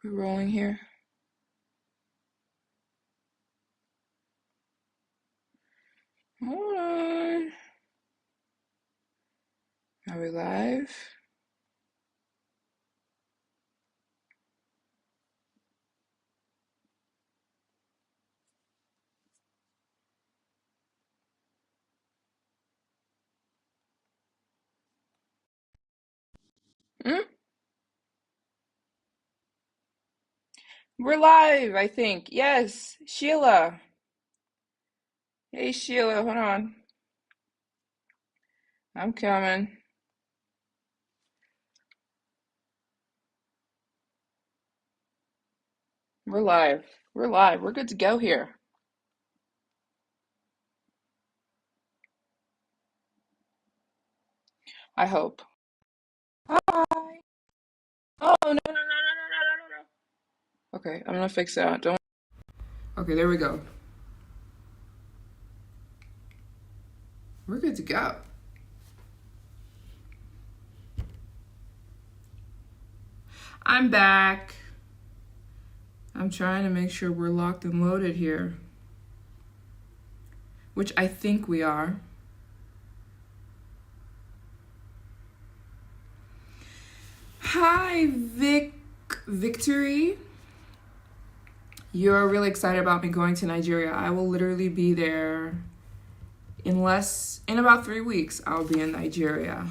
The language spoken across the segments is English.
We're rolling here. Hold on. Are we live? Hmm? We're live, I think. Yes, Sheila. Hey, Sheila, hold on. I'm coming. We're live. We're live. We're good to go here. I hope. Hi. Oh, no, no, no, no, no, no, no, no. Okay, I'm gonna fix that. Don't. Okay, there we go. We're good to go. I'm back. I'm trying to make sure we're locked and loaded here, which I think we are. Hi, Victory. You're really excited about me going to Nigeria. I will literally be there in about 3 weeks. I'll be in Nigeria.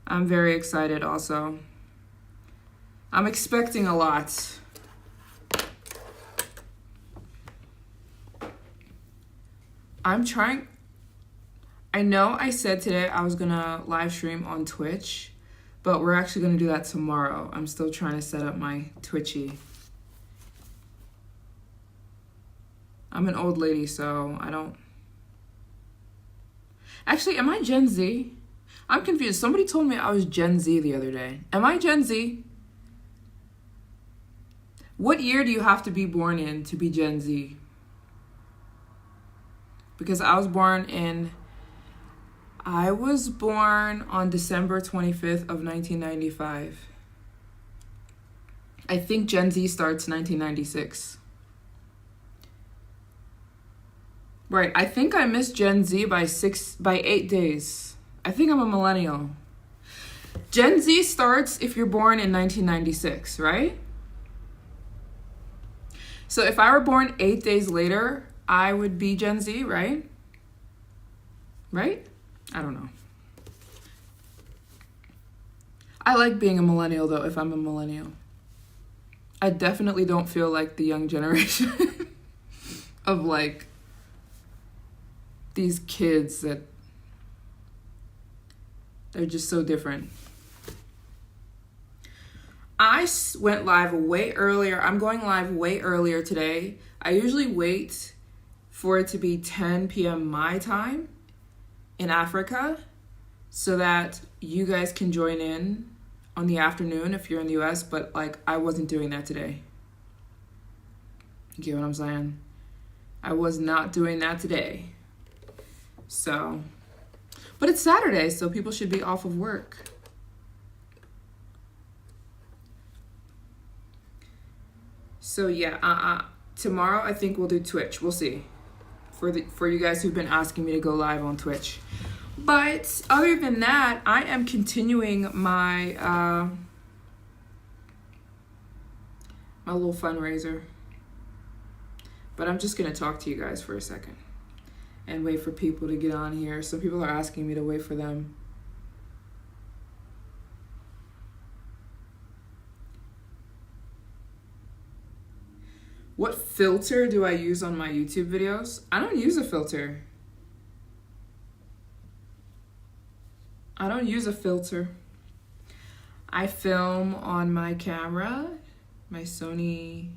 I'm very excited also. I'm expecting a lot. I know I said today I was gonna live stream on Twitch, but we're actually gonna do that tomorrow. I'm still trying to set up my Twitchy. I'm an old lady, so I don't... Actually, am I Gen Z? I'm confused. Somebody told me I was Gen Z the other day. Am I Gen Z? What year do you have to be born in to be Gen Z? Because I was born on December 25th of 1995. I think Gen Z starts 1996. Right, I think I missed Gen Z by 8 days. I think I'm a millennial. Gen Z starts if you're born in 1996, right? So if I were born 8 days later, I would be Gen Z, right? Right? I don't know. I like being a millennial, though, if I'm a millennial. I definitely don't feel like the young generation of, like, these kids that they're just so different. I went live way earlier. I'm going live way earlier today. I usually wait for it to be 10 p.m. my time in Africa so that you guys can join in on the afternoon if you're in the US, but like I wasn't doing that today. You get what I'm saying? I was not doing that today. So, but it's Saturday, so people should be off of work. So yeah, tomorrow I think we'll do Twitch. We'll see. For you guys who've been asking me to go live on Twitch. But other than that, I am continuing my my little fundraiser. But I'm just gonna talk to you guys for a second and wait for people to get on here. Some people are asking me to wait for them. What filter do I use on my YouTube videos? I don't use a filter. I film on my camera, my Sony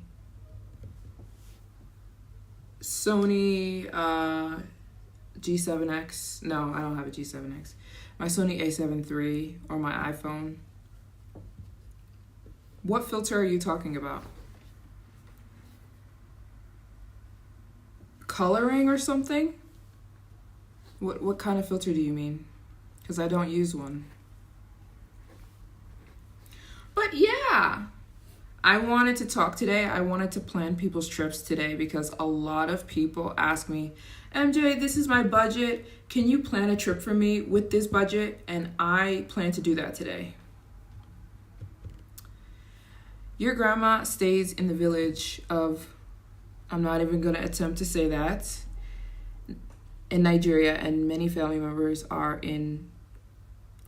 G7X. No, I don't have a G7X. My Sony A7 III or my iPhone. What filter are you talking about? Coloring or something? What kind of filter do you mean? Because I don't use one. But yeah, I wanted to talk today. I wanted to plan people's trips today because a lot of people ask me, MJ, this is my budget. Can you plan a trip for me with this budget? And I plan to do that today. Your grandma stays in the village of, I'm not even going to attempt to say that, in Nigeria, and many family members are in,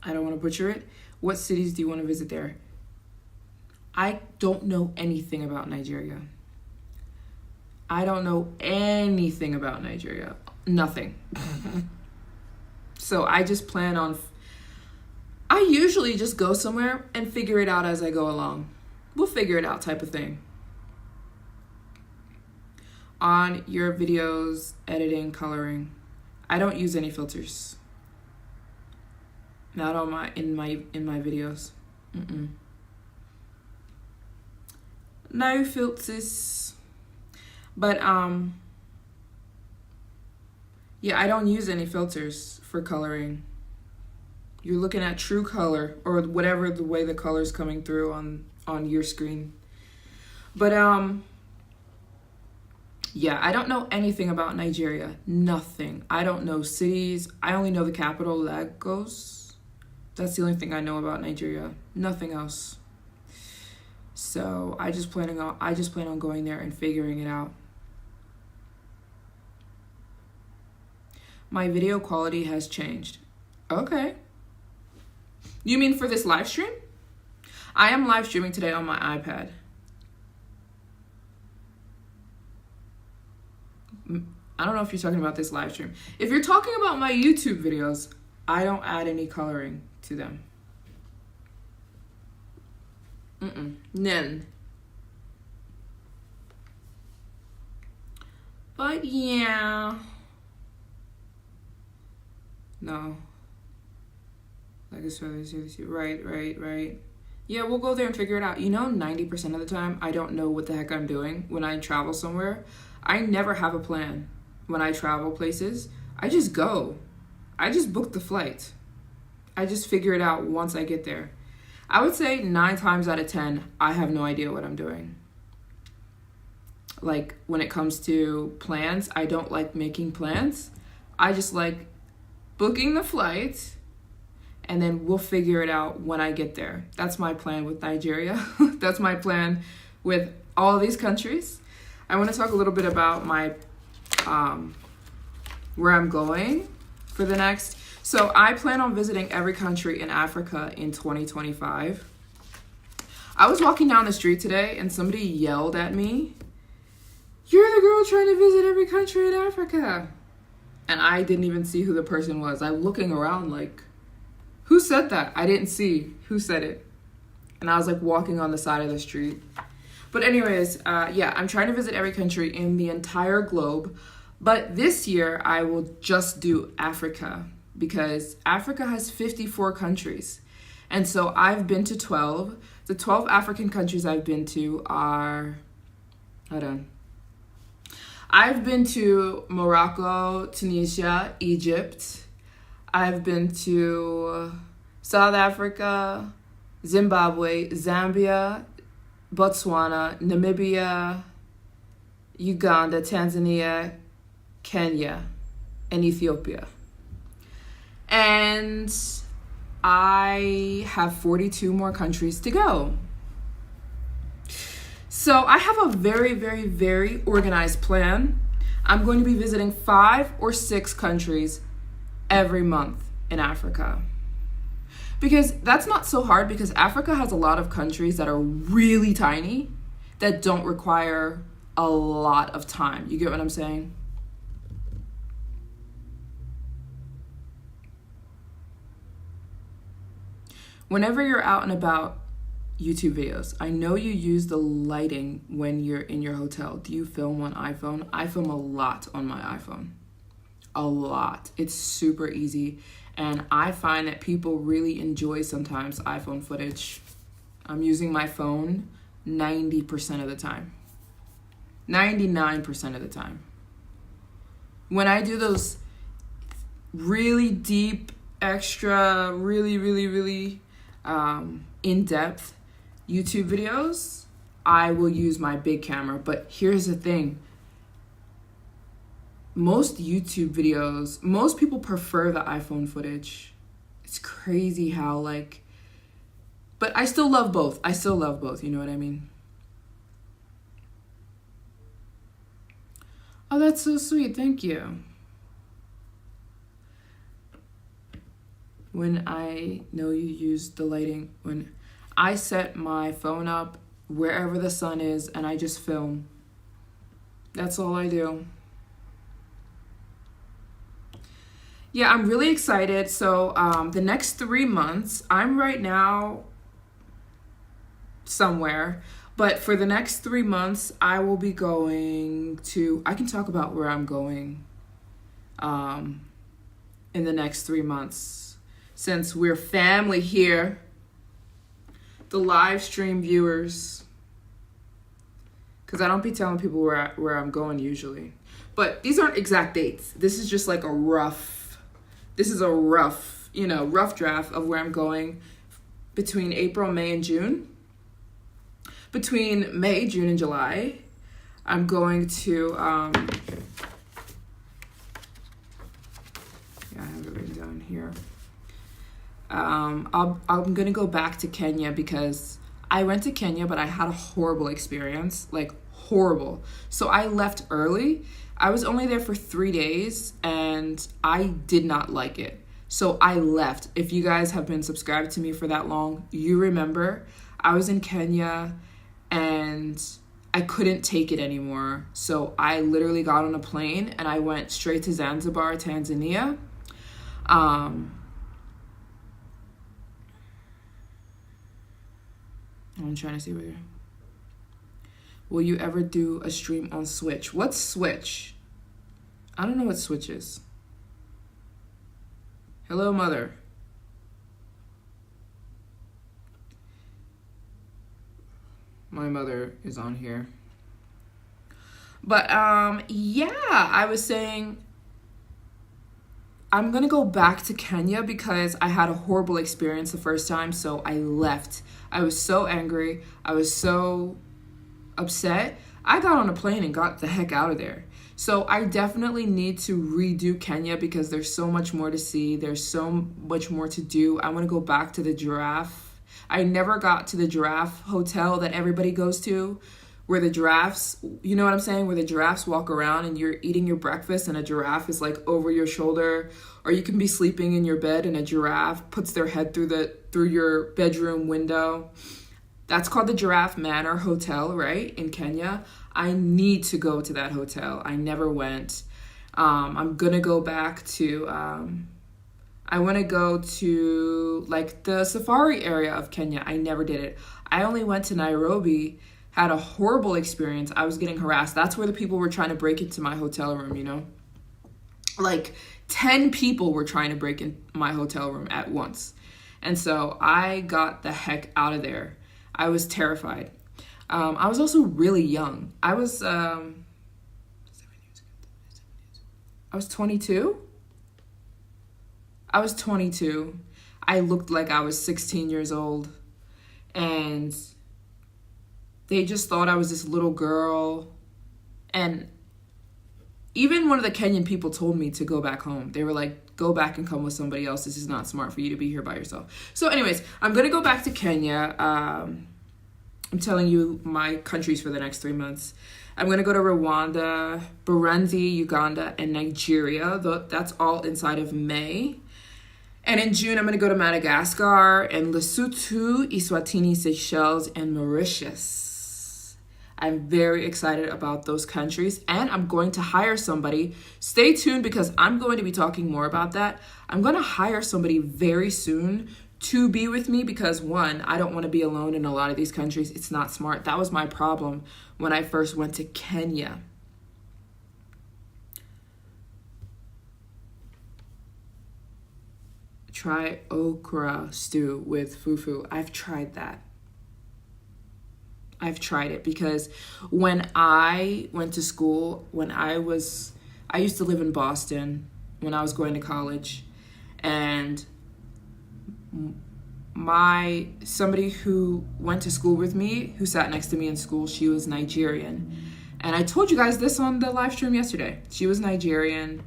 I don't want to butcher it. What cities do you want to visit there? I don't know anything about Nigeria. I don't know anything about Nigeria. Nothing. So I just plan on, I usually just go somewhere and figure it out as I go along. We'll figure it out type of thing. On your videos, editing, coloring, I don't use any filters. Not on in my videos. No filters. But yeah, I don't use any filters for coloring. You're looking at true color, or whatever the way the color's coming through on your screen. But yeah, I don't know anything about Nigeria. Nothing. I don't know cities. I only know the capital, Lagos. That's the only thing I know about Nigeria. Nothing else. So I just plan on going there and figuring it out. My video quality has changed. Okay. You mean for this live stream? I am live streaming today on my iPad. I don't know if you're talking about this live stream. If you're talking about my YouTube videos, I don't add any coloring to them. None. But yeah. No. Like it's right. Yeah, we'll go there and figure it out. 90% of the time, I don't know what the heck I'm doing when I travel somewhere. I never have a plan when I travel places. I just go. I just book the flight. I just figure it out once I get there. I would say 9 times out of 10, I have no idea what I'm doing. Like when it comes to plans, I don't like making plans. I just like booking the flight, and then we'll figure it out when I get there. That's my plan with Nigeria. That's my plan with all these countries. I want to talk a little bit about my where I'm going for the next. So I plan on visiting every country in Africa in 2025. I was walking down the street today and somebody yelled at me, "You're the girl trying to visit every country in Africa." And I didn't even see who the person was. I'm looking around like, who said that? I didn't see who said it. And I was like walking on the side of the street. But anyways, yeah, I'm trying to visit every country in the entire globe. But this year I will just do Africa, because Africa has 54 countries. And so I've been to 12. The 12 African countries I've been to are, I've been to Morocco, Tunisia, Egypt. I've been to South Africa, Zimbabwe, Zambia, Botswana, Namibia, Uganda, Tanzania, Kenya, and Ethiopia. And I have 42 more countries to go. So I have a very, very, very organized plan. I'm going to be visiting 5 or 6 countries every month in Africa. Because that's not so hard, because Africa has a lot of countries that are really tiny that don't require a lot of time. You get what I'm saying? Whenever you're out and about, YouTube videos, I know you use the lighting when you're in your hotel. Do you film on iPhone? I film a lot on my iPhone. A lot. It's super easy. And I find that people really enjoy sometimes iPhone footage. I'm using my phone 90% of the time. 99% of the time. When I do those really deep, extra, really in-depth YouTube videos, I will use my big camera. But here's the thing. Most YouTube videos, most people prefer the iPhone footage. It's crazy how like, but I still love both. I still love both, you know what I mean? Oh, that's so sweet. Thank you. When I know you use the lighting, when I set my phone up wherever the sun is and I just film. That's all I do. Yeah, I'm really excited. So the next 3 months, I'm right now somewhere, but for the next 3 months, I will be going to, I can talk about where I'm going in the next 3 months, since we're family here, the live stream viewers, because I don't be telling people where I'm going usually, but these aren't exact dates. This is just like a rough, rough draft of where I'm going between April, May, and June. Between May, June, and July, I'm going to, I have it written down here. I'm going to go back to Kenya because I went to Kenya, but I had a horrible experience, like horrible. So I left early. I was only there for 3 days and I did not like it. So I left. If you guys have been subscribed to me for that long, you remember I was in Kenya and I couldn't take it anymore. So I literally got on a plane and I went straight to Zanzibar, Tanzania. I'm trying to see where you're... Will you ever do a stream on Switch? What's Switch? I don't know what Switch is. Hello, mother. My mother is on here. But yeah, I was saying I'm gonna go back to Kenya because I had a horrible experience the first time, so I left. I was so angry. I was so upset. I got on a plane and got the heck out of there. So I definitely need to redo Kenya because there's so much more to see. There's so much more to do. I want to go back to the giraffe. I never got to the giraffe hotel that everybody goes to, where the giraffes, you know what I'm saying? Where the giraffes walk around and you're eating your breakfast and a giraffe is like over your shoulder, or you can be sleeping in your bed and a giraffe puts their head through your bedroom window. That's called the Giraffe Manor Hotel, right? In Kenya. I need to go to that hotel. I never went. I'm gonna go back to, I wanna go to like the safari area of Kenya. I never did it. I only went to Nairobi, had a horrible experience. I was getting harassed. That's where the people were trying to break into my hotel room, you know? Like 10 people were trying to break in my hotel room at once. And so I got the heck out of there. I was terrified. I was also really young. I was 22. I was 22. I looked like I was 16 years old. And they just thought I was this little girl. And even one of the Kenyan people told me to go back home. They were like, go back and come with somebody else. This is not smart for you to be here by yourself. So anyways, I'm going to go back to Kenya. I'm telling you my countries for the next 3 months. I'm going to go to Rwanda, Burundi, Uganda, and Nigeria. That's all inside of May. And in June, I'm going to go to Madagascar and Lesotho, Eswatini, Seychelles, and Mauritius. I'm very excited about those countries, and I'm going to hire somebody. Stay tuned because I'm going to be talking more about that. I'm going to hire somebody very soon to be with me because, one, I don't want to be alone in a lot of these countries. It's not smart. That was my problem when I first went to Kenya. Try okra stew with fufu. I've tried that. I've tried it because when I went to school, I used to live in Boston when I was going to college, and somebody who went to school with me, who sat next to me in school, she was Nigerian. And I told you guys this on the live stream yesterday. She was Nigerian,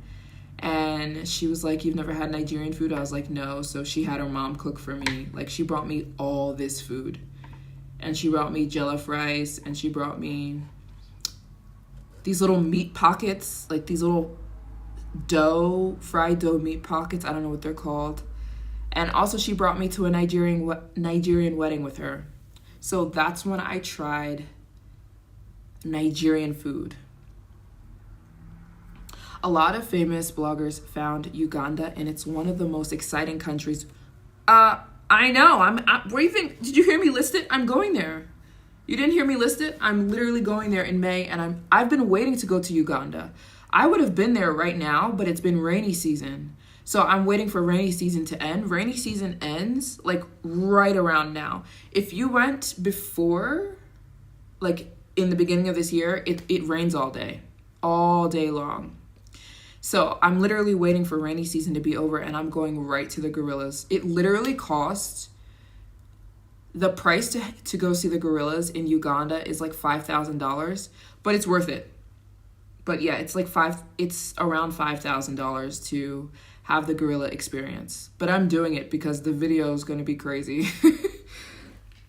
and she was like, "You've never had Nigerian food?" I was like, "No." So she had her mom cook for me. Like, she brought me all this food. And she brought me jollof rice, and she brought me these little meat pockets, like these little fried dough meat pockets. I don't know what they're called. And also she brought me to a Nigerian wedding with her. So that's when I tried Nigerian food. A lot of famous bloggers found Uganda, and it's one of the most exciting countries. I know. What do you think? Did you hear me list it? I'm going there. You didn't hear me list it? I'm literally going there in May, and I've been waiting to go to Uganda. I would have been there right now, but it's been rainy season. So I'm waiting for rainy season to end. Rainy season ends like right around now. If you went before, like in the beginning of this year, it rains all day long. So I'm literally waiting for rainy season to be over, and I'm going right to the gorillas. It literally costs, the price to go see the gorillas in Uganda is like $5,000, but it's worth it. But yeah, it's around $5,000 to have the gorilla experience. But I'm doing it because the video is going to be crazy.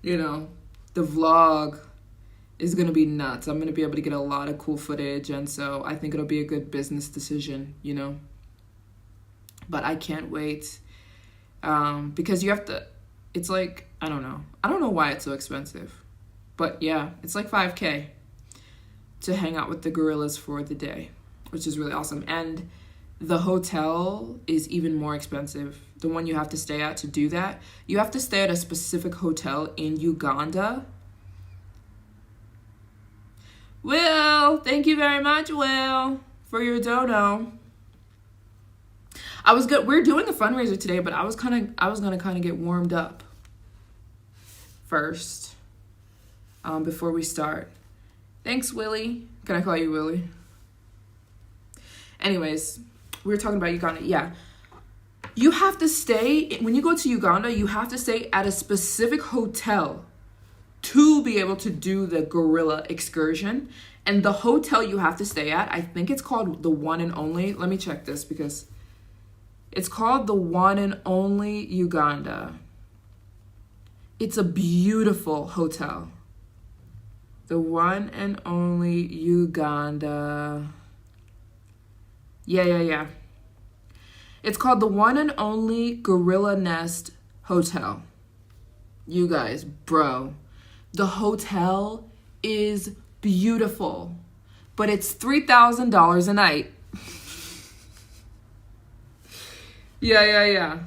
You know, the vlog is going to be nuts. I'm going to be able to get a lot of cool footage, and so I think it'll be a good business decision, you know. But I can't wait because you have to, it's like, I don't know why it's so expensive. But yeah, it's like $5,000 to hang out with the gorillas for the day, which is really awesome. And the hotel is even more expensive. The one you have to stay at to do that. You have to stay at a specific hotel in Uganda. Will, thank you very much, Will, for your dono. We're doing a fundraiser today, but I was gonna kind of get warmed up first, before we start. Thanks, Willie. Can I call you Willie? Anyways, we were talking about Uganda. Yeah. You have to stay, when you go to Uganda, you have to stay at a specific hotel to be able to do the gorilla excursion. And the hotel you have to stay at, I think it's called the One and Only. Let me check this because it's called the One and Only Uganda. It's a beautiful hotel. The One and Only Uganda. Yeah. It's called the One and Only Gorilla Nest Hotel. You guys, bro, the hotel is beautiful, but it's $3,000 a night. Yeah.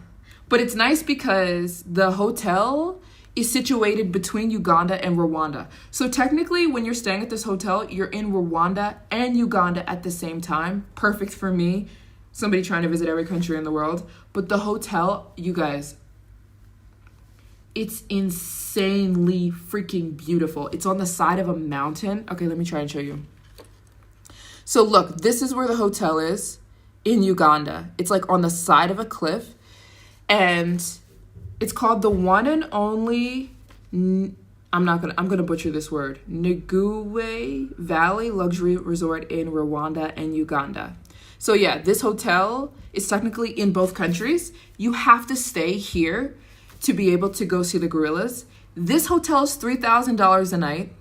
But it's nice because the hotel is situated between Uganda and Rwanda. So technically, when you're staying at this hotel, you're in Rwanda and Uganda at the same time. Perfect for me, somebody trying to visit every country in the world. But the hotel, you guys, it's insanely freaking beautiful. It's on the side of a mountain. Okay, let me try and show you. So look, this is where the hotel is in Uganda. It's like on the side of a cliff, and it's called the One and Only, I'm gonna butcher this word, Nguwe Valley Luxury Resort in Rwanda and Uganda. So yeah, this hotel is technically in both countries. You have to stay here to be able to go see the gorillas. This hotel is $3,000 a night.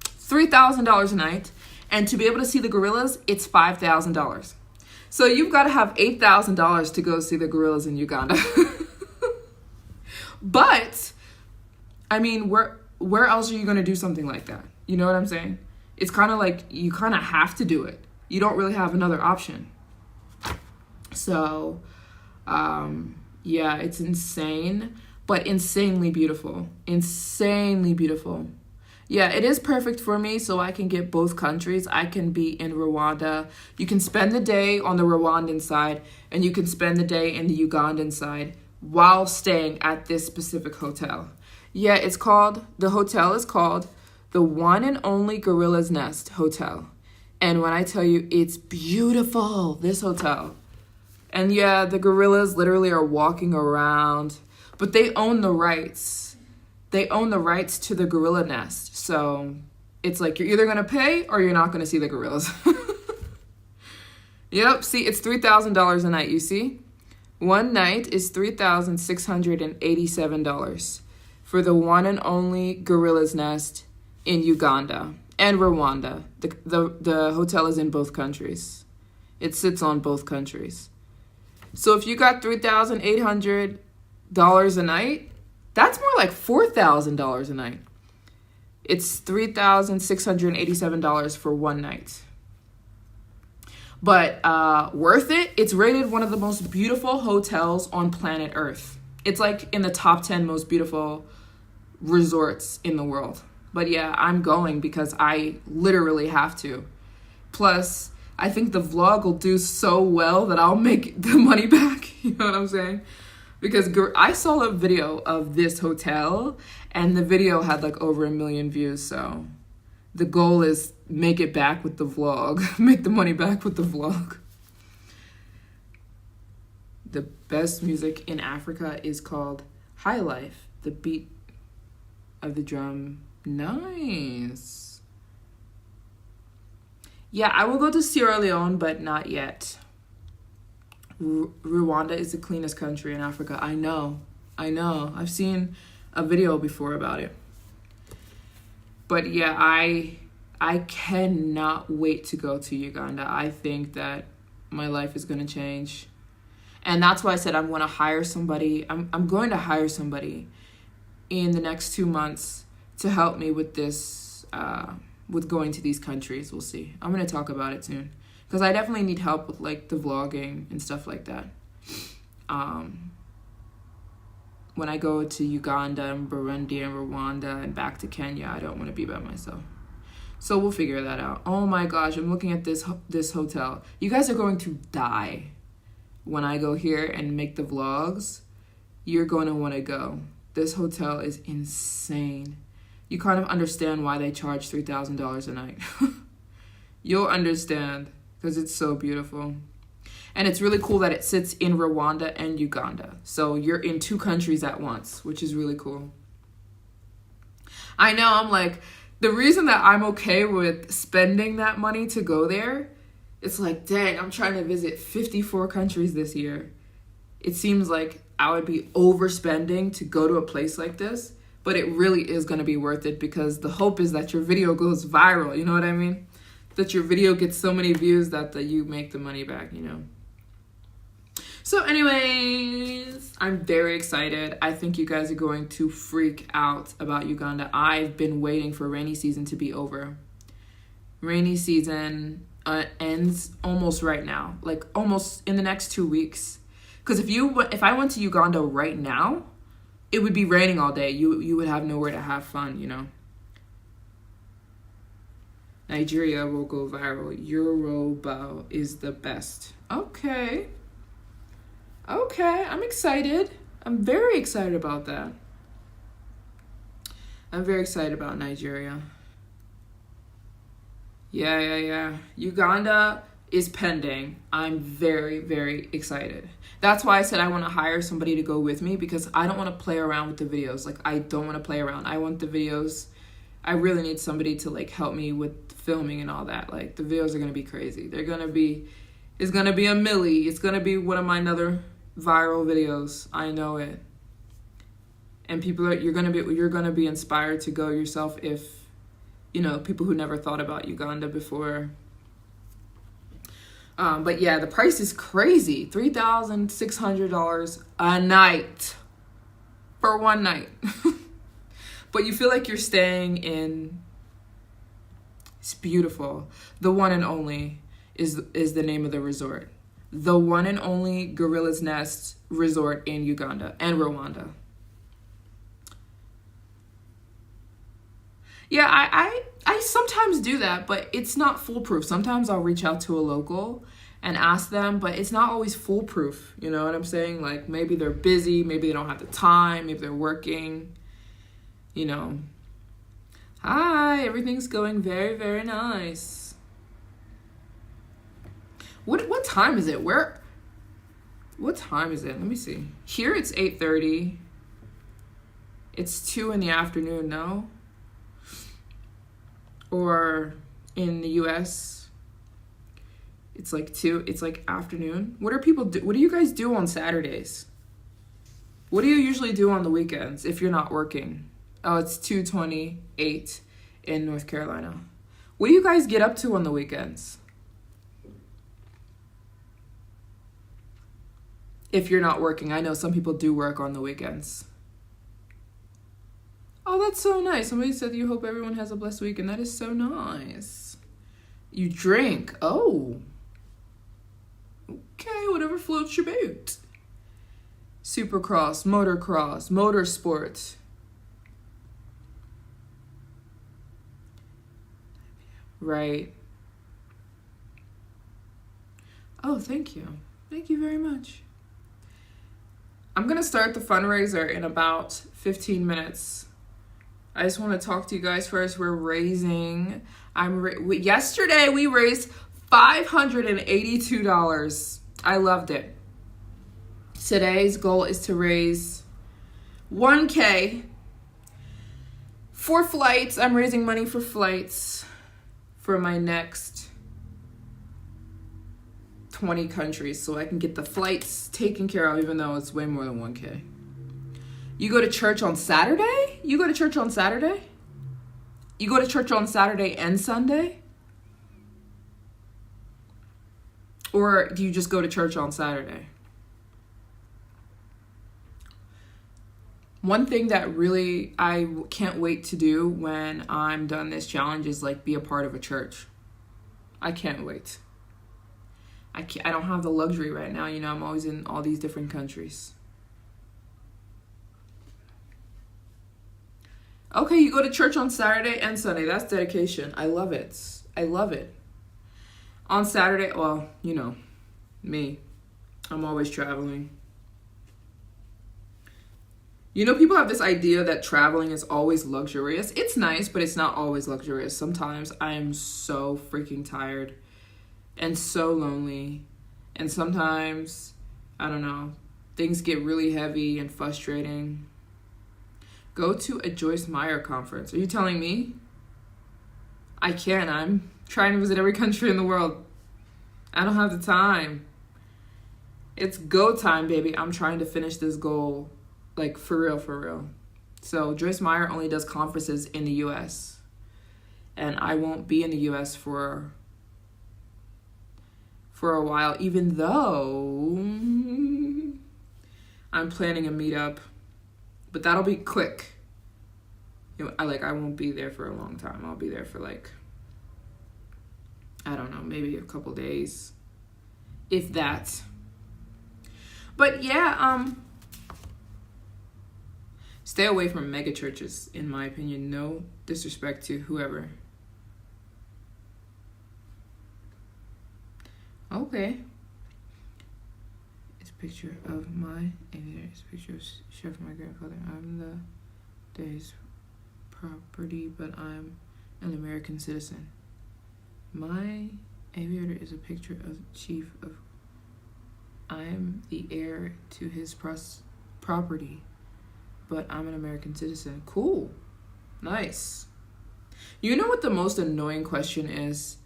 $3,000 a night. And to be able to see the gorillas, it's $5,000. So you've got to have $8,000 to go see the gorillas in Uganda. But, I mean, where else are you going to do something like that? You know what I'm saying? It's kind of like you kind of have to do it. You don't really have another option. So, yeah, it's insane, but insanely beautiful. Insanely beautiful. Yeah, it is perfect for me, so I can get both countries. I can be in Rwanda. You can spend the day on the Rwandan side, and you can spend the day in the Ugandan side while staying at this specific hotel. Yeah, the hotel is called the One and Only Gorilla's Nest Hotel. And when I tell you, it's beautiful, this hotel. And yeah, the gorillas literally are walking around. But they own the rights. They own the rights to the gorilla nest. So it's like you're either going to pay or you're not going to see the gorillas. Yep, see, it's $3,000 a night, you see? One night is $3,687 for the one and only gorilla's nest in Uganda and Rwanda. The hotel is in both countries. It sits on both countries. So if you got $3,800 a night, that's more like $4,000 a night. It's $3,687 for one night. But worth it. It's rated one of the most beautiful hotels on planet Earth. It's like in the top 10 most beautiful resorts in the world. But yeah, I'm going because I literally have to. Plus, I think the vlog will do so well that I'll make the money back. You know what I'm saying? Because I saw a video of this hotel and the video had like over 1 million views. So the goal is make it back with the vlog. Make the money back with the vlog. The best music in Africa is called High Life. The beat of the drum. Nice. Yeah, I will go to Sierra Leone, but not yet. Rwanda is the cleanest country in Africa. I know. I've seen a video before about it. But yeah, I cannot wait to go to Uganda. I think that my life is going to change. And that's why I said I'm going to hire somebody. I'm going to hire somebody in the next 2 months to help me with this, with going to these countries. We'll see. I'm going to talk about it soon. Because I definitely need help with like the vlogging and stuff like that. When I go to Uganda and Burundi and Rwanda and back to Kenya, I don't want to be by myself. So we'll figure that out. Oh my gosh, I'm looking at this hotel. You guys are going to die when I go here and make the vlogs. You're going to want to go. This hotel is insane. You kind of understand why they charge $3,000 a night. You'll understand because it's so beautiful. And it's really cool that it sits in Rwanda and Uganda. So you're in 2 countries at once, which is really cool. I know, I'm like, the reason that I'm okay with spending that money to go there, it's like, dang, I'm trying to visit 54 countries this year. It seems like I would be overspending to go to a place like this, but it really is going to be worth it because the hope is that your video goes viral, you know what I mean? That your video gets so many views that you make the money back, you know? So anyways, I'm very excited. I think you guys are going to freak out about Uganda. I've been waiting for rainy season to be over. Rainy season ends almost right now, like almost in the next 2 weeks. Because if I went to Uganda right now, it would be raining all day. You would have nowhere to have fun, you know? Nigeria will go viral. Yoruba is the best. Okay, I'm excited. I'm very excited about that. I'm very excited about Nigeria. Yeah. Uganda is pending. I'm very, very excited. That's why I said I want to hire somebody to go with me because I don't want to play around with the videos. Like, I don't want to play around. I want the videos. I really need somebody to like help me with filming and all that. Like, the videos are going to be crazy. It's going to be a milli. It's going to be one of my other viral videos. I know it. And you're going to be inspired to go yourself if, you know, people who never thought about Uganda before. But yeah, the price is crazy. $3,600 a night for one night. But you feel like you're staying in, it's beautiful. The One and Only is the name of the resort. The One and Only Gorilla's Nest Resort in Uganda and Rwanda. Yeah, I sometimes do that, but it's not foolproof. Sometimes I'll reach out to a local and ask them, but it's not always foolproof. You know what I'm saying? Like, maybe they're busy, maybe they don't have the time, maybe they're working, you know. Hi, everything's going very, very nice. What time is it? What time is it? Let me see. Here it's 8:30. It's 2 in the afternoon, no? Or in the US, it's like 2, it's like afternoon. What do you guys do on Saturdays? What do you usually do on the weekends if you're not working? Oh, it's 2:28 in North Carolina. What do you guys get up to on the weekends? If you're not working. I know some people do work on the weekends. Oh, that's so nice. Somebody said you hope everyone has a blessed weekend. That is so nice. You drink. Oh. Okay, whatever floats your boat. Supercross, motocross, motorsport. Right. Oh, thank you. Thank you very much. I'm going to start the fundraiser in about 15 minutes. I just want to talk to you guys first. We're raising, yesterday we raised $582. I loved it. Today's goal is to raise $1,000 for flights. I'm raising money for flights for my next 20 countries so I can get the flights taken care of, even though it's way more than $1,000. You go to church on Saturday? You go to church on Saturday? You go to church on Saturday and Sunday? Or do you just go to church on Saturday? One thing that really I can't wait to do when I'm done this challenge is like be a part of a church. I can't wait. I don't have the luxury right now. You know, I'm always in all these different countries. Okay, you go to church on Saturday and Sunday. That's dedication. I love it. I love it. On Saturday, well, you know, me. I'm always traveling. You know, people have this idea that traveling is always luxurious. It's nice, but it's not always luxurious. Sometimes I am so freaking tired and so lonely. And sometimes, I don't know, things get really heavy and frustrating. Go to a Joyce Meyer conference. Are you telling me? I can't. I'm trying to visit every country in the world. I don't have the time. It's go time, baby. I'm trying to finish this goal. Like, for real, for real. So, Joyce Meyer only does conferences in the U.S. And I won't be in the U.S. for a while, even though I'm planning a meetup. But that'll be quick. You know, I won't be there for a long time. I'll be there for like, I don't know, maybe a couple days, if that. But yeah, stay away from mega churches, in my opinion. No disrespect to whoever. Okay. It's a picture of my aviator. It's a picture of chef my grandfather. I'm the day's property, but I'm an American citizen. My aviator is a picture of chief of. I'm the heir to his property, but I'm an American citizen. Cool. Nice. You know what the most annoying question is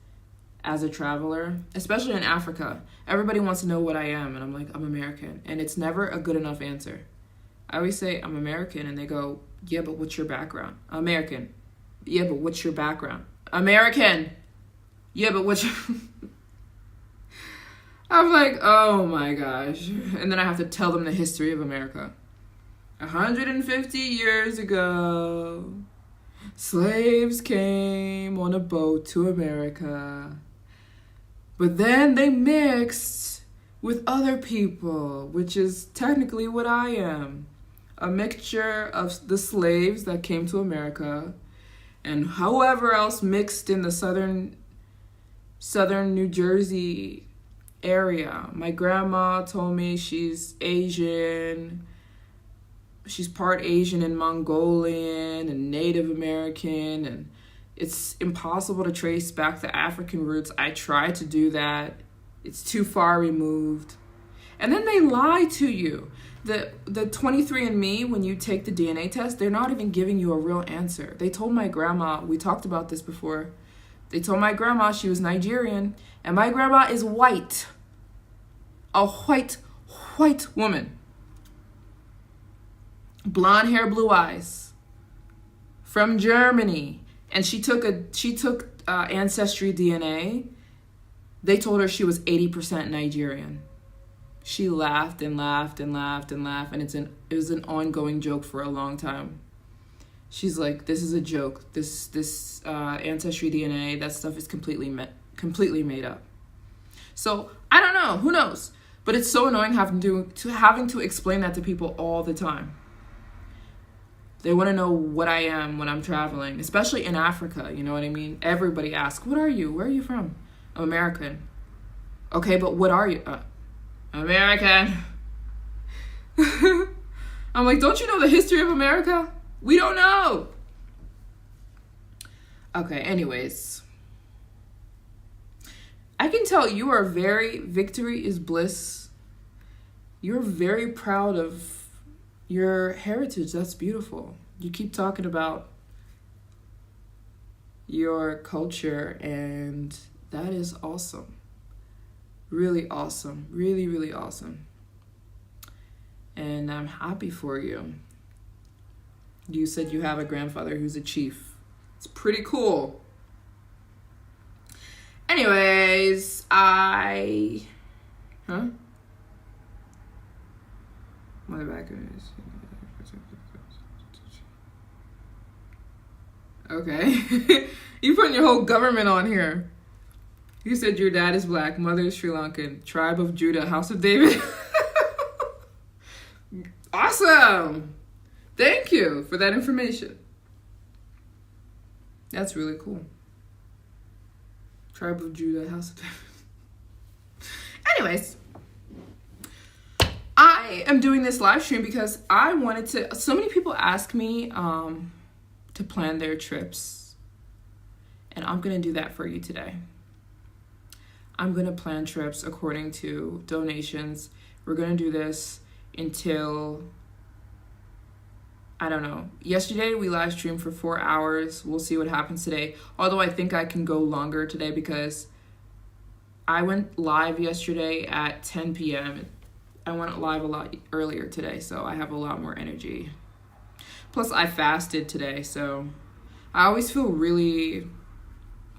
as a traveler, especially in Africa? Everybody wants to know what I am, and I'm like, I'm American. And it's never a good enough answer. I always say, I'm American, and they go, yeah, but what's your background? American. Yeah, but what's your background? American. Yeah, but what's your... I'm like, oh my gosh. And then I have to tell them the history of America. 150 years ago, slaves came on a boat to America. But then they mixed with other people, which is technically what I am. A mixture of the slaves that came to America and however else mixed in the southern New Jersey area. My grandma told me she's Asian. She's part Asian and Mongolian and Native American, and it's impossible to trace back the African roots. I tried to do that. It's too far removed. And then they lie to you. The 23andMe, when you take the DNA test, they're not even giving you a real answer. They told my grandma, we talked about this before, they told my grandma she was Nigerian, and my grandma is white. A white woman. Blonde hair, blue eyes. From Germany. And she took Ancestry DNA. They told her she was 80% Nigerian. She laughed and laughed and laughed and laughed, and it was an ongoing joke for a long time. She's like, this is a joke. This Ancestry DNA, that stuff is completely made up. So I don't know. Who knows? But it's so annoying having to explain that to people all the time. They want to know what I am when I'm traveling, especially in Africa. You know what I mean? Everybody asks, what are you? Where are you from? I'm American. Okay, but what are you? American. I'm like, don't you know the history of America? We don't know. Okay, anyways. I can tell you are victory is bliss. You're very proud of your heritage. That's beautiful. You keep talking about your culture, and that is awesome. Really awesome. Really, really awesome. And I'm happy for you. You said you have a grandfather who's a chief. It's pretty cool. Anyways, Mother back is... Okay. You putting your whole government on here. You said your dad is black, mother is Sri Lankan, tribe of Judah, house of David. Awesome. Thank you for that information. That's really cool. Tribe of Judah, house of David. Anyways, I am doing this live stream because I wanted to... So many people ask me to plan their trips. And I'm going to do that for you today. I'm going to plan trips according to donations. We're going to do this until, I don't know. Yesterday, we live streamed for 4 hours. We'll see what happens today. Although I think I can go longer today because I went live yesterday at 10 p.m. I went live a lot earlier today, so I have a lot more energy. Plus, I fasted today, so I always feel really...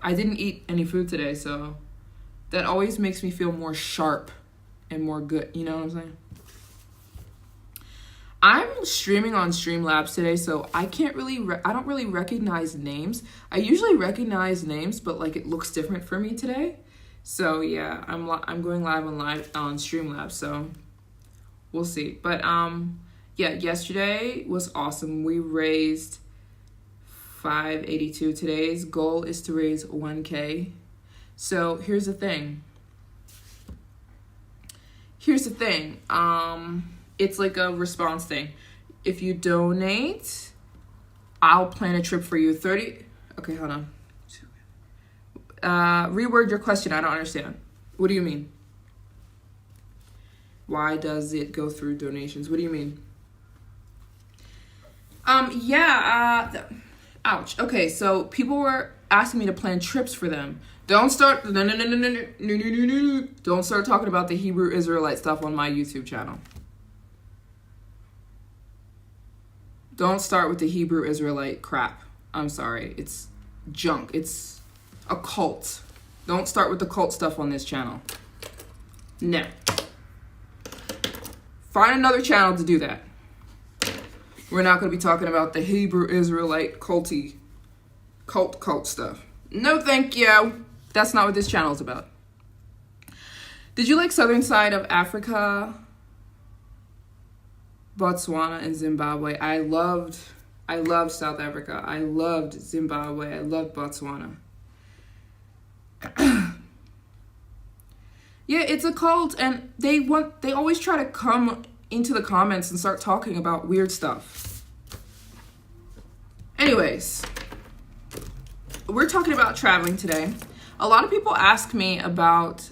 I didn't eat any food today, so... that always makes me feel more sharp and more good. You know what I'm saying? I'm streaming on Streamlabs today, so I can't really... I don't really recognize names. I usually recognize names, but like it looks different for me today. So yeah, I'm going live on Streamlabs, so we'll see. But yeah, yesterday was awesome. We raised $582. Today's goal is to raise $1K. So here's the thing. It's like a response thing. If you donate, I'll plan a trip for you. Okay, hold on. Reword your question. I don't understand. What do you mean? Why does it go through donations? What do you mean? Ouch. Okay, so people were asking me to plan trips for them. Don't start Don't start talking about the Hebrew Israelite stuff on my YouTube channel. Don't start with the Hebrew Israelite crap. I'm sorry. It's junk. It's a cult. Don't start with the cult stuff on this channel. No. Find another channel to do that. We're not going to be talking about the Hebrew Israelite cult stuff. No, thank you. That's not what this channel is about. Did you like southern side of Africa? Botswana and Zimbabwe. I loved South Africa. I loved Zimbabwe. I loved Botswana. Yeah, it's a cult, and they always try to come into the comments and start talking about weird stuff. Anyways, we're talking about traveling today. A lot of people ask me about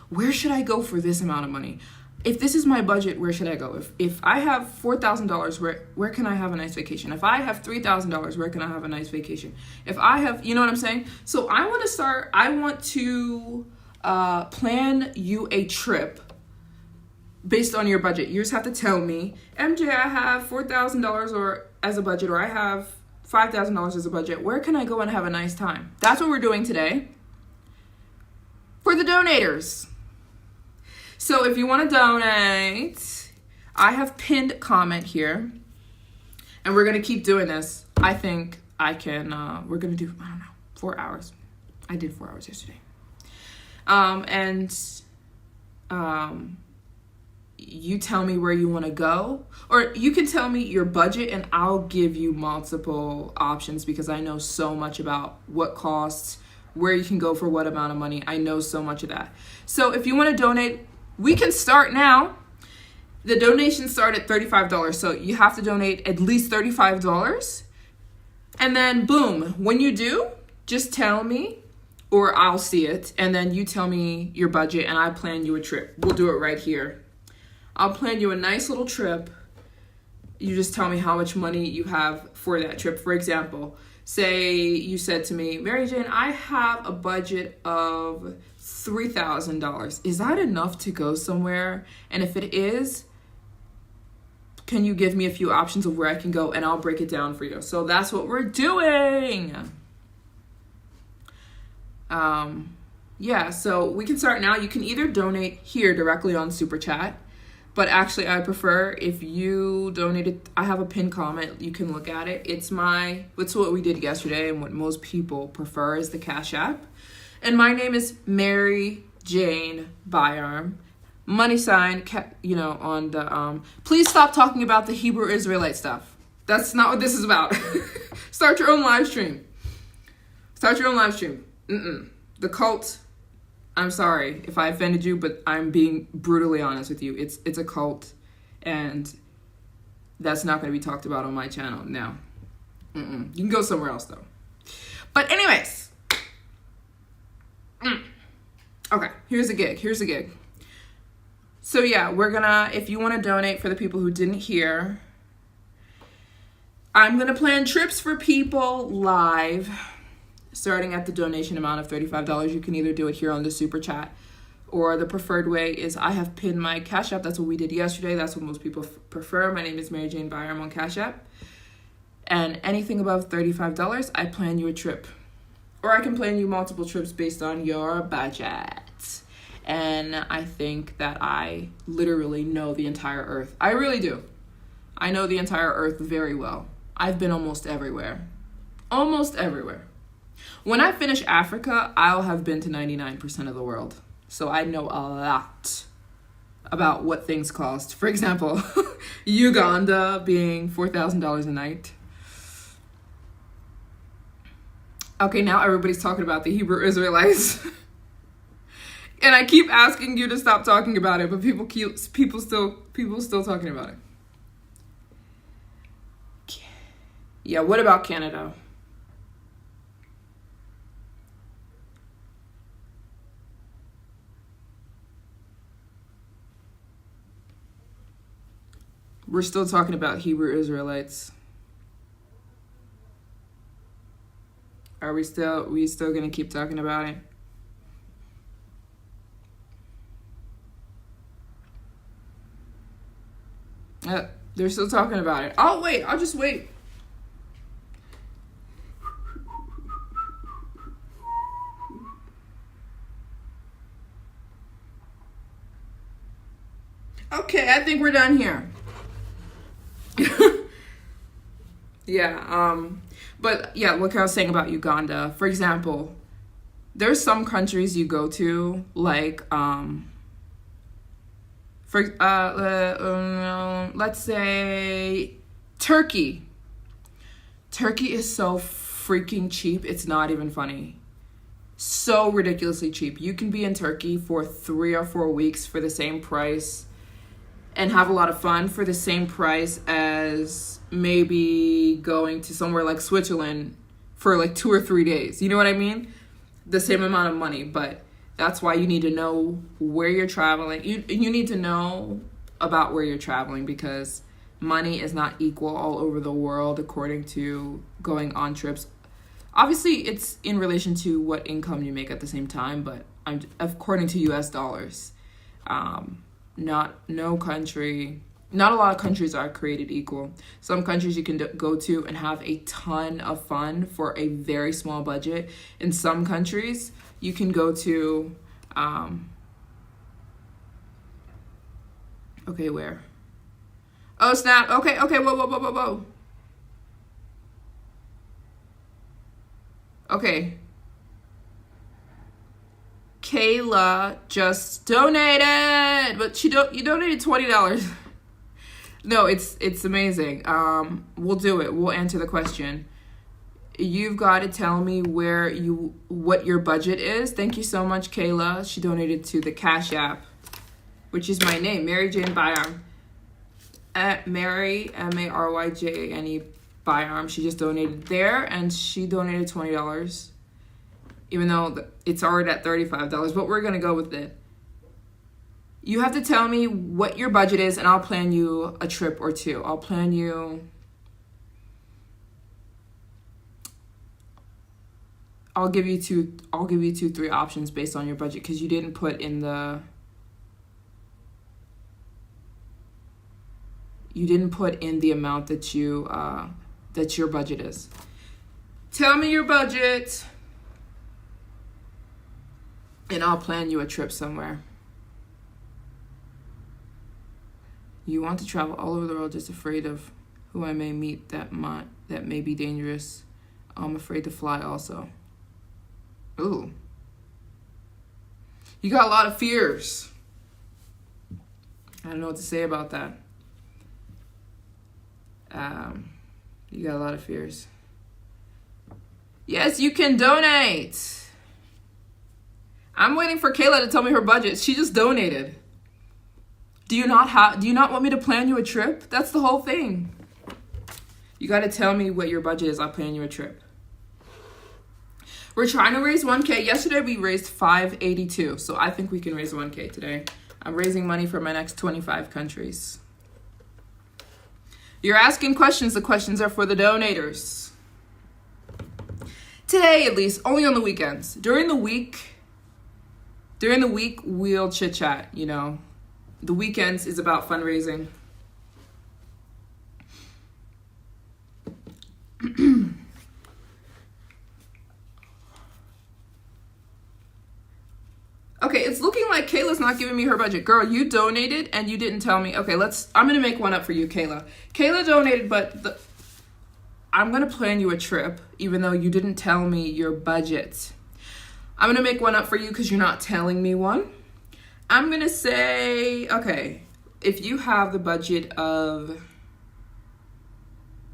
where should I go for this amount of money? If this is my budget, where should I go? If I have $4,000, where can I have a nice vacation? If I have $3,000, where can I have a nice vacation? If I have, you know what I'm saying? So I want to plan you a trip based on your budget. You just have to tell me, MJ, I have $4,000 or as a budget, or I have $5,000 as a budget. Where can I go and have a nice time? That's what we're doing today for the donators. So if you want to donate, I have pinned a comment here, and we're going to keep doing this. I think I can, we're going to do, 4 hours. I did 4 hours yesterday. You tell me where you want to go, or you can tell me your budget and I'll give you multiple options, because I know so much about what costs, where you can go for what amount of money. I know so much of that. So if you want to donate, we can start now. The donations start at $35. So you have to donate at least $35. And then boom, when you do, just tell me, or I'll see it. And then you tell me your budget and I plan you a trip. We'll do it right here. I'll plan you a nice little trip. You just tell me how much money you have for that trip. For example, say you said to me, Maryjane, I have a budget of $3,000. Is that enough to go somewhere? And if it is, can you give me a few options of where I can go, and I'll break it down for you. So that's what we're doing. Yeah, so we can start now. You can either donate here directly on Super Chat, but actually I prefer if you donated, I have a pinned comment, you can look at it. It's what we did yesterday, and what most people prefer is the Cash App. And my name is Maryjane Byarm. Money sign, on the, please stop talking about the Hebrew Israelite stuff. That's not what this is about. Start your own live stream. The cult, I'm sorry if I offended you, but I'm being brutally honest with you. It's a cult, and that's not going to be talked about on my channel. No. You can go somewhere else, though. But anyways. Okay, here's a gig. So yeah, if you want to donate, for the people who didn't hear, I'm going to plan trips for people live, starting at the donation amount of $35. You can either do it here on the Super Chat, or the preferred way is I have pinned my Cash App. That's what we did yesterday. That's what most people prefer. My name is Maryjane Byarm on Cash App. And anything above $35, I plan you a trip. Or I can plan you multiple trips based on your budget. And I think that I literally know the entire earth. I really do. I know the entire earth very well. I've been almost everywhere. When I finish Africa, I'll have been to 99% of the world. So I know a lot about what things cost. For example, Uganda being $4,000 a night. Okay, now everybody's talking about the Hebrew Israelites. And I keep asking you to stop talking about it, but people still talking about it. Yeah, what about Canada? We're still talking about Hebrew Israelites. Are we still gonna keep talking about it? They're still talking about it. I'll just wait. Okay, I think we're done here. Yeah, but yeah, look what I was saying about Uganda. For example, there's some countries you go to, like, let's say Turkey. Turkey is so freaking cheap, it's not even funny. So ridiculously cheap. You can be in Turkey for 3 or 4 weeks for the same price and have a lot of fun for the same price as maybe going to somewhere like Switzerland for like 2 or 3 days. You know what I mean? The same amount of money, but That's why you need to know where you're traveling. You need to know about where you're traveling, because money is not equal all over the world according to going on trips. Obviously, it's in relation to what income you make at the same time, but according to US dollars. Not a lot of countries are created equal. Some countries you can go to and have a ton of fun for a very small budget. In some countries, you can go to, okay, where? Oh, snap. Okay, whoa. Okay. Kayla just donated, but you donated $20. No, it's amazing. We'll do it. We'll answer the question. You've got to tell me what your budget is. Thank you so much, Kayla. She donated to the Cash App, which is my name, Maryjane Byarm. At Mary, Maryjane Byarm. She just donated there, and she donated $20, even though it's already at $35. But we're gonna go with it. You have to tell me what your budget is, and I'll plan you a trip or two. I'll give you 3 options based on your budget, because you didn't put in the amount that your budget is. Tell me your budget, and I'll plan you a trip somewhere. You want to travel all over the world, just afraid of who I may meet that may be dangerous. I'm afraid to fly also. Ooh. You got a lot of fears. I don't know what to say about that. You got a lot of fears. Yes, you can donate. I'm waiting for Kayla to tell me her budget. She just donated. Do you not want me to plan you a trip? That's the whole thing. You got to tell me what your budget is. I'll plan you a trip. We're trying to raise 1K. Yesterday we raised 582. So I think we can raise 1K today. I'm raising money for my next 25 countries. You're asking questions. The questions are for the donators. Today, at least, only on the weekends. During the week, we'll chit-chat, you know. The weekends is about fundraising. Okay, it's looking like Kayla's not giving me her budget. Girl, you donated and you didn't tell me. Okay, I'm going to make one up for you, Kayla. Kayla donated, but I'm going to plan you a trip, even though you didn't tell me your budget. I'm going to make one up for you because you're not telling me one. I'm going to say, okay, if you have the budget of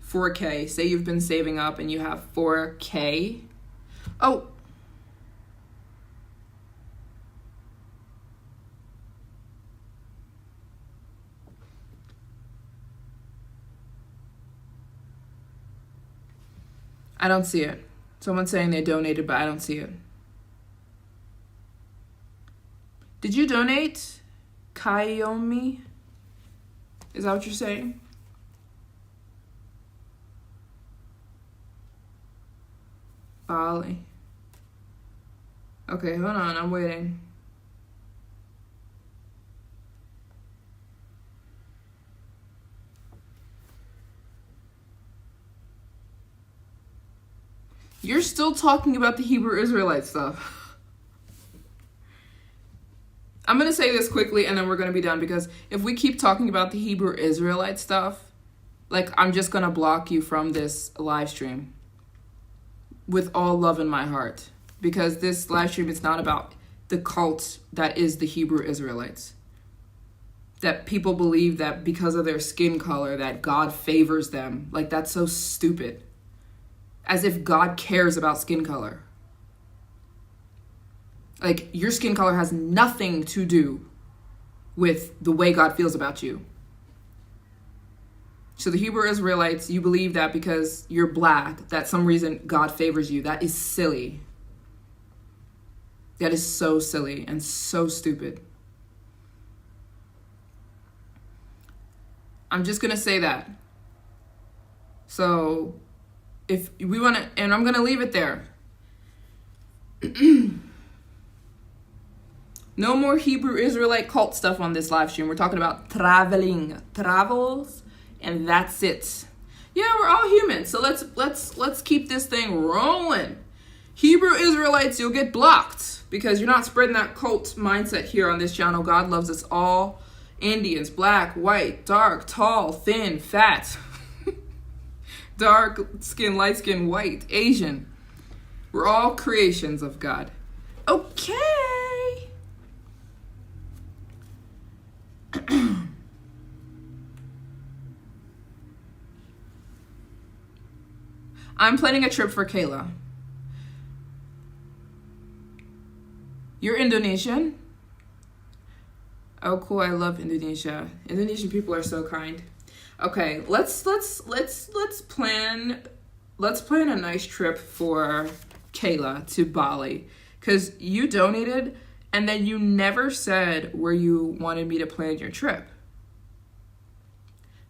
4K, say you've been saving up and you have 4K. Oh, I don't see it. Someone's saying they donated, but I don't see it. Did you donate, Kayomi? Is that what you're saying? Bali. Okay, hold on. I'm waiting. You're still talking about the Hebrew Israelite stuff. I'm going to say this quickly and then we're going to be done, because if we keep talking about the Hebrew Israelite stuff, like, I'm just going to block you from this live stream with all love in my heart, because this live stream is not about the cult that is the Hebrew Israelites. That people believe that because of their skin color that God favors them. Like, that's so stupid. As if God cares about skin color. Like, your skin color has nothing to do with the way God feels about you. So the Hebrew Israelites, you believe that because you're black, that some reason God favors you. That is silly. That is so silly and so stupid. I'm just going to say that. So if we want to, and I'm going to leave it there. No more Hebrew Israelite cult stuff on this live stream. We're talking about travels, and that's it. Yeah, we're all human, so let's keep this thing rolling. Hebrew Israelites, you'll get blocked because you're not spreading that cult mindset here on this channel. God loves us all. Indians, black, white, dark, tall, thin, fat, dark skin, light skin, white, Asian. We're all creations of God. Okay. I'm planning a trip for Kayla. You're Indonesian? Oh, cool. I love Indonesia. Indonesian people are so kind. Okay, let's plan a nice trip for Kayla to Bali, because you donated and then you never said where you wanted me to plan your trip.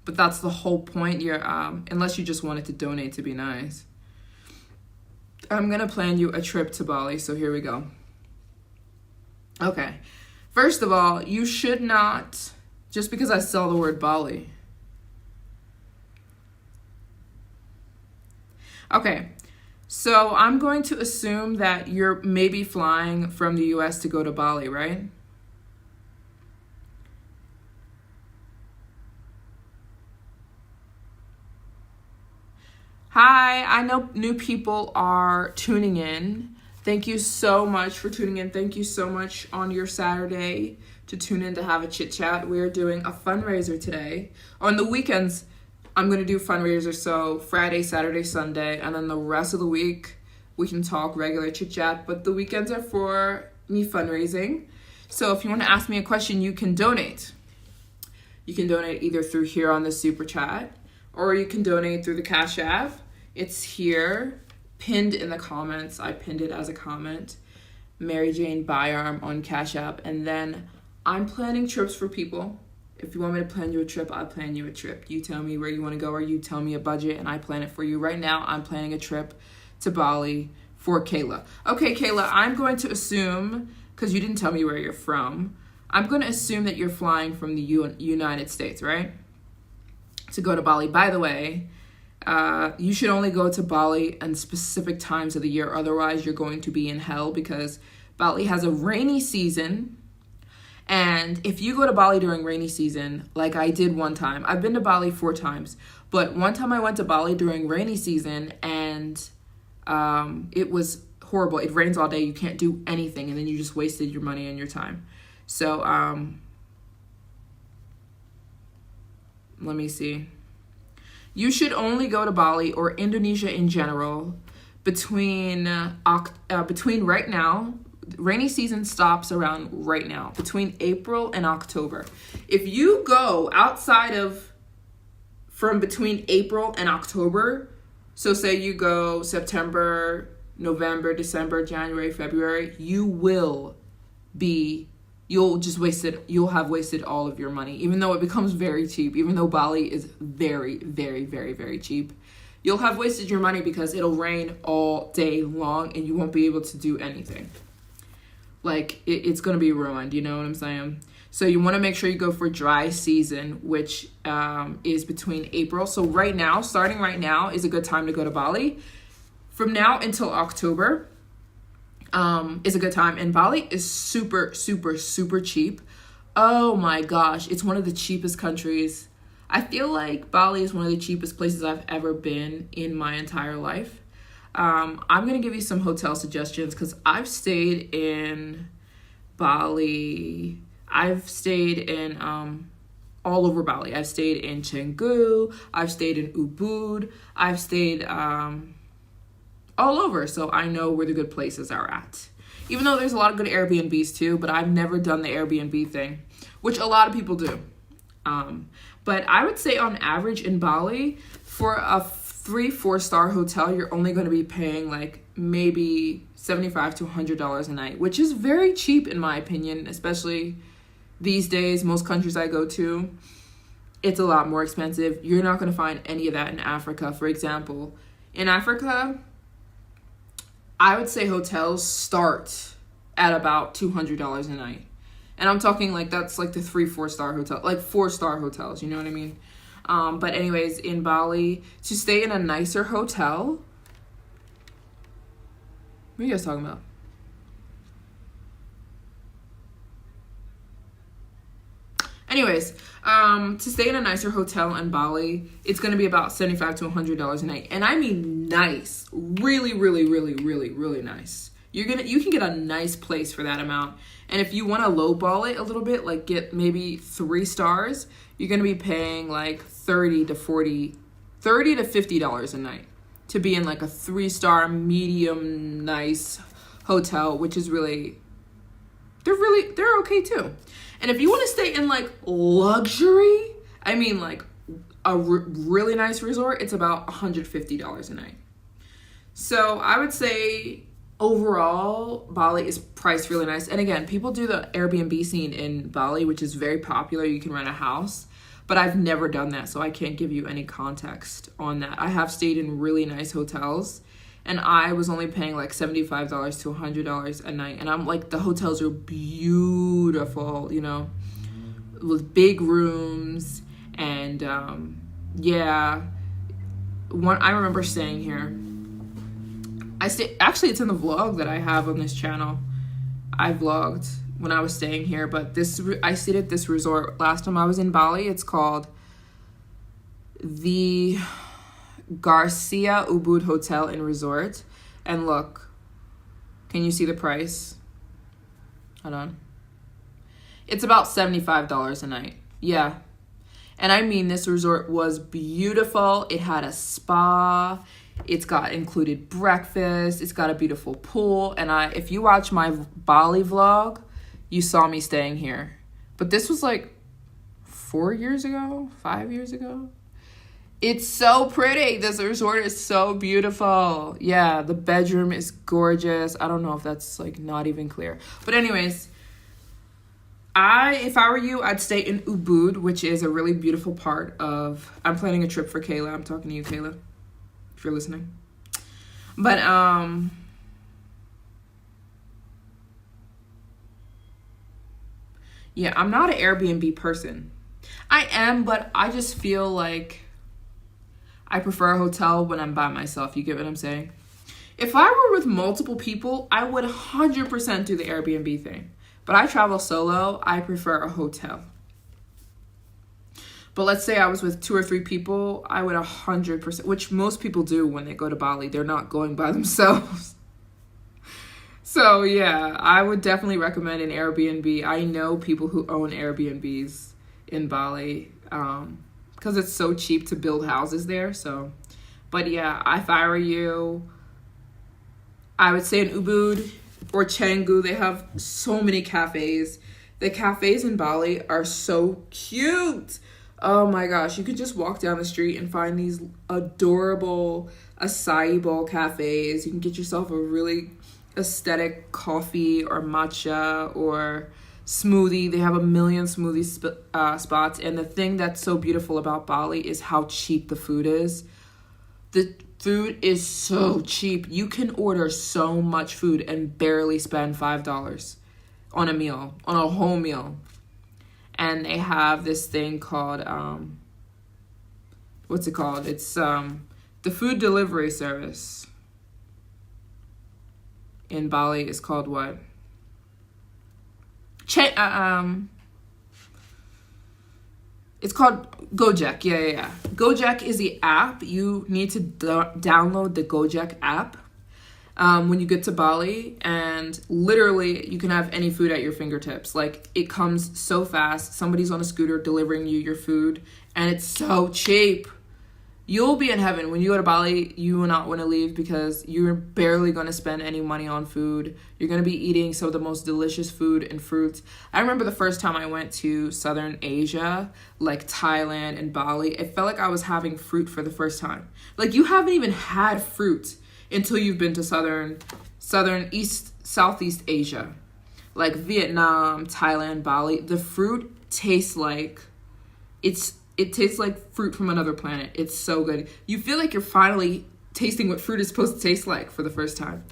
But that's the whole point. You're unless you just wanted to donate to be nice. I'm gonna plan you a trip to Bali, so here we go. Okay, first of all, you should not, just because I saw the word Bali. Okay, so I'm going to assume that you're maybe flying from the US to go to Bali, right? Hi, I know new people are tuning in. Thank you so much for tuning in. Thank you so much on your Saturday to tune in to have a chit chat. We're doing a fundraiser today. On the weekends, I'm going to do fundraiser, so Friday, Saturday, Sunday, and then the rest of the week we can talk regular chit chat, but the weekends are for me fundraising. So if you want to ask me a question, you can donate. You can donate either through here on the super chat, or you can donate through the Cash App. It's here, pinned in the comments. I pinned it as a comment. Maryjane Byarm on Cash App. And then I'm planning trips for people. If you want me to plan you a trip, I'll plan you a trip. You tell me where you want to go, or you tell me a budget and I plan it for you. Right now, I'm planning a trip to Bali for Kayla. Okay, Kayla, I'm going to assume, because you didn't tell me where you're from, I'm going to assume that you're flying from the United States, right? To go to Bali. By the way, you should only go to Bali in specific times of the year. Otherwise, you're going to be in hell, because Bali has a rainy season. And if you go to Bali during rainy season, like I did one time, I've been to Bali 4 times, but one time I went to Bali during rainy season and it was horrible. It rains all day. You can't do anything. And then you just wasted your money and your time. So, let me see. You should only go to Bali or Indonesia in general between right now. Rainy season stops around right now, between April and October. If you go outside of from between April and October, so say you go September, November, December, January, February, you'll have wasted all of your money, even though it becomes very cheap, even though Bali is very, very, very, very cheap. You'll have wasted your money because it'll rain all day long and you won't be able to do anything. Like, it's going to be ruined, you know what I'm saying? So you want to make sure you go for dry season, which is between April. So starting right now is a good time to go to Bali. From now until October is a good time. And Bali is super, super, super cheap. Oh my gosh, it's one of the cheapest countries. I feel like Bali is one of the cheapest places I've ever been in my entire life. I'm going to give you some hotel suggestions because I've stayed in Bali. I've stayed in all over Bali. I've stayed in Canggu. I've stayed in Ubud. I've stayed all over. So I know where the good places are at. Even though there's a lot of good Airbnbs too, but I've never done the Airbnb thing, which a lot of people do. But I would say on average in Bali, for a 3-4 star hotel, you're only going to be paying like maybe $75 to $100 a night, which is very cheap in my opinion, especially these days. Most countries I go to, it's a lot more expensive. You're not going to find any of that in Africa. For example, in Africa, I would say hotels start at about $200 a night. And I'm talking like that's like the 3-4 star hotel, like 4-star hotels, you know what I mean? But anyways, in Bali, to stay in a nicer hotel, what are you guys talking about? Anyways, to stay in a nicer hotel in Bali, it's going to be about $75 to $100 a night. And I mean nice, really, really, really, really, really nice. You can get a nice place for that amount. And if you want to lowball it a little bit, like get maybe 3 stars, you're going to be paying like $30 to $50 a night to be in like a 3-star medium nice hotel, which is they're okay too. And if you want to stay in like luxury, I mean like a really nice resort, it's about $150 a night. So I would say overall, Bali is priced really nice. And again, people do the Airbnb scene in Bali, which is very popular. You can rent a house, but I've never done that, so I can't give you any context on that. I have stayed in really nice hotels, and I was only paying like $75 to $100 a night. And I'm like, the hotels are beautiful, you know, with big rooms. And I remember staying here. Actually, it's in the vlog that I have on this channel. I vlogged when I was staying here, but I stayed at this resort last time I was in Bali. It's called the Garcia Ubud Hotel and Resort. And look, can you see the price? Hold on. It's about $75 a night. Yeah. And I mean, this resort was beautiful. It had a spa. It's got included breakfast. It's got a beautiful pool. And if you watch my Bali vlog, you saw me staying here. But this was like 5 years ago. It's so pretty. This resort is so beautiful. Yeah, the bedroom is gorgeous. I don't know if that's like not even clear. But anyways, if I were you, I'd stay in Ubud, which is a really beautiful part of... I'm planning a trip for Kayla. I'm talking to you, Kayla, if you're listening. But yeah, I'm not an Airbnb person. I am, but I just feel like I prefer a hotel when I'm by myself. You get what I'm saying? If I were with multiple people, I would 100% do the Airbnb thing. But I travel solo. I prefer a hotel. But let's say I was with 2 or 3 people, I would 100%, which most people do when they go to Bali. They're not going by themselves. So yeah, I would definitely recommend an Airbnb. I know people who own Airbnbs in Bali because it's so cheap to build houses there. So, but yeah, if I were you, I would stay in Ubud or Canggu. They have so many cafes. The cafes in Bali are so cute. Oh my gosh, you could just walk down the street and find these adorable acai bowl cafes. You can get yourself a really aesthetic coffee or matcha or smoothie. They have a million smoothie spots. And the thing that's so beautiful about Bali is how cheap the food is. The food is so cheap. You can order so much food and barely spend $5 on a meal, on a whole meal. And they have this thing called, what's it called? It's the food delivery service in Bali is called what? It's called Gojek. Yeah. Gojek is the app. You need to download the Gojek app when you get to Bali, and literally you can have any food at your fingertips. Like, it comes so fast. Somebody's on a scooter delivering you your food, and it's so cheap. You'll be in heaven. When you go to Bali, you will not want to leave because you're barely going to spend any money on food. You're going to be eating some of the most delicious food and fruits. I remember the first time I went to Southern Asia, like Thailand and Bali, it felt like I was having fruit for the first time. Like, you haven't even had fruit until you've been to Southeast Asia, like Vietnam, Thailand, Bali. The fruit tastes like it tastes like fruit from another planet. It's so good. You feel like you're finally tasting what fruit is supposed to taste like for the first time.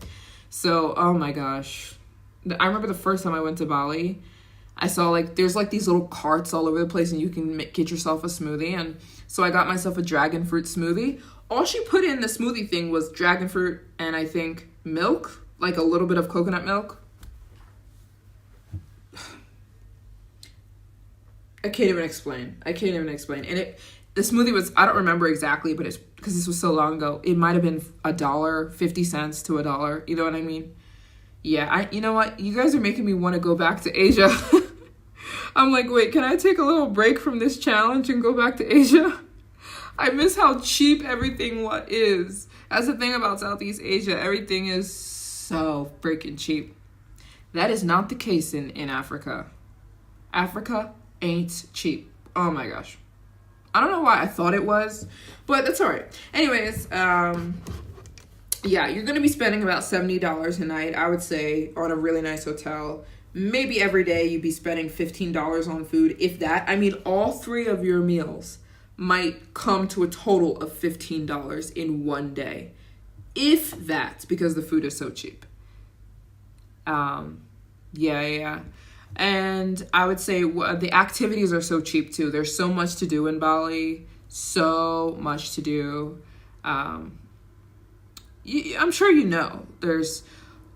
So, oh my gosh. I remember the first time I went to Bali, I saw like there's like these little carts all over the place and you can get yourself a smoothie. And so I got myself a dragon fruit smoothie. All she put in the smoothie thing was dragon fruit and I think milk, like a little bit of coconut milk. I can't even explain. And the smoothie was, I don't remember exactly, but it's because this was so long ago. It might have been $1.50 to $1. You know what I mean? Yeah, you know what? You guys are making me want to go back to Asia. I'm like, wait, can I take a little break from this challenge and go back to Asia? I miss how cheap everything is. That's the thing about Southeast Asia. Everything is so freaking cheap. That is not the case in Africa. Africa ain't cheap. Oh my gosh. I don't know why I thought it was, but that's all right. Anyways, yeah, you're going to be spending about $70 a night, I would say, on a really nice hotel. Maybe every day you'd be spending $15 on food, if that. I mean, all three of your meals might come to a total of $15 in one day. If that, because the food is so cheap. Yeah. And I would say the activities are so cheap too. There's so much to do in Bali. So much to do. I'm sure you know. There's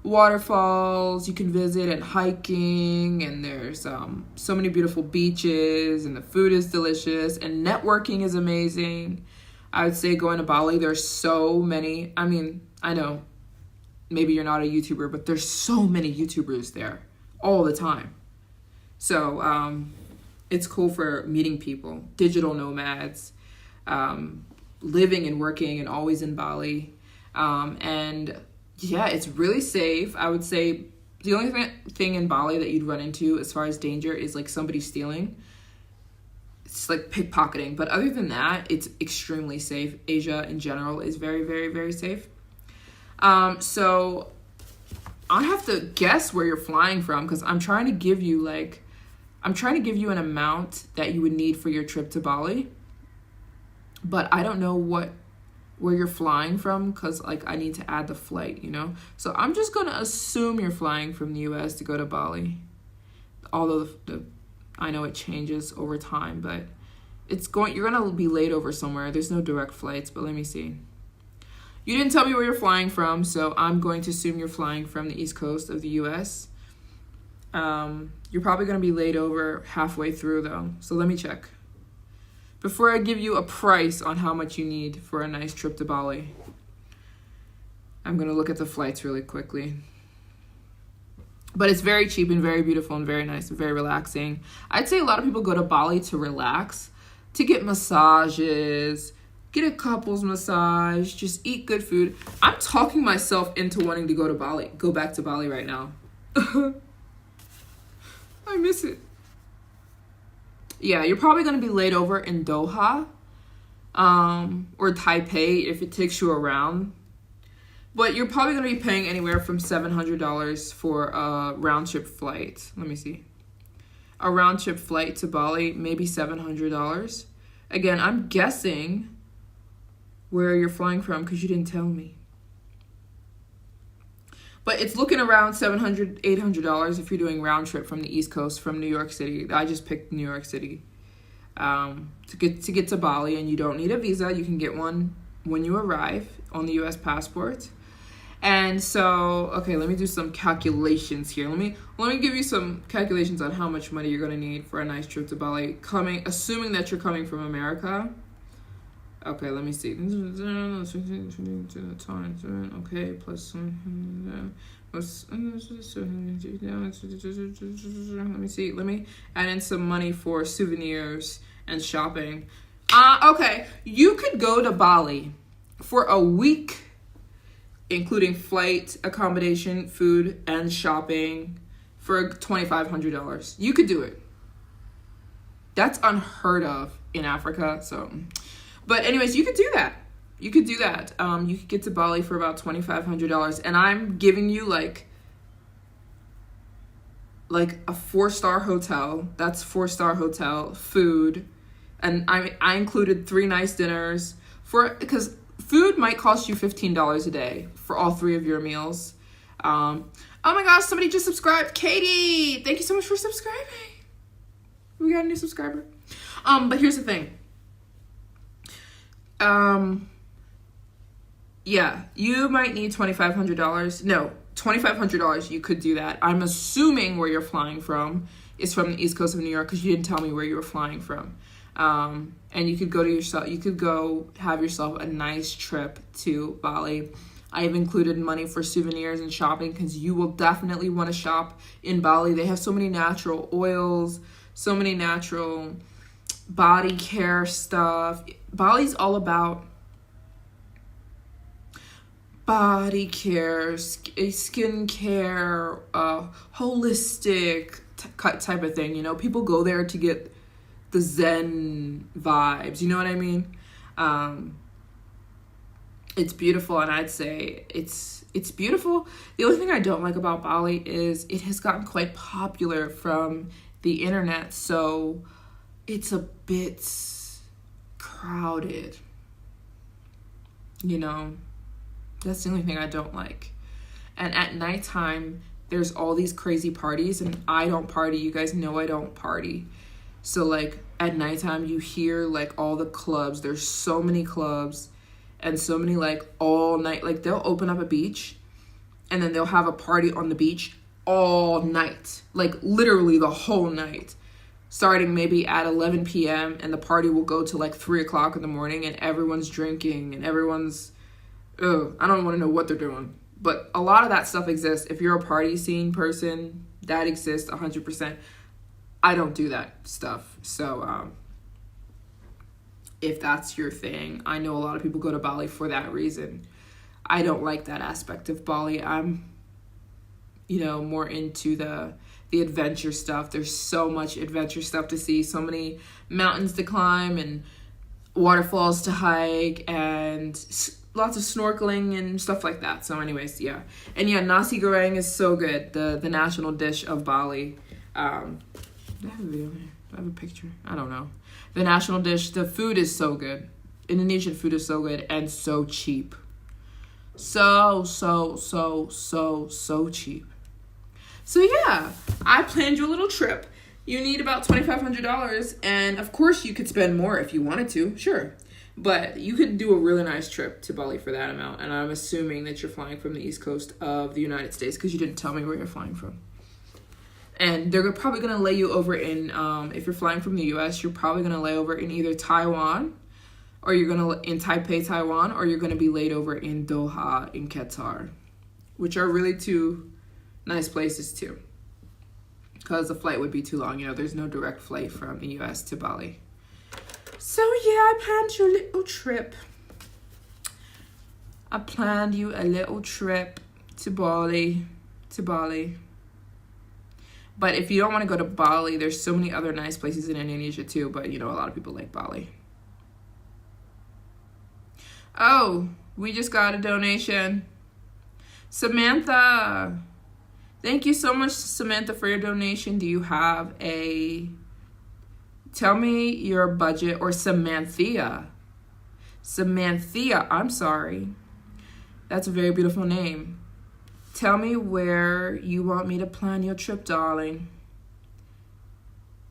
waterfalls you can visit and hiking. And there's so many beautiful beaches. And the food is delicious. And networking is amazing. I would say going to Bali, there's so many. I mean, I know maybe you're not a YouTuber, but there's so many YouTubers there all the time. So it's cool for meeting people, digital nomads, living and working and always in Bali. And yeah, it's really safe. I would say the only thing in Bali that you'd run into as far as danger is like somebody stealing. It's like pickpocketing. But other than that, it's extremely safe. Asia in general is very, very, very safe. So I have to guess where you're flying from because I'm trying to give you an amount that you would need for your trip to Bali. But I don't know where you're flying from because like I need to add the flight, you know? So I'm just going to assume you're flying from the US to go to Bali. Although I know it changes over time, but you're going to be laid over somewhere. There's no direct flights, but let me see. You didn't tell me where you're flying from, so I'm going to assume you're flying from the East Coast of the US. You're probably going to be laid over halfway through though, so let me check. Before I give you a price on how much you need for a nice trip to Bali, I'm going to look at the flights really quickly. But it's very cheap and very beautiful and very nice and very relaxing. I'd say a lot of people go to Bali to relax, to get massages, get a couples massage, just eat good food. I'm talking myself into wanting to go back to Bali right now. I miss it. Yeah, you're probably going to be laid over in Doha or Taipei if it takes you around. But you're probably going to be paying anywhere from $700 for a round-trip flight. Let me see. A round-trip flight to Bali, maybe $700. Again, I'm guessing where you're flying from because you didn't tell me. But it's looking around $700, $800 if you're doing round trip from the East Coast, from New York City. I just picked New York City to get to Bali, and you don't need a visa. You can get one when you arrive on the U.S. passport. And so, okay, let me do some calculations here. Let me give you some calculations on how much money you're going to need for a nice trip to Bali. Assuming that you're coming from America. Okay, let me see. Okay, plus. Let me see. Let me add in some money for souvenirs and shopping. Okay, you could go to Bali for a week, including flight, accommodation, food, and shopping for $2,500. You could do it. That's unheard of in Africa, so. But anyways, you could do that. you could do that. You could get to Bali for about $2,500, and I'm giving you like a 4-star hotel. That's 4-star hotel, food, and I included 3 nice dinners because food might cost you $15 a day for all 3 of your meals. Oh my gosh, somebody just subscribed. Katie, thank you so much for subscribing. We got a new subscriber. But here's the thing. Yeah, you might need $2,500. No, $2,500, you could do that. I'm assuming where you're flying from is from the East Coast of New York, because you didn't tell me where you were flying from. And you could go have yourself a nice trip to Bali. I've included money for souvenirs and shopping, because you will definitely want to shop in Bali. They have so many natural oils, so many natural body care stuff. Bali's all about body care, skin care, holistic type of thing. You know, people go there to get the Zen vibes. You know what I mean? It's beautiful, and I'd say it's beautiful. The only thing I don't like about Bali is it has gotten quite popular from the internet, so it's a bit crowded. You know, that's the only thing I don't like. And at nighttime, there's all these crazy parties, and I don't party. You guys know I don't party. So like at nighttime, you hear like all the clubs. There's so many clubs. And so many, like, all night. Like, they'll open up a beach, and then they'll have a party on the beach all night. Like, literally the whole night. Starting maybe at 11 p.m., and the party will go to, like, 3 o'clock in the morning, and everyone's drinking, and everyone's... I don't want to know what they're doing. But a lot of that stuff exists. If you're a party scene person, that exists 100%. I don't do that stuff. So, if that's your thing. I know a lot of people go to Bali for that reason. I don't like that aspect of Bali. I'm, more into the adventure stuff. There's so much adventure stuff to see, so many mountains to climb and waterfalls to hike and lots of snorkeling and stuff like that. So anyways, yeah. And yeah, nasi goreng is so good, the national dish of Bali. Do I have a video here? Do I have a picture? I don't know. The national dish, the food is so good. Indonesian food is so good and so cheap. So cheap. So yeah, I planned you a little trip. You need about $2,500, and of course you could spend more if you wanted to, sure. But you could do a really nice trip to Bali for that amount, and I'm assuming that you're flying from the East Coast of the United States, because you didn't tell me where you're flying from. And they're probably going to lay you over in, if you're flying from the U.S., you're probably going to lay over in either Taiwan, or you're going to, in Taipei, Taiwan, or you're going to be laid over in Doha, in Qatar, which are really 2 nice places too. Because the flight would be too long. There's no direct flight from the U.S. to Bali. So yeah, I planned you a little trip. I planned you a little trip to Bali. But if you don't want to go to Bali, there's so many other nice places in Indonesia too. But, a lot of people like Bali. Oh, we just got a donation. Samantha. Thank you so much, Samantha, for your donation. Do you have tell me your budget, or Samanthea, I'm sorry. That's a very beautiful name. Tell me where you want me to plan your trip, darling.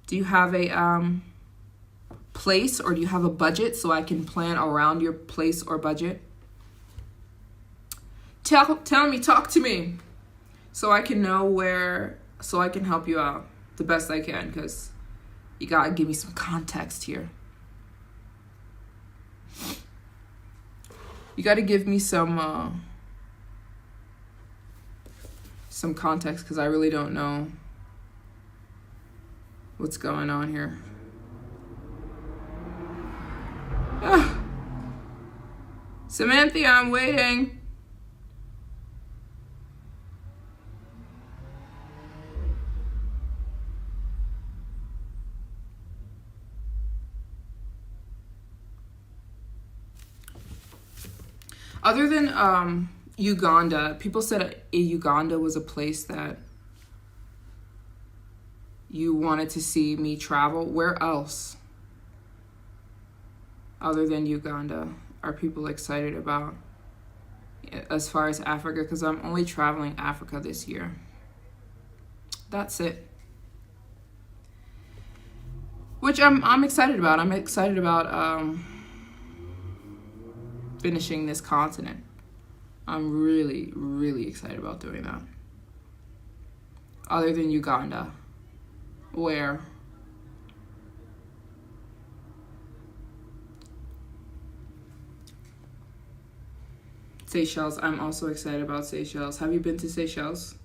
Do you have a place, or do you have a budget so I can plan around your place or budget? Tell me, talk to me, so I can know so I can help you out the best I can, because you gotta give me some context here. You gotta give me some context, because I really don't know what's going on here. Samantha, I'm waiting. Other than Uganda, people said Uganda was a place that you wanted to see me travel. Where else, other than Uganda, are people excited about as far as Africa? Because I'm only traveling Africa this year. That's it. Which I'm excited about. I'm excited about finishing this continent. I'm really, really excited about doing that. Other than Uganda. Where? Seychelles. I'm also excited about Seychelles. Have you been to Seychelles?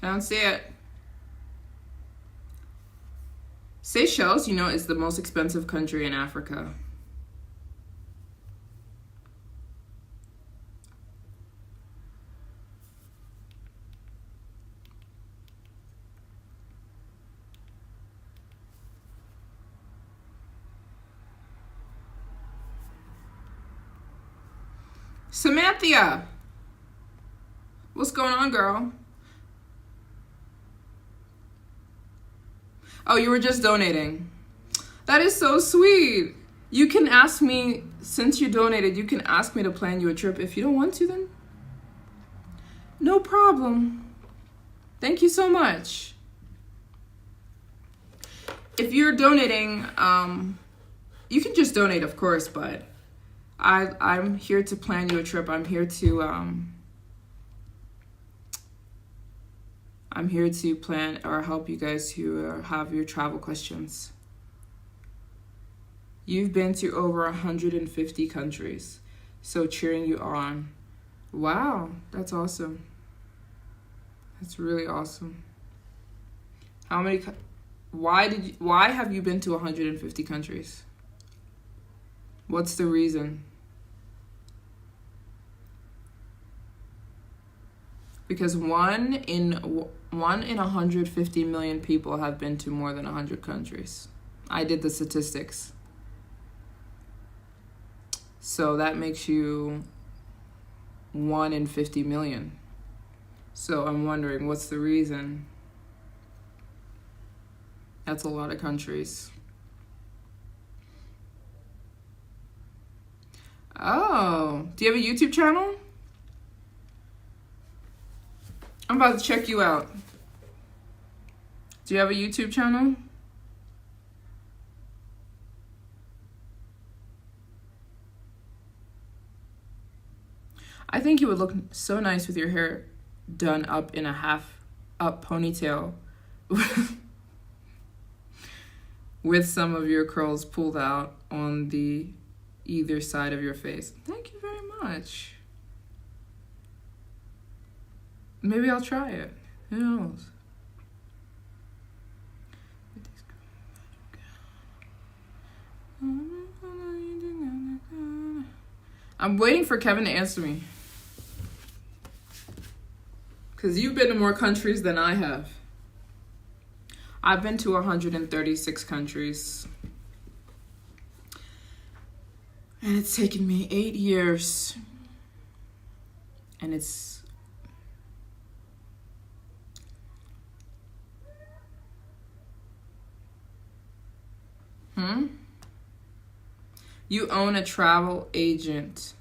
I don't see it. Seychelles, is the most expensive country in Africa. Samantha! What's going on, girl? Oh, you were just donating. That is so sweet. You can ask me, since you donated, you can ask me to plan you a trip. If you don't want to, then no problem. Thank you so much. If you're donating, you can just donate, of course, but I'm here to plan you a trip. I'm here to plan or help you guys who have your travel questions. You've been to over 150 countries, so cheering you on. Wow, that's awesome. That's really awesome. Why have you been to 150 countries? What's the reason? Because one in 150 million people have been to more than 100 countries. I did the statistics. So that makes you 1 in 50 million. So I'm wondering, what's the reason? That's a lot of countries. Oh, do you have a YouTube channel? I'm about to check you out. Do you have a YouTube channel? I think you would look so nice with your hair done up in a half-up ponytail with some of your curls pulled out on the either side of your face. Thank you very much. Maybe I'll try it. Who knows? I'm waiting for Kevin to answer me. Because you've been to more countries than I have. I've been to 136 countries. And it's taken me 8 years. And it's... You own a travel agent.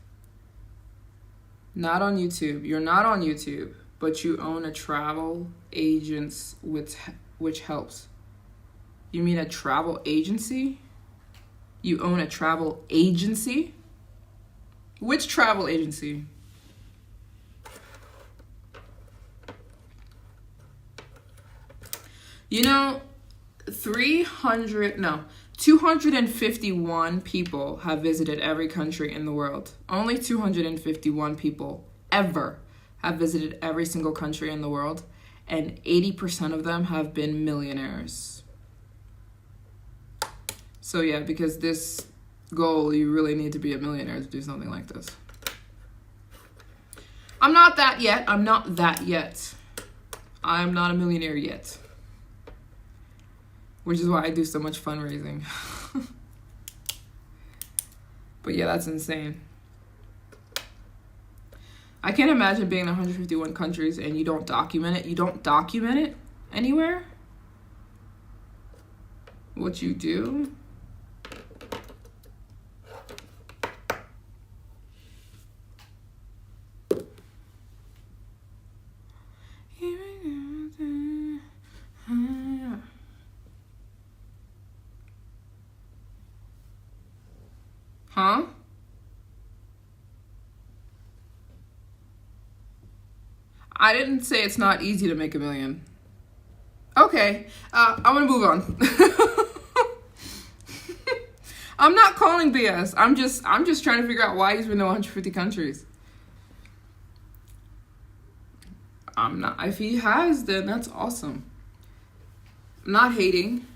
Not on YouTube. You're not on YouTube, but you own a travel agent which helps. You mean a travel agency? You own a travel agency? Which travel agency? You know, 251 people have visited every country in the world. Only 251 people ever have visited every single country in the world, and 80% of them have been millionaires. So yeah, because this goal, you really need to be a millionaire to do something like this. I'm not that yet. I'm not that yet. I'm not a millionaire yet. Which is why I do so much fundraising. But yeah, that's insane. I can't imagine being in 151 countries and you don't document it. You don't document it anywhere. What you do. Huh? I didn't say it's not easy to make $1 million. Okay, I'm gonna move on. I'm not calling BS. I'm just trying to figure out why he's been to 150 countries. I'm not. If he has, then that's awesome. I'm not hating.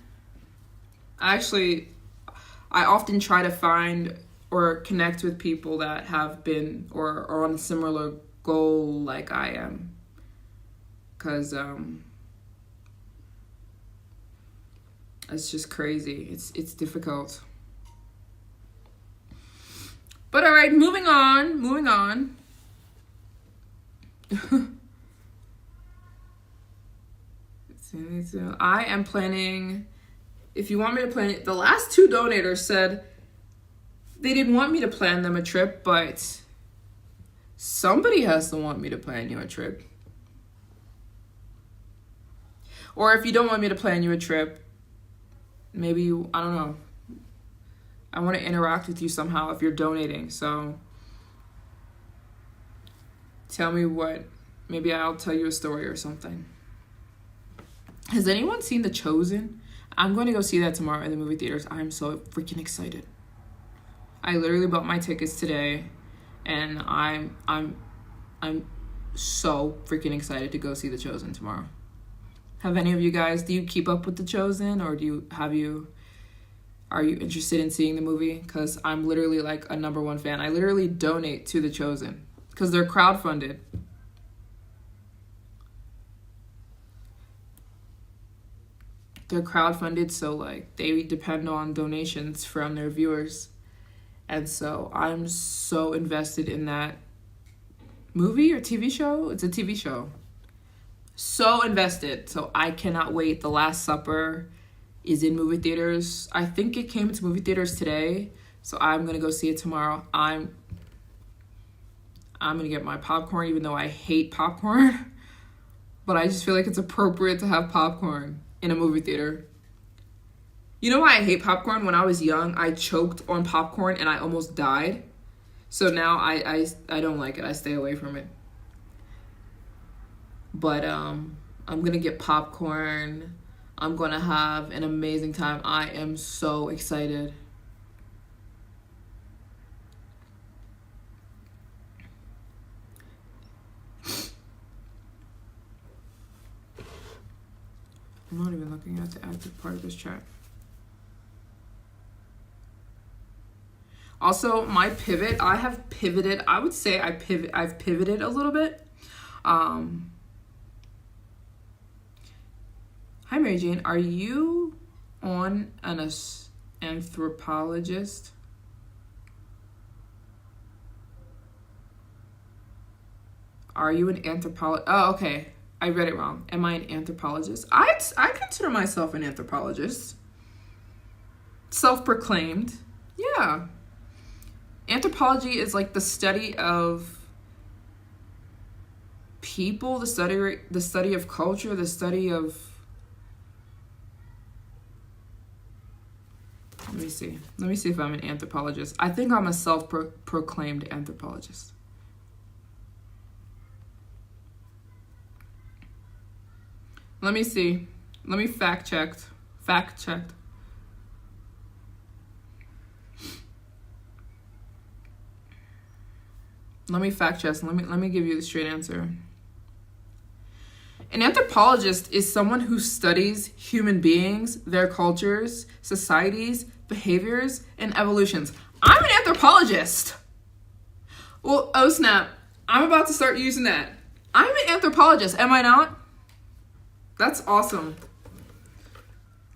I often try to find or connect with people that have been or are on a similar goal like I am. Because it's just crazy. It's difficult. But all right, moving on. I am planning, if you want me to plan it, the last 2 donators said they didn't want me to plan them a trip, but somebody has to want me to plan you a trip. Or if you don't want me to plan you a trip, maybe you, I don't know. I want to interact with you somehow if you're donating. So tell me what, maybe I'll tell you a story or something. Has anyone seen The Chosen? I'm going to go see that tomorrow in the movie theaters. I'm so freaking excited. I literally bought my tickets today, and I'm so freaking excited to go see The Chosen tomorrow. Have any of you guys, do you keep up with The Chosen, or are you interested in seeing the movie? Because I'm literally like a #1 fan. I literally donate to The Chosen because they're crowdfunded. They're crowdfunded, so like they depend on donations from their viewers. And so I'm so invested in that movie or TV show. It's a TV show. So invested. So I cannot wait. The Last Supper is in movie theaters. I think it came into movie theaters today. So I'm going to go see it tomorrow. I'm going to get my popcorn, even though I hate popcorn. But I just feel like it's appropriate to have popcorn in a movie theater. You know why I hate popcorn? When I was young, I choked on popcorn and I almost died. So now I don't like it. I stay away from it. But I'm going to get popcorn. I'm going to have an amazing time. I am so excited. I'm not even looking at the active part of this chat. Also, my pivot, I have pivoted. I would say I've pivoted a little bit. Hi, Maryjane. Are you on an anthropologist? Are you an anthropologist? Oh, okay. I read it wrong. Am I an anthropologist? I consider myself an anthropologist. Self-proclaimed. Yeah. Anthropology is like the study of people, the study of culture, the study of... Let me see if I'm an anthropologist. I think I'm a self-proclaimed anthropologist. Let me see. Let me fact check. Let me fact check. Let me give you the straight answer. An anthropologist is someone who studies human beings, their cultures, societies, behaviors, and evolutions. I'm an anthropologist. Well, oh snap. I'm about to start using that. I'm an anthropologist, am I not? That's awesome.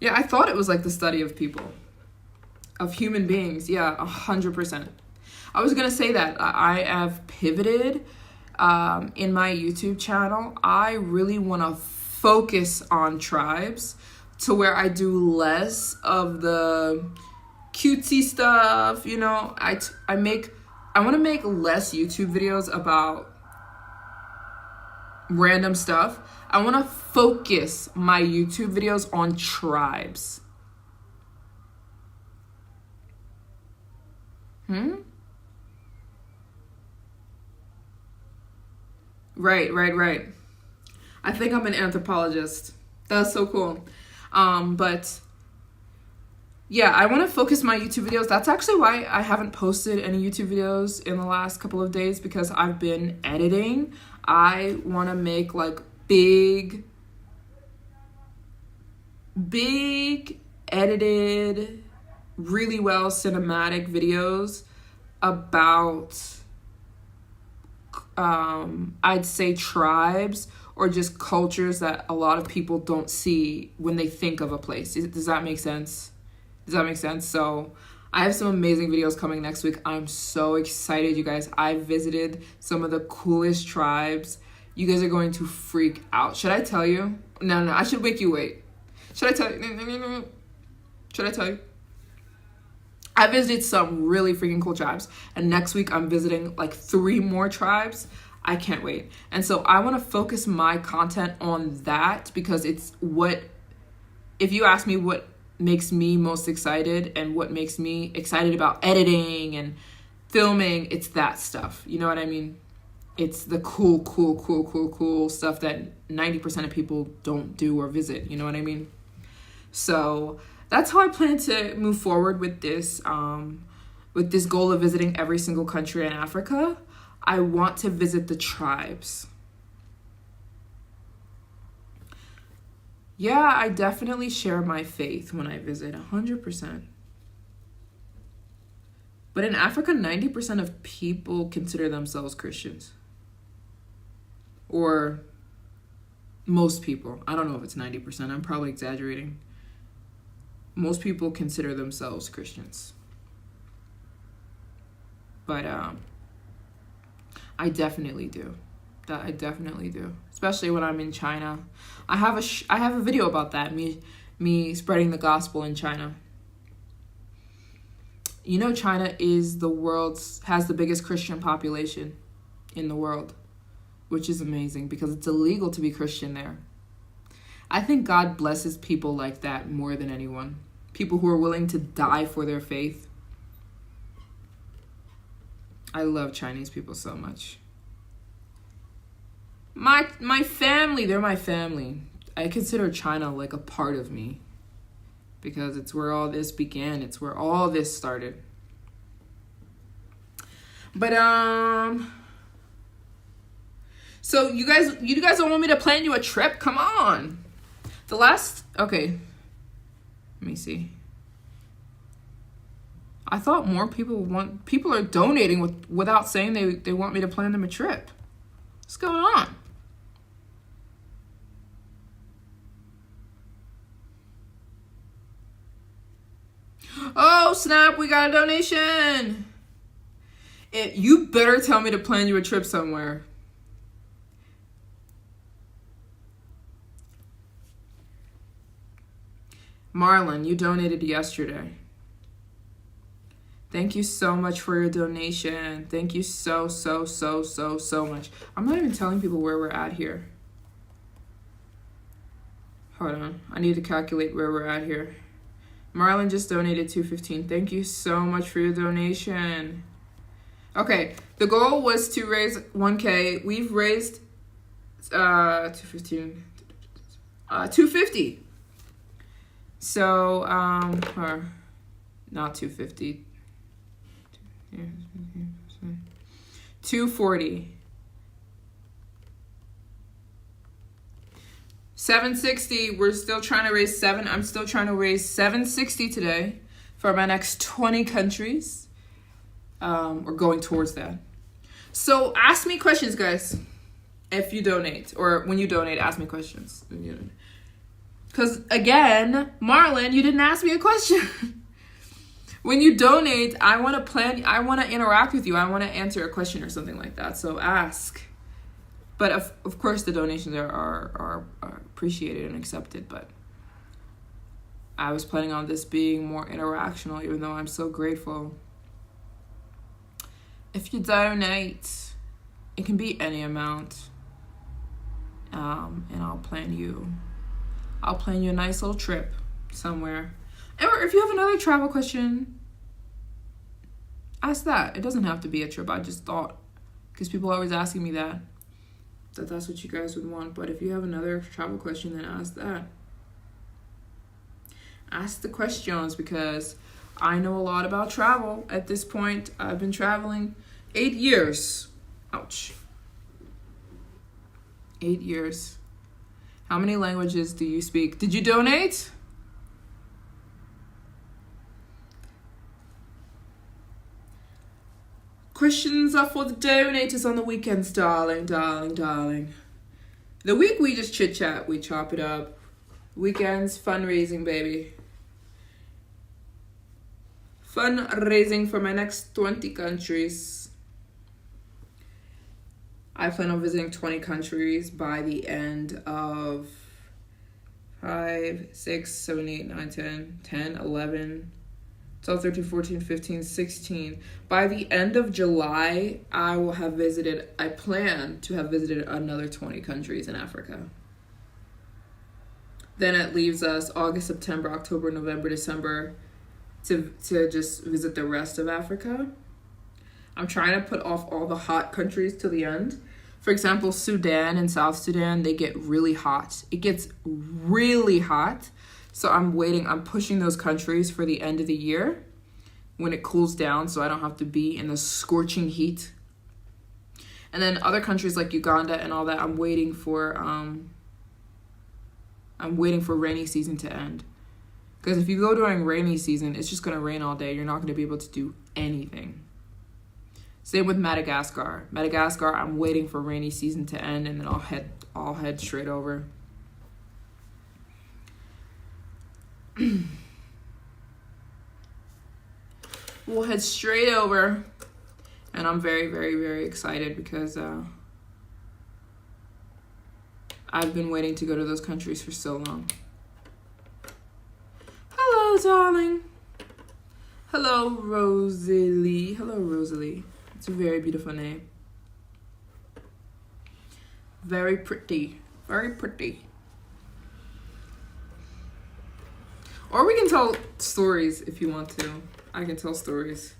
Yeah, I thought it was like the study of people, of human beings. Yeah, 100%. I was gonna say that I have pivoted in my YouTube channel. I really want to focus on tribes to where I do less of the cutesy stuff. You know, I want to make less YouTube videos about random stuff. I want to focus my YouTube videos on tribes. Right. I think I'm an anthropologist. That's so cool. But yeah, I want to focus my YouTube videos. That's actually why I haven't posted any YouTube videos in the last couple of days, because I've been editing. I want to make like big edited, really well cinematic videos about I'd say tribes or just cultures that a lot of people don't see when they think of a place. Does that make sense? So I have some amazing videos coming next week. I'm so excited, you guys. I visited some of the coolest tribes. You guys are going to freak out. Should I tell you? No, I should make you wait. Should I tell you? No. Should I tell you? I visited some really freaking cool tribes, and next week I'm visiting like 3 more tribes. I can't wait. And so I want to focus my content on that, because it's what, if you ask me what makes me most excited and what makes me excited about editing and filming, it's that stuff. You know what I mean? It's the cool stuff that 90% of people don't do or visit. You know what I mean? So that's how I plan to move forward with this goal of visiting every single country in Africa. I want to visit the tribes. Yeah, I definitely share my faith when I visit, 100%. But in Africa, 90% of people consider themselves Christians. Or most people. I don't know if it's 90%. I'm probably exaggerating. Most people consider themselves Christians. But I definitely do. I definitely do. Especially when I'm in China. I have a video about that. Me spreading the gospel in China. You know, China has the biggest Christian population in the world, which is amazing because it's illegal to be Christian there. I think God blesses people like that more than anyone. People who are willing to die for their faith. I love Chinese people so much. My family, they're my family. I consider China like a part of me because it's where all this began. It's where all this started. But so you guys don't want me to plan you a trip? Come on. Okay. Let me see. I thought more people are donating without saying they want me to plan them a trip. What's going on? Oh, snap, we got a donation. You better tell me to plan you a trip somewhere. Marlon, you donated yesterday. Thank you so much for your donation. Thank you so much. I'm not even telling people where we're at here. Hold on. I need to calculate where we're at here. Marlon just donated $2.15. Thank you so much for your donation. Okay, the goal was to raise $1K. We've raised $250. So or not 250. 240. 760. We're still trying to raise I'm still trying to raise 760 today for my next 20 countries. We're going towards that. So ask me questions, guys. If you donate, or when you donate, ask me questions. Because again, Marlon, you didn't ask me a question. When you donate, I want to interact with you. I want to answer a question or something like that. So ask. But of course, the donations are appreciated and accepted. But I was planning on this being more interactional, even though I'm so grateful. If you donate, it can be any amount. And I'll plan you a nice little trip somewhere. Or if you have another travel question, ask that. It doesn't have to be a trip. I just thought, because people are always asking me that's what you guys would want. But if you have another travel question, then ask that. Ask the questions, because I know a lot about travel at this point. I've been traveling 8 years. Ouch. 8 years. How many languages do you speak? Did you donate? Questions are for the donators on the weekends, darling, darling, darling. The week we just chit chat, we chop it up. Weekends, fundraising, baby. Fundraising for my next 20 countries. I plan on visiting 20 countries by the end of 5, 6, 7, 8, 9, 10, 11, 12, 13, 14, 15, 16. By the end of July, I plan to have visited another 20 countries in Africa. Then it leaves us August, September, October, November, December to just visit the rest of Africa. I'm trying to put off all the hot countries to the end. For example, Sudan and South Sudan, they get really hot. It gets really hot. So I'm pushing those countries for the end of the year when it cools down, so I don't have to be in the scorching heat. And then other countries like Uganda and all that, I'm waiting for rainy season to end. Because if you go during rainy season, it's just going to rain all day. You're not going to be able to do anything. Same with Madagascar. Madagascar, I'm waiting for rainy season to end, and then I'll head straight over. We'll head straight over, and I'm very, very, very excited because I've been waiting to go to those countries for so long. Hello, darling. Hello, Rosalie. Hello, Rosalie. It's a very beautiful name. Very pretty. Very pretty. Or we can tell stories if you want to. I can tell stories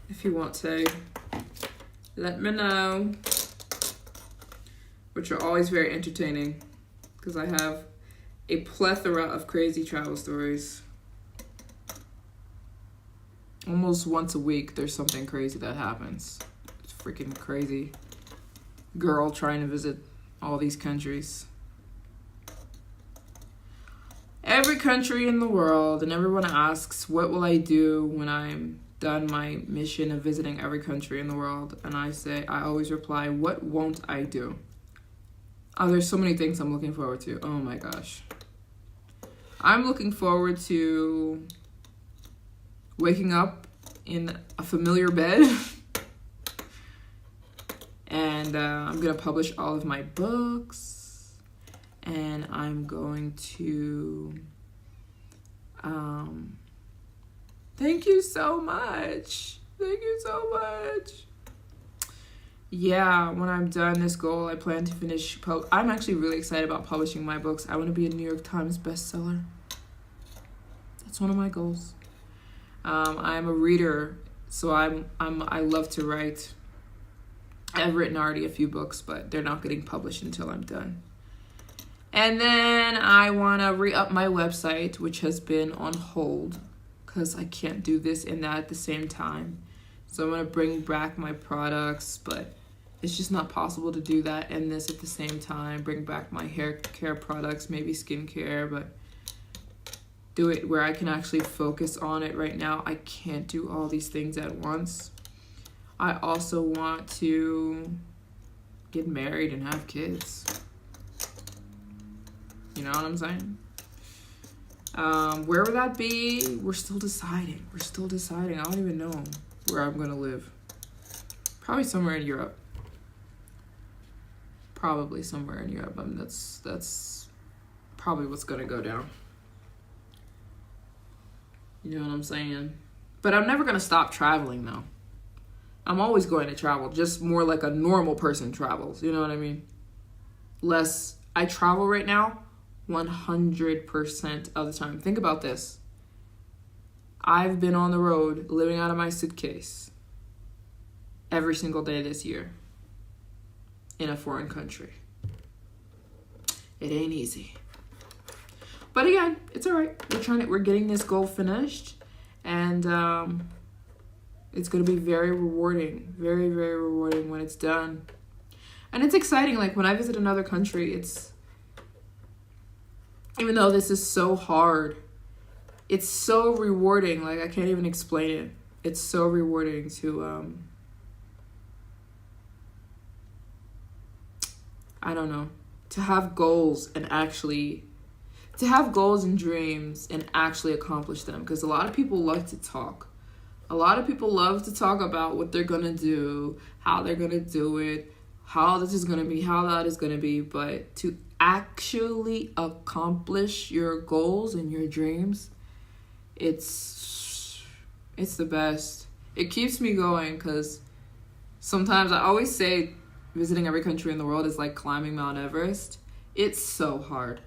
if you want to. Let me know. Which are always very entertaining, because I have a plethora of crazy travel stories. Almost once a week, there's something crazy that happens. It's freaking crazy. Girl trying to visit all these countries. Every country in the world, and everyone asks, what will I do when I'm done my mission of visiting every country in the world? And I always reply, what won't I do? Oh, there's so many things I'm looking forward to. Oh my gosh. I'm looking forward to waking up in a familiar bed. And I'm going to publish all of my books. And I'm going to... thank you so much. Thank you so much. Yeah, when I'm done this goal, I plan to finish... I'm actually really excited about publishing my books. I want to be a New York Times bestseller. That's one of my goals. I'm a reader, so I love to write. I've written already a few books, but they're not getting published until I'm done. And then I want to re-up my website, which has been on hold because I can't do this and that at the same time. So I'm going to bring back my products, but it's just not possible to do that and this at the same time. Bring back my hair care products, maybe skincare, but do it where I can actually focus on it. Right now, I can't do all these things at once. I also want to get married and have kids. You know what I'm saying? Where would that be? We're still deciding. I don't even know where I'm gonna live. Probably somewhere in Europe. That's probably what's gonna go down. You know what I'm saying? But I'm never gonna stop traveling though. I'm always going to travel, just more like a normal person travels. You know what I mean? I travel right now 100% of the time. Think about this. I've been on the road living out of my suitcase every single day this year in a foreign country. It ain't easy. But again, it's all right. We're getting this goal finished, and it's going to be very rewarding, very, very rewarding when it's done. And it's exciting. Like when I visit another country, even though this is so hard, it's so rewarding. Like I can't even explain it. It's so rewarding to, I don't know, to have goals and dreams and actually accomplish them. Because a lot of people love to talk. A lot of people love to talk about what they're going to do, how they're going to do it, how this is going to be, how that is going to be. But to actually accomplish your goals and your dreams, it's the best. It keeps me going because sometimes I always say visiting every country in the world is like climbing Mount Everest. It's so hard.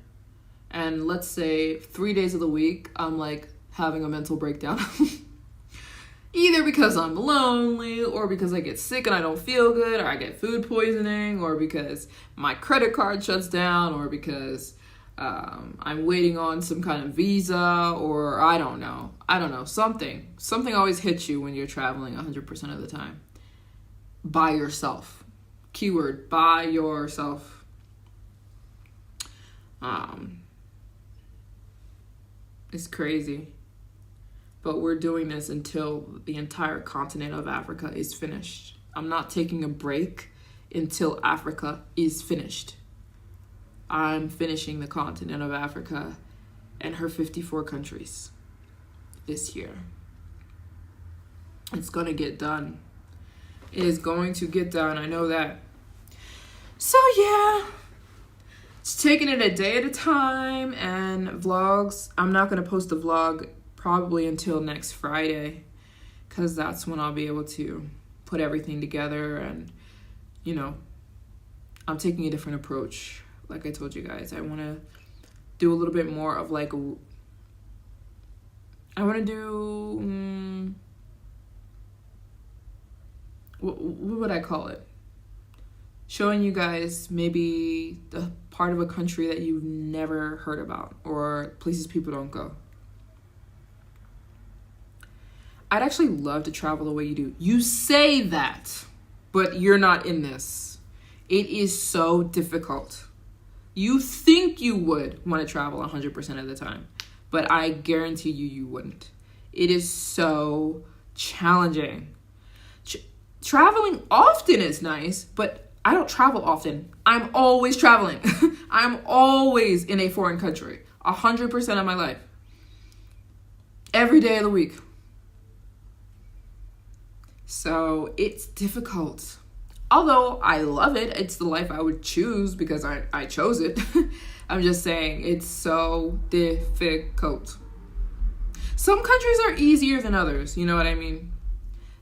And let's say 3 days of the week, I'm like having a mental breakdown. Either because I'm lonely, or because I get sick and I don't feel good, or I get food poisoning, or because my credit card shuts down, or because I'm waiting on some kind of visa, or I don't know. Something always hits you when you're traveling 100% of the time. By yourself. Keyword, by yourself. It's crazy. But we're doing this until the entire continent of Africa is finished. I'm not taking a break until Africa is finished. I'm finishing the continent of Africa and her 54 countries this year. It's going to get done. It is going to get done. I know that. So yeah, it's taking it a day at a time, and vlogs. I'm not going to post a vlog probably until next Friday, because that's when I'll be able to put everything together. And you know, I'm taking a different approach. Like I told you guys, I want to do a little bit more of like I want to do what would I call it, showing you guys maybe the part of a country that you've never heard about, or places people don't go. I'd actually love to travel the way you do. You say that, but you're not in this. It is so difficult. You think you would want to travel 100% of the time, but I guarantee you wouldn't. It is so challenging. Traveling often is nice, but I don't travel often. I'm always traveling. I'm always in a foreign country, 100% of my life. Every day of the week. So it's difficult. Although I love it. It's the life I would choose because I chose it. I'm just saying it's so difficult. Some countries are easier than others. You know what I mean?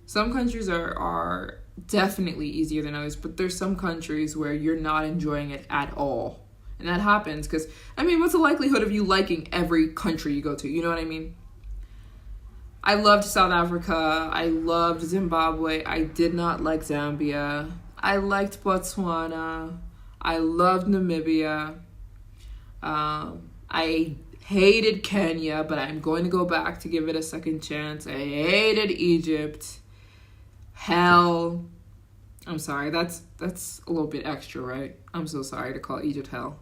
Some countries are definitely easier than others, but there's some countries where you're not enjoying it at all. And that happens because, I mean, what's the likelihood of you liking every country you go to? You know what I mean? I loved South Africa. I loved Zimbabwe. I did not like Zambia. I liked Botswana. I loved Namibia. I hated Kenya, but I'm going to go back to give it a second chance. I hated Egypt. Hell. I'm sorry. That's a little bit extra, right? I'm so sorry to call Egypt hell.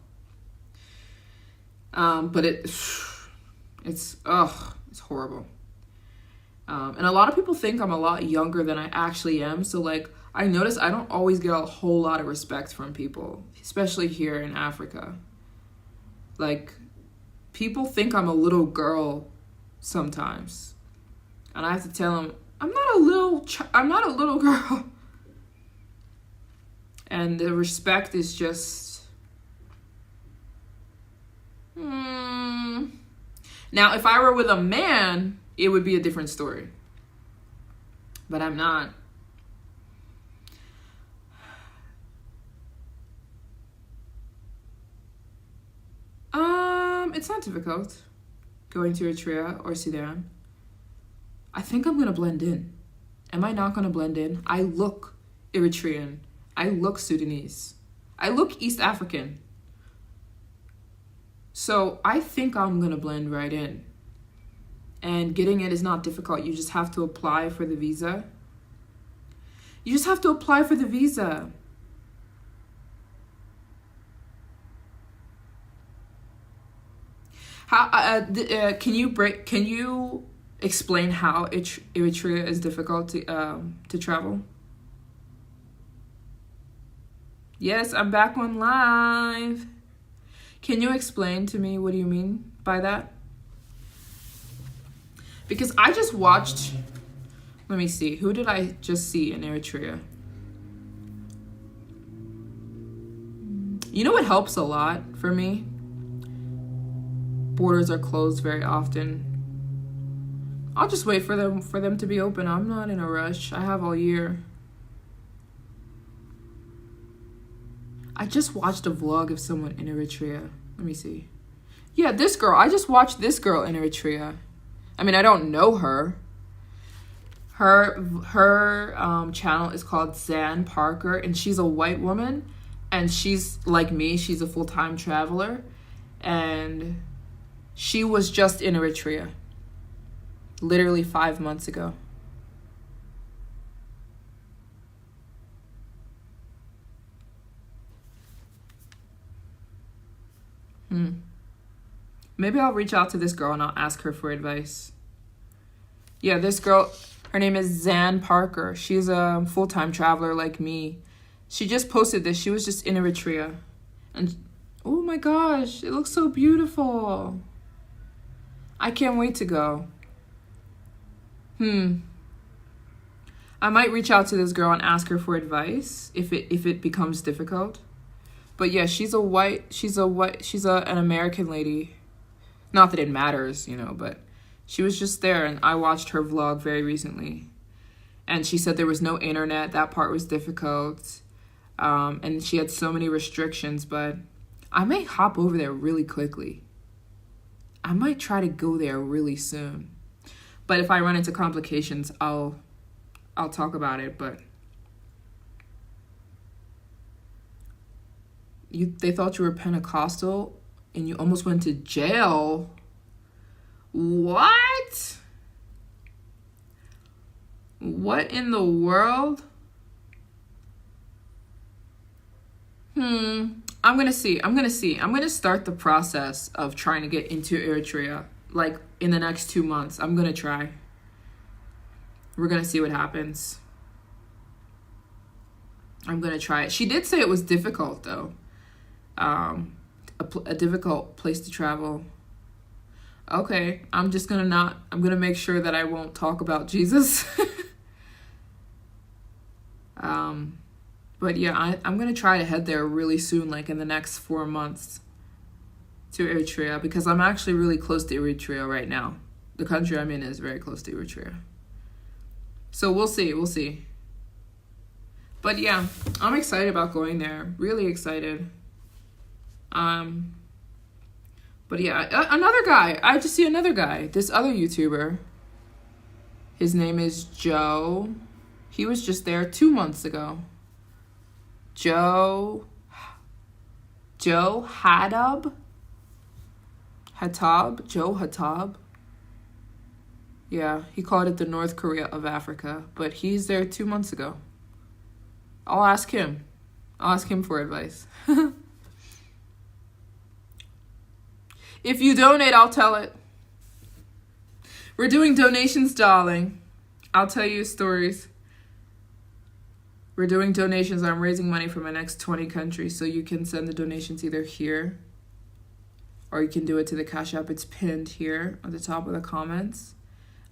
But it's horrible. And a lot of people think I'm a lot younger than I actually am. So like, I notice I don't always get a whole lot of respect from people, especially here in Africa. Like, people think I'm a little girl sometimes. And I have to tell them, I'm not a little girl. And the respect is just... Now, if I were with a man, it would be a different story. But I'm not. It's not difficult going to Eritrea or Sudan. I think I'm gonna blend in. Am I not gonna blend in? I look Eritrean. I look Sudanese. I look East African. So I think I'm gonna blend right in. And getting it is not difficult. You just have to apply for the visa. You just have to apply for the visa. How can you explain how Eritrea is difficult to travel? Yes, I'm back on live. Can you explain to me what do you mean by that? Because I just watched, let me see, who did I just see in Eritrea? You know what helps a lot for me? Borders are closed very often. I'll just wait for them to be open. I'm not in a rush. I have all year. I just watched a vlog of someone in Eritrea. Let me see. Yeah, this girl. I just watched this girl in Eritrea. I mean, I don't know her. Her channel is called Zan Parker, and she's a white woman, and she's like me. She's a full-time traveler, and she was just in Eritrea, literally 5 months ago. Maybe I'll reach out to this girl and I'll ask her for advice. Yeah, this girl, her name is Zan Parker. She's a full-time traveler like me. She just posted this. She was just in Eritrea. And oh my gosh, it looks so beautiful. I can't wait to go. I might reach out to this girl and ask her for advice if it becomes difficult. But yeah, she's an American lady. Not that it matters, but she was just there, and I watched her vlog very recently. And she said there was no internet. That part was difficult. And she had so many restrictions, but I may hop over there really quickly. I might try to go there really soon. But if I run into complications, I'll talk about it. But they thought you were Pentecostal and you almost went to jail. What? What in the world? I'm gonna see. I'm gonna start the process of trying to get into Eritrea. Like in the next 2 months. I'm gonna try. We're gonna see what happens. I'm gonna try it. She did say it was difficult though. A difficult place to travel. Okay, I'm gonna make sure that I won't talk about Jesus. But yeah, I'm gonna try to head there really soon, like in the next 4 months to Eritrea, because I'm actually really close to Eritrea right now. The country I'm in is very close to Eritrea. So we'll see. But yeah, I'm excited about going there. Really excited. But yeah, another guy. I just see another guy. This other YouTuber. His name is Joe. He was just there 2 months ago. Joe Hatab. Joe Hatab. Yeah, he called it the North Korea of Africa, but he's there 2 months ago. I'll ask him for advice. If you donate, I'll tell it. We're doing donations, darling. I'll tell you stories. We're doing donations. I'm raising money for my next 20 countries. So you can send the donations either here or you can do it to the Cash App. It's pinned here at the top of the comments.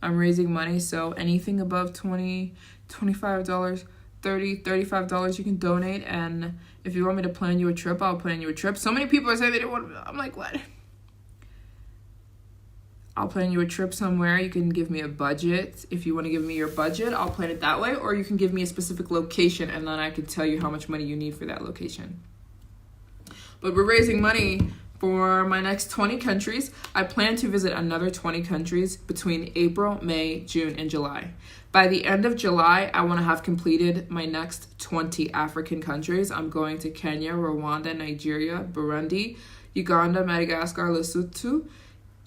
I'm raising money. So anything above $20, $25, $30, $35 you can donate. And if you want me to plan you a trip, I'll plan you a trip. So many people are saying they don't want to. I'm like, what? I'll plan you a trip somewhere. You can give me a budget. If you want to give me your budget, I'll plan it that way. Or you can give me a specific location and then I can tell you how much money you need for that location. But we're raising money for my next 20 countries. I plan to visit another 20 countries between April, May, June, and July. By the end of July, I want to have completed my next 20 African countries. I'm going to Kenya, Rwanda, Nigeria, Burundi, Uganda, Madagascar, Lesotho,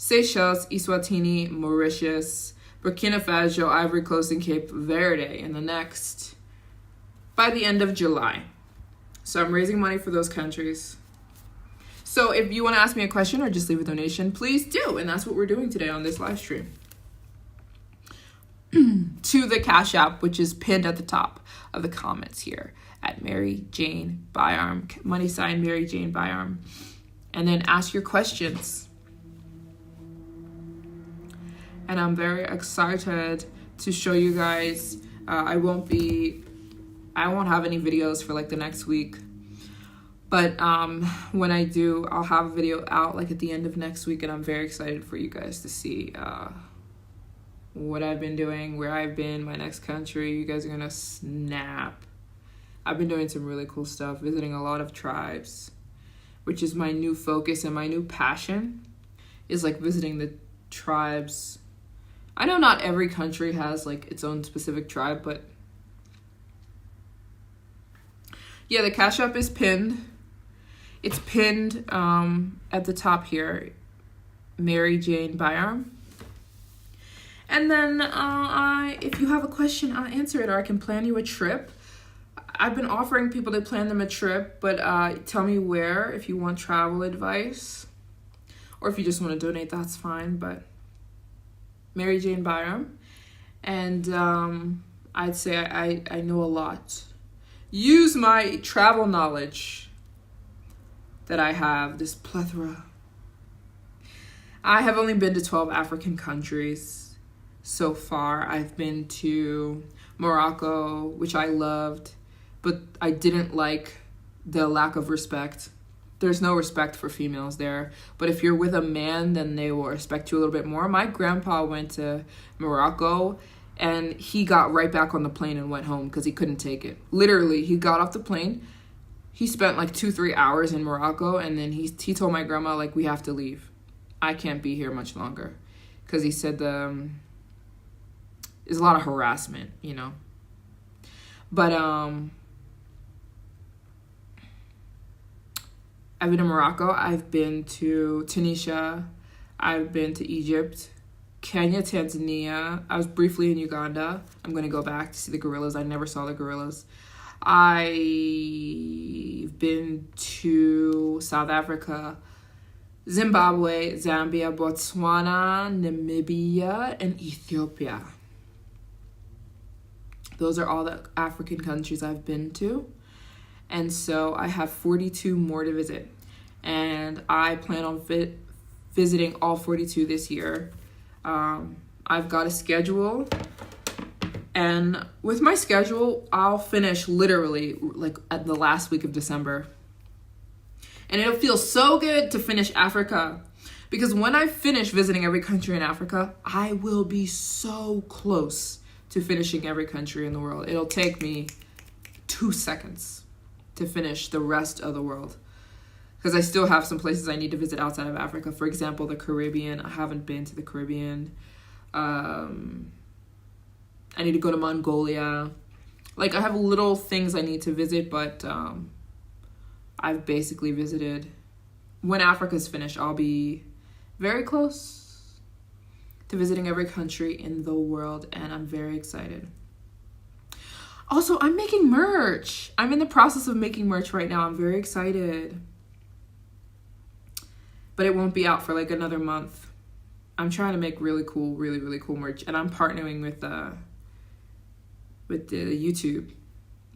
Seychelles, Eswatini, Mauritius, Burkina Faso, Ivory Coast, and Cape Verde by the end of July. So I'm raising money for those countries. So if you want to ask me a question or just leave a donation, please do. And that's what we're doing today on this live stream. To the Cash App, which is pinned at the top of the comments here at Maryjane Byarm, money sign Maryjane Byarm. And then ask your questions. And I'm very excited to show you guys. I won't have any videos for like the next week. But when I do, I'll have a video out like at the end of next week. And I'm very excited for you guys to see what I've been doing, where I've been, my next country. You guys are going to snap. I've been doing some really cool stuff, visiting a lot of tribes, which is my new focus and my new passion is like visiting the tribes. I know not every country has like its own specific tribe, but yeah, the Cash App is pinned. It's pinned at the top here, Maryjane Byarm. And then if you have a question, I'll answer it, or I can plan you a trip. I've been offering people to plan them a trip, but tell me where if you want travel advice. Or if you just want to donate, that's fine, but Maryjane Byarm. And I'd say I know a lot. Use my travel knowledge that I have, this plethora. I have only been to 12 African countries so far. I've been to Morocco, which I loved, but I didn't like the lack of respect. There's no respect for females there. But if you're with a man, then they will respect you a little bit more. My grandpa went to Morocco and he got right back on the plane and went home because he couldn't take it. Literally, he got off the plane. He spent like 2-3 hours in Morocco and then he told my grandma, like, we have to leave. I can't be here much longer. Because he said there's a lot of harassment, you know. But I've been to Morocco, I've been to Tunisia, I've been to Egypt, Kenya, Tanzania. I was briefly in Uganda. I'm going to go back to see the gorillas. I never saw the gorillas. I've been to South Africa, Zimbabwe, Zambia, Botswana, Namibia, and Ethiopia. Those are all the African countries I've been to. And so I have 42 more to visit. And I plan on visiting all 42 this year. I've got a schedule. And with my schedule, I'll finish literally like at the last week of December. And it'll feel so good to finish Africa. Because when I finish visiting every country in Africa, I will be so close to finishing every country in the world. It'll take me 2 seconds to finish the rest of the world. Because I still have some places I need to visit outside of Africa. For example, the Caribbean. I haven't been to the Caribbean. I need to go to Mongolia. Like, I have little things I need to visit, but I've basically visited. When Africa's finished, I'll be very close to visiting every country in the world, and I'm very excited. Also, I'm making merch. I'm in the process of making merch right now. I'm very excited. But it won't be out for like another month. I'm trying to make really cool merch, and I'm partnering with the YouTube.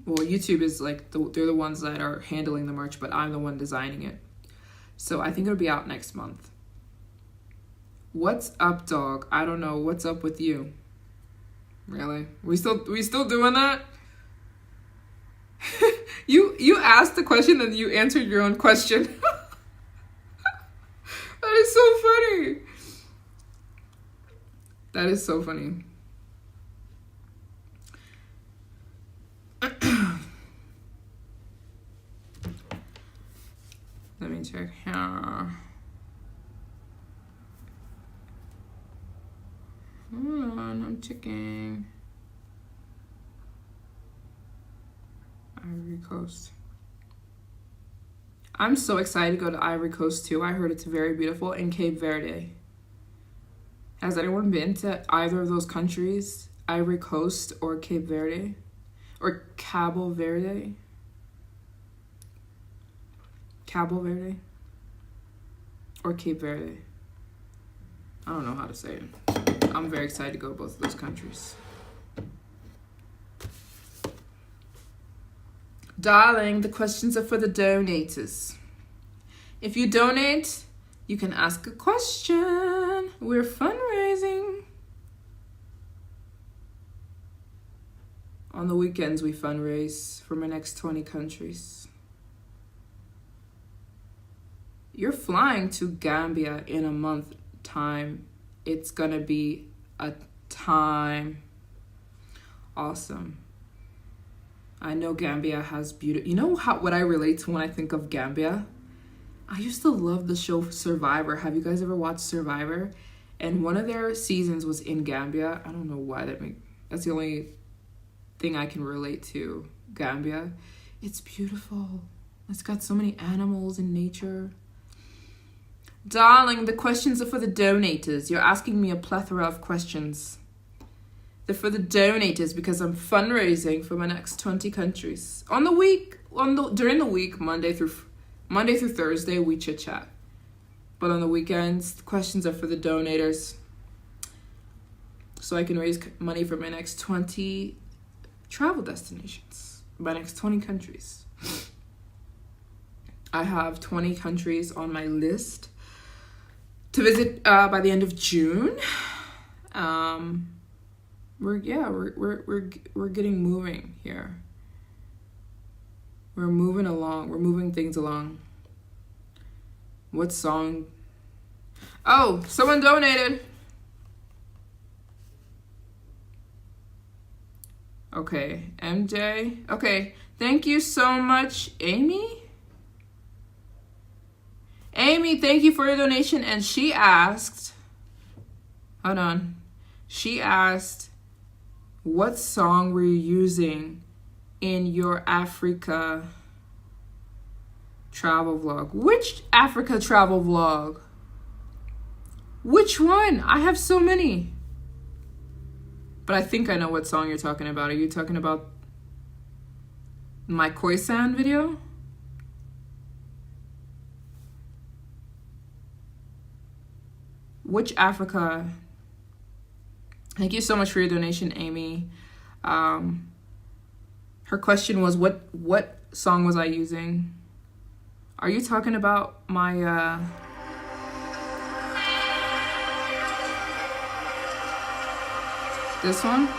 Well, YouTube is like they're the ones that are handling the merch, but I'm the one designing it. So I think it'll be out next month. What's up, dog? I don't know. What's up with you? Really? We still doing that? You asked the question and you answered your own question. That is so funny. That is so funny. Let me check here. Hold on, I'm checking. Ivory Coast. I'm so excited to go to Ivory Coast too. I heard it's very beautiful. In Cape Verde. Has anyone been to either of those countries? Ivory Coast or Cape Verde? Or Cabo Verde? Cabo Verde? Or Cape Verde? I don't know how to say it. I'm very excited to go to both of those countries. Darling, the questions are for the donators. If you donate, you can ask a question. We're fundraising. On the weekends, we fundraise for my next 20 countries. You're flying to Gambia in a month time. It's gonna be a time. Awesome. I know Gambia has beauty. You know what I relate to when I think of Gambia? I used to love the show Survivor. Have you guys ever watched Survivor? And one of their seasons was in Gambia. I don't know why that's the only thing I can relate to Gambia. It's beautiful. It's got so many animals and nature. Darling, the questions are for the donators. You're asking me a plethora of questions. They're for the donators because I'm fundraising for my next 20 countries. During the week, Monday through Thursday, we chit chat. But on the weekends, the questions are for the donators. So I can raise money for my next 20 travel destinations. My next 20 countries. I have 20 countries on my list to visit by the end of June. We're getting moving here. We're moving along. We're moving things along. What song? Oh, someone donated. Okay, MJ. Okay, thank you so much, Amy. Amy, thank you for your donation. And she asked, hold on. She asked, what song were you using in your Africa travel vlog? Which Africa travel vlog? Which one? I have so many. But I think I know what song you're talking about. Are you talking about my Khoisan video? Which Africa? Thank you so much for your donation, Amy. Her question was, what song was I using? Are you talking about my this one?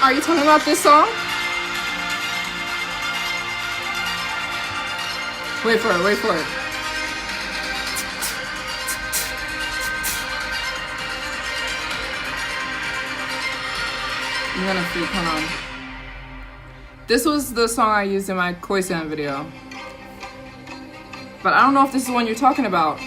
Are you talking about this song? Wait for it. I'm gonna freak, hold on. This was the song I used in my Khoisan video. But I don't know if this is the one you're talking about.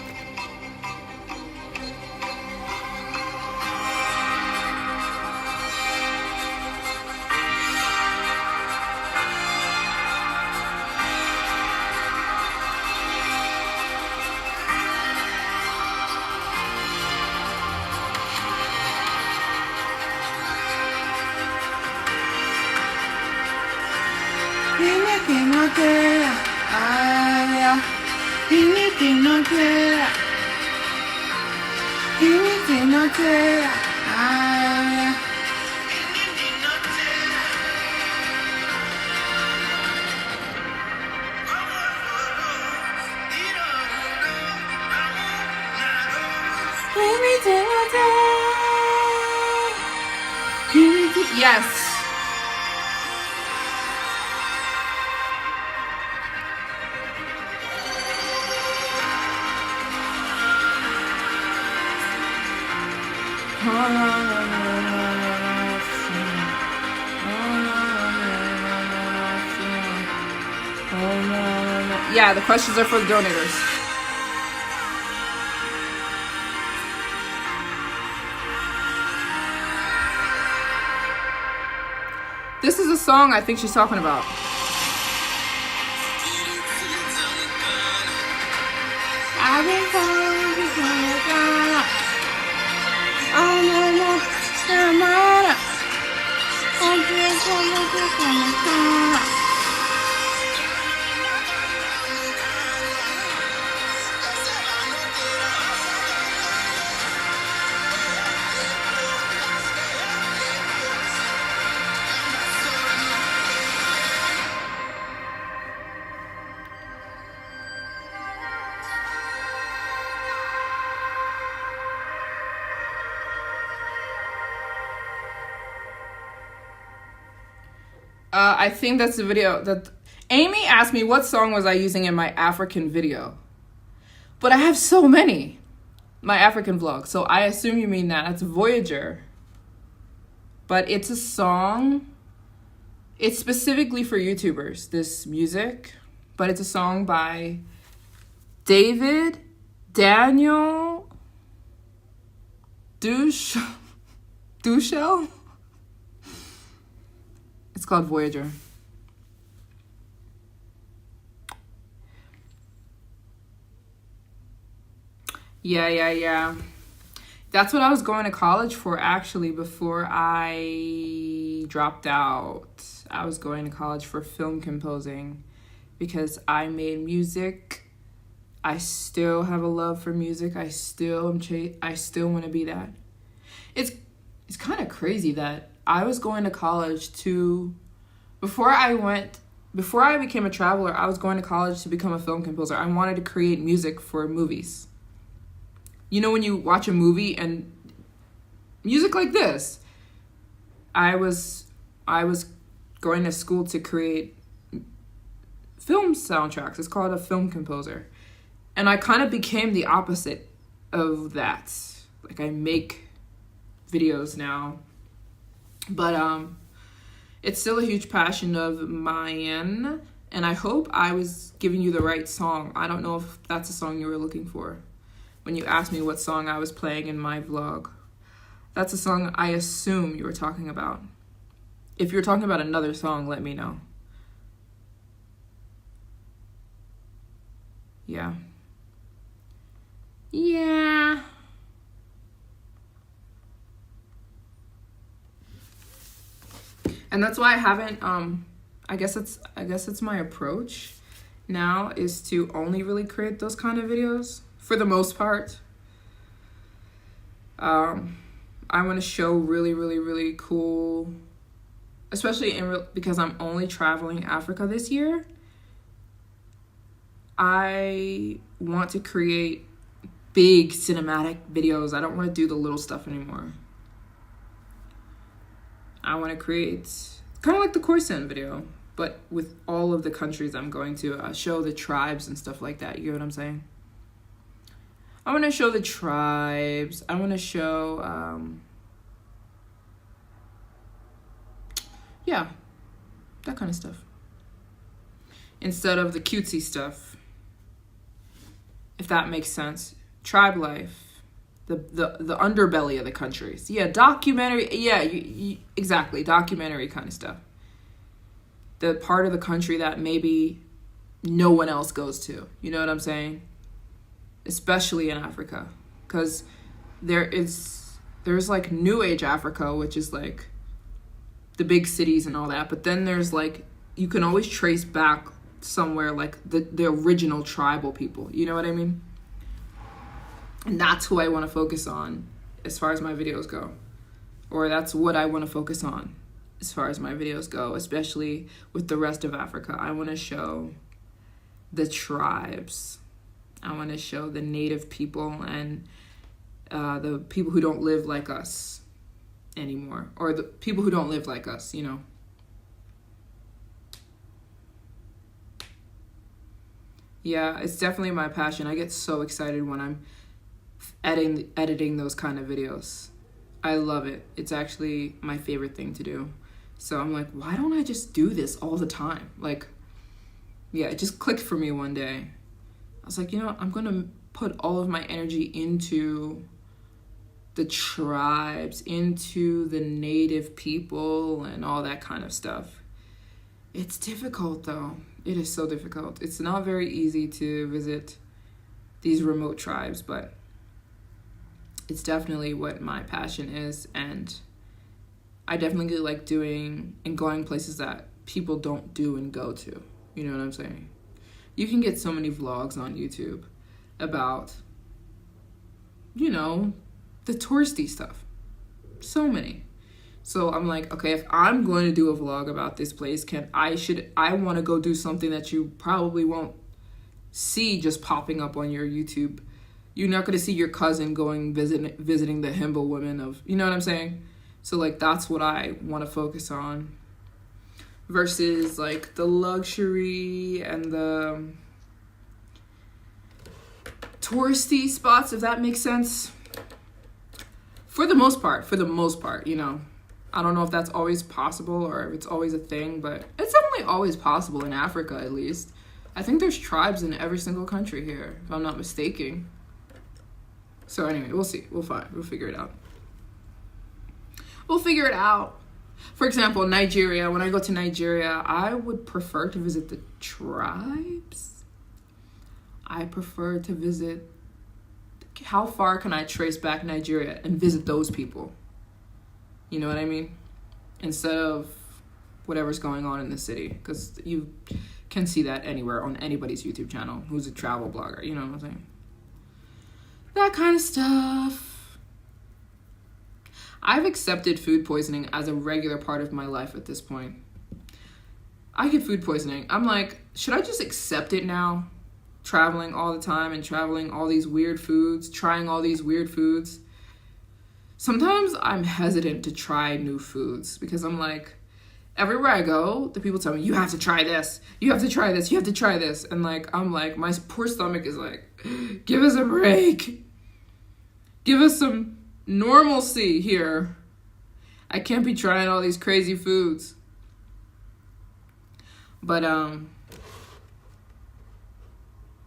Yes. Yeah, the questions are for the donators. This is a song I think she's talking about. I've been falling behind Uganda. Oh no, no, no matter. I'm just Uganda. I think that's the video that Amy asked me what song was I using in my African video. But I have so many. My African vlog. So I assume you mean that. It's Voyager. But it's a song. It's specifically for YouTubers, this music. But it's a song by David Daniel Dushel. It's called Voyager. Yeah. That's what I was going to college for, actually, before I dropped out. I was going to college for film composing because I made music. I still have a love for music. I still want to be that. It's kind of crazy that I was going to college before I became a traveler, I was going to college to become a film composer. I wanted to create music for movies. You know when you watch a movie and music like this, I was going to school to create film soundtracks. It's called a film composer. And I kind of became the opposite of that. Like, I make videos now. But it's still a huge passion of mine, and I hope I was giving you the right song. I don't know if that's the song you were looking for when you asked me what song I was playing in my vlog. That's a song I assume you were talking about. If you're talking about another song, let me know. Yeah. And that's why I haven't I guess it's my approach now is to only really create those kind of videos for the most part. I want to show really, really, really cool, especially because I'm only traveling Africa this year. I want to create big cinematic videos. I don't want to do the little stuff anymore. I want to create kind of like the Khoisan video, but with all of the countries I'm going to show the tribes and stuff like that. You get what I'm saying? I want to show the tribes. I want to show, yeah, that kind of stuff. Instead of the cutesy stuff, if that makes sense. Tribe life. The underbelly of the countries. Yeah, documentary. Yeah, exactly. Documentary kind of stuff. The part of the country that maybe no one else goes to. You know what I'm saying? Especially in Africa. Because there's like New Age Africa, which is like the big cities and all that. But then there's like, you can always trace back somewhere like the original tribal people. You know what I mean? And that's who I want to focus on as far as my videos go. Or that's what I want to focus on as far as my videos go, especially with the rest of Africa. I want to show the tribes. I want to show the native people and the people who don't live like us anymore. Or the people who don't live like us, you know. Yeah, it's definitely my passion. I get so excited when I'm editing those kind of videos. I love it. It's actually my favorite thing to do. So I'm like, why don't I just do this all the time? Like, yeah, it just clicked for me one day. I was like, you know what? I'm going to put all of my energy into the tribes, into the native people and all that kind of stuff. It's difficult though. It is so difficult. It's not very easy to visit these remote tribes, but it's definitely what my passion is. And I definitely like doing and going places that people don't do and go to. You know what I'm saying? You can get so many vlogs on YouTube about, you know, the touristy stuff. So many. So I'm like, okay, if I'm going to do a vlog about this place, I want to go do something that you probably won't see just popping up on your YouTube. You're not going to see your cousin going visiting the Himba women of, you know what I'm saying? So like, that's what I want to focus on versus like the luxury and the touristy spots, if that makes sense. For the most part, you know. I don't know if that's always possible or if it's always a thing, but it's definitely always possible in Africa, at least. I think there's tribes in every single country here, if I'm not mistaken. So anyway, we'll see. We'll figure it out. We'll figure it out. For example, Nigeria. When I go to Nigeria, I would prefer to visit the tribes. I prefer to visit... How far can I trace back Nigeria and visit those people? You know what I mean? Instead of whatever's going on in the city. Because you can see that anywhere on anybody's YouTube channel who's a travel blogger. You know what I'm saying? That kind of stuff. I've accepted food poisoning as a regular part of my life at this point. I get food poisoning. I'm like, should I just accept it now? Traveling all the time and traveling all these weird foods, trying all these weird foods. Sometimes I'm hesitant to try new foods because I'm like, everywhere I go, the people tell me, you have to try this, you have to try this, you have to try this. And like, I'm like, my poor stomach is like, give us a break. Give us some normalcy here. I can't be trying all these crazy foods. But,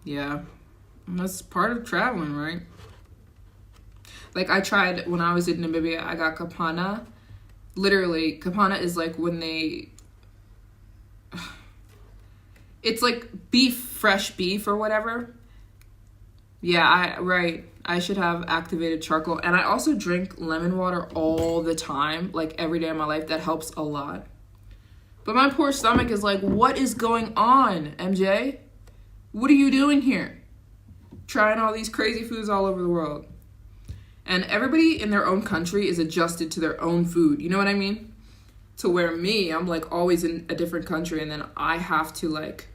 yeah, that's part of traveling, right? Like I tried when I was in Namibia, I got kapana. Literally, kapana is like when it's like beef, fresh beef or whatever. Yeah, I should have activated charcoal. And I also drink lemon water all the time, like every day of my life. That helps a lot. But my poor stomach is like, what is going on, MJ? What are you doing here? Trying all these crazy foods all over the world. And everybody in their own country is adjusted to their own food. You know what I mean? To where me, I'm like always in a different country. And then I have to like,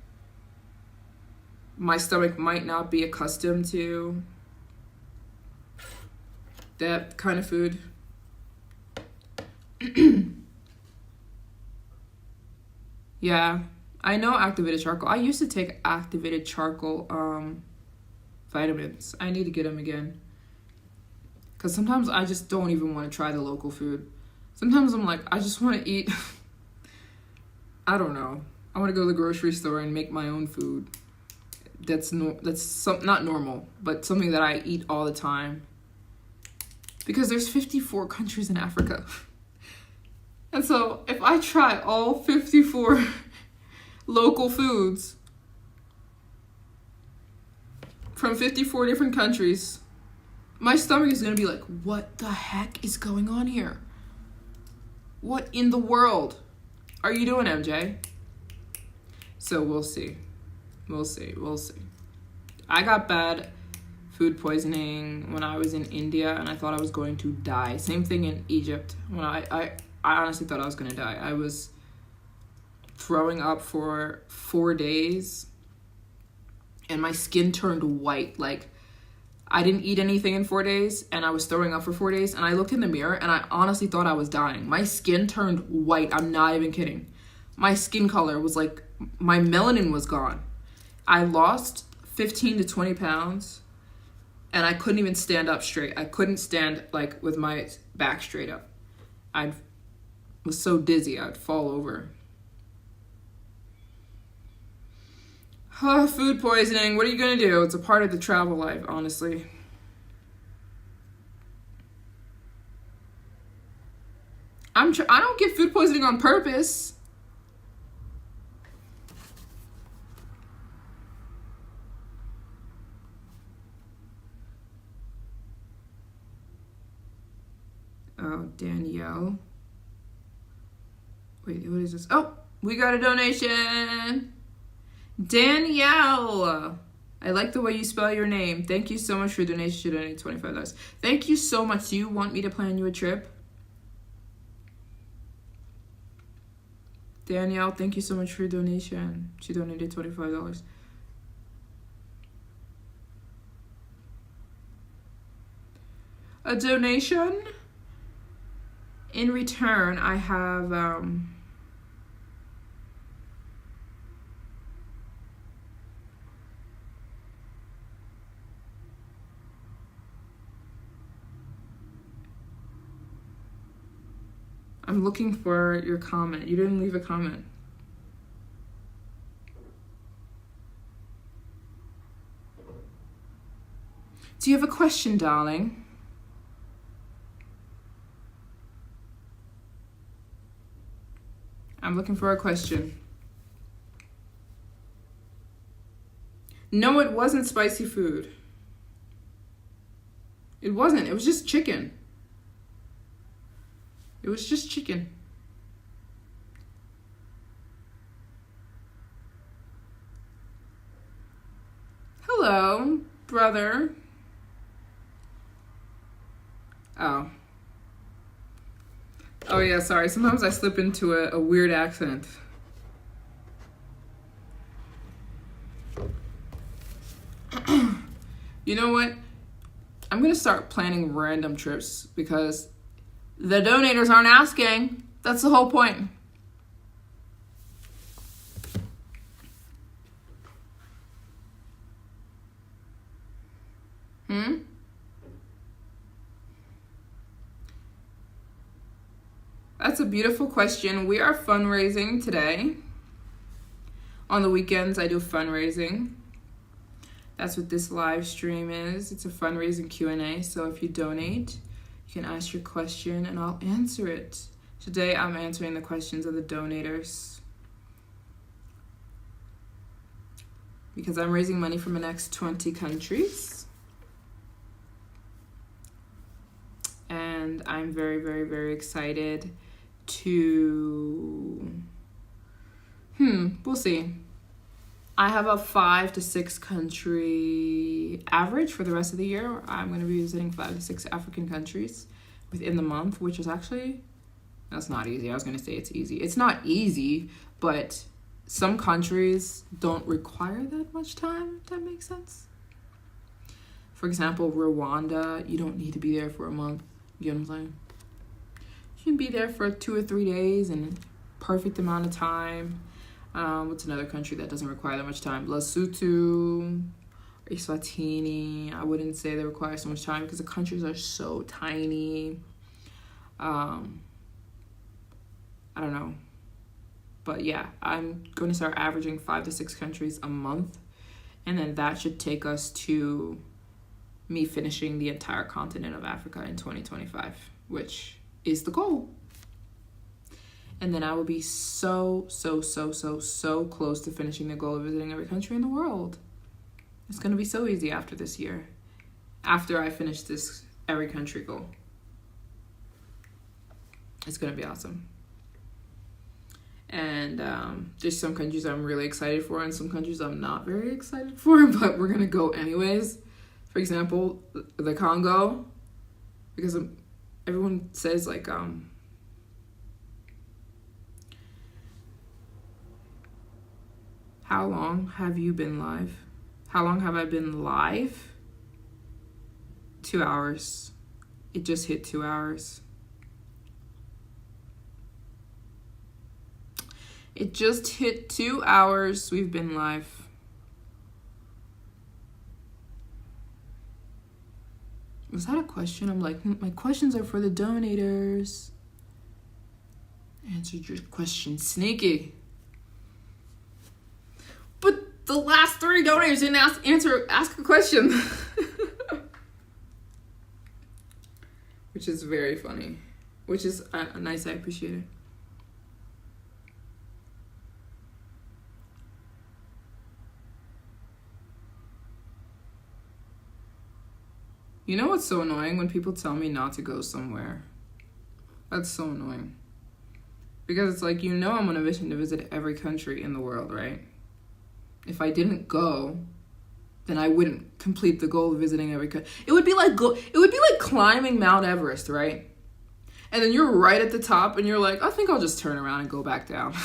my stomach might not be accustomed to that kind of food. Yeah, I know activated charcoal. I used to take activated charcoal vitamins. I need to get them again. Because sometimes I just don't even want to try the local food. Sometimes I'm like, I just want to eat. I don't know. I want to go to the grocery store and make my own food. That's not normal, but something that I eat all the time. Because there's 54 countries in Africa. And so if I try all 54 local foods from 54 different countries, my stomach is going to be like, what the heck is going on here? What in the world are you doing, MJ? So we'll see. We'll see. We'll see. I got bad food poisoning when I was in India, and I thought I was going to die. Same thing in Egypt. When I honestly thought I was going to die. I was throwing up for 4 days, and my skin turned white. Like, I didn't eat anything in 4 days, and I was throwing up for 4 days, and I looked in the mirror, and I honestly thought I was dying. My skin turned white. I'm not even kidding. My skin color was like, my melanin was gone. I lost 15 to 20 pounds, and I couldn't even stand up straight. I couldn't stand, like, with my back straight up. I was so dizzy, I'd fall over. Food poisoning. What are you going to do? It's a part of the travel life, honestly. I don't get food poisoning on purpose. Oh, Danielle. Wait, what is this? Oh, we got a donation. Danielle. I like the way you spell your name. Thank you so much for your donation. She donated $25. Thank you so much. Do you want me to plan you a trip? Danielle, thank you so much for your donation. She donated $25. A donation? In return, I have I'm looking for your comment. You didn't leave a comment. Do you have a question, darling? I'm looking for a question. No, it wasn't spicy food. It wasn't. It was just chicken. It was just chicken. Hello, brother. Oh. Oh yeah, sorry. Sometimes I slip into a weird accent. You know what? I'm gonna start planning random trips because the donators aren't asking. That's the whole point. That's a beautiful question. We are fundraising today. On the weekends, I do fundraising. That's what this live stream is. It's a fundraising Q&A. So if you donate, you can ask your question and I'll answer it. Today, I'm answering the questions of the donators because I'm raising money from the next 20 countries. And I'm very, very, very excited to, we'll see. I have a 5 to 6 country average for the rest of the year. I'm going to be visiting 5 to 6 African countries within the month, which is actually, that's not easy. I was going to say it's easy. It's not easy, but some countries don't require that much time, if that makes sense. For example, Rwanda, you don't need to be there for a month. You know what I'm saying? You can be there for 2 or 3 days and perfect amount of time. What's another country that doesn't require that much time? Lesotho, Eswatini. I wouldn't say they require so much time because the countries are so tiny. I don't know. But yeah, I'm going to start averaging 5 to 6 countries a month. And then that should take us to me finishing the entire continent of Africa in 2025, which is the goal. And then I will be so close to finishing the goal of visiting every country in the world. It's going to be so easy after this year, after I finish this every country goal. It's going to be awesome. And there's some countries I'm really excited for and some countries I'm not very excited for, but we're gonna go anyways. For example, the Congo, because everyone says like how long have you been live? How long have I been live? 2 hours. It just hit 2 hours. It just hit 2 hours. We've been live. Was that a question? I'm like, my questions are for the donators. Answered your question. Sneaky. But the last 3 donators didn't ask a question. Which is very funny. Which is nice. I appreciate it. You know what's so annoying? When people tell me not to go somewhere. That's so annoying. Because it's like, I'm on a mission to visit every country in the world, right? If I didn't go, then I wouldn't complete the goal of visiting every country. It would be like climbing Mount Everest, right? And then you're right at the top and you're like, I think I'll just turn around and go back down.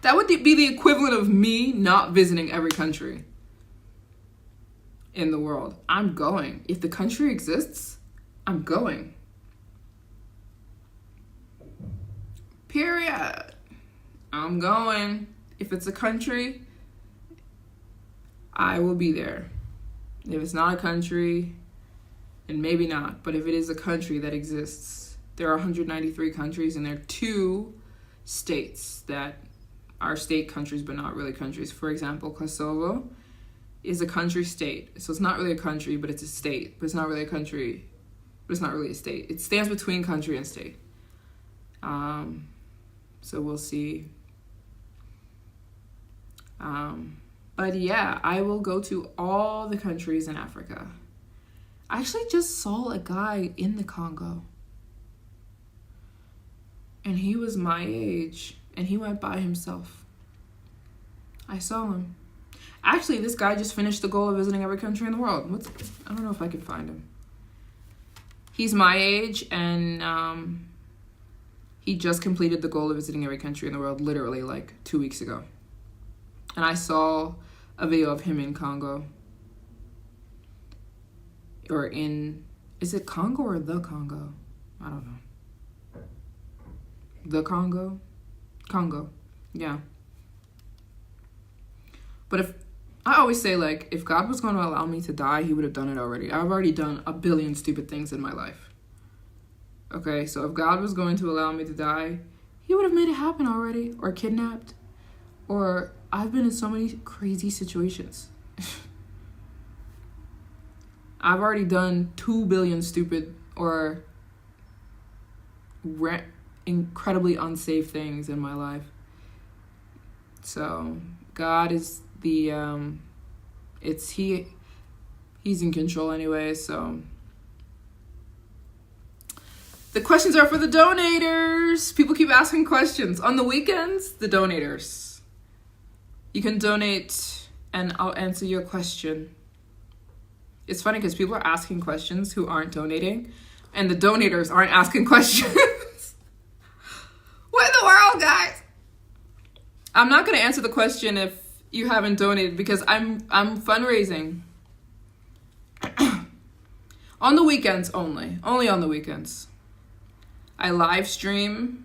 That would be the equivalent of me not visiting every country in the world. I'm going. If the country exists, I'm going. Period. I'm going. If it's a country, I will be there. If it's not a country, then maybe not. But if it is a country that exists, there are 193 countries and there are 2 states that are state countries but not really countries. For example, Kosovo is a country state. So it's not really a country, but it's a state. But it's not really a country, but it's not really a state. It stands between country and state. So we'll see. But yeah, I will go to all the countries in Africa. I actually just saw a guy in the Congo. And he was my age. And he went by himself. I saw him. Actually, this guy just finished the goal of visiting every country in the world. I don't know if I can find him. He's my age, and he just completed the goal of visiting every country in the world literally like 2 weeks ago. And I saw a video of him in Congo. Or is it Congo or the Congo? I don't know. The Congo? Congo, yeah. But I always say, like, if God was going to allow me to die, he would have done it already. I've already done a billion stupid things in my life. Okay, so if God was going to allow me to die, he would have made it happen already. Or kidnapped. Or I've been in so many crazy situations. I've already done 2 billion stupid or incredibly unsafe things in my life. So God is he's in control anyway. So the questions are for the donators. People keep asking questions on the weekends. The donators, you can donate and I'll answer your question. It's funny because people are asking questions who aren't donating, and the donators aren't asking questions. What in the world, guys? I'm not going to answer the question if you haven't donated because I'm fundraising. On the weekends only. Only on the weekends. I live stream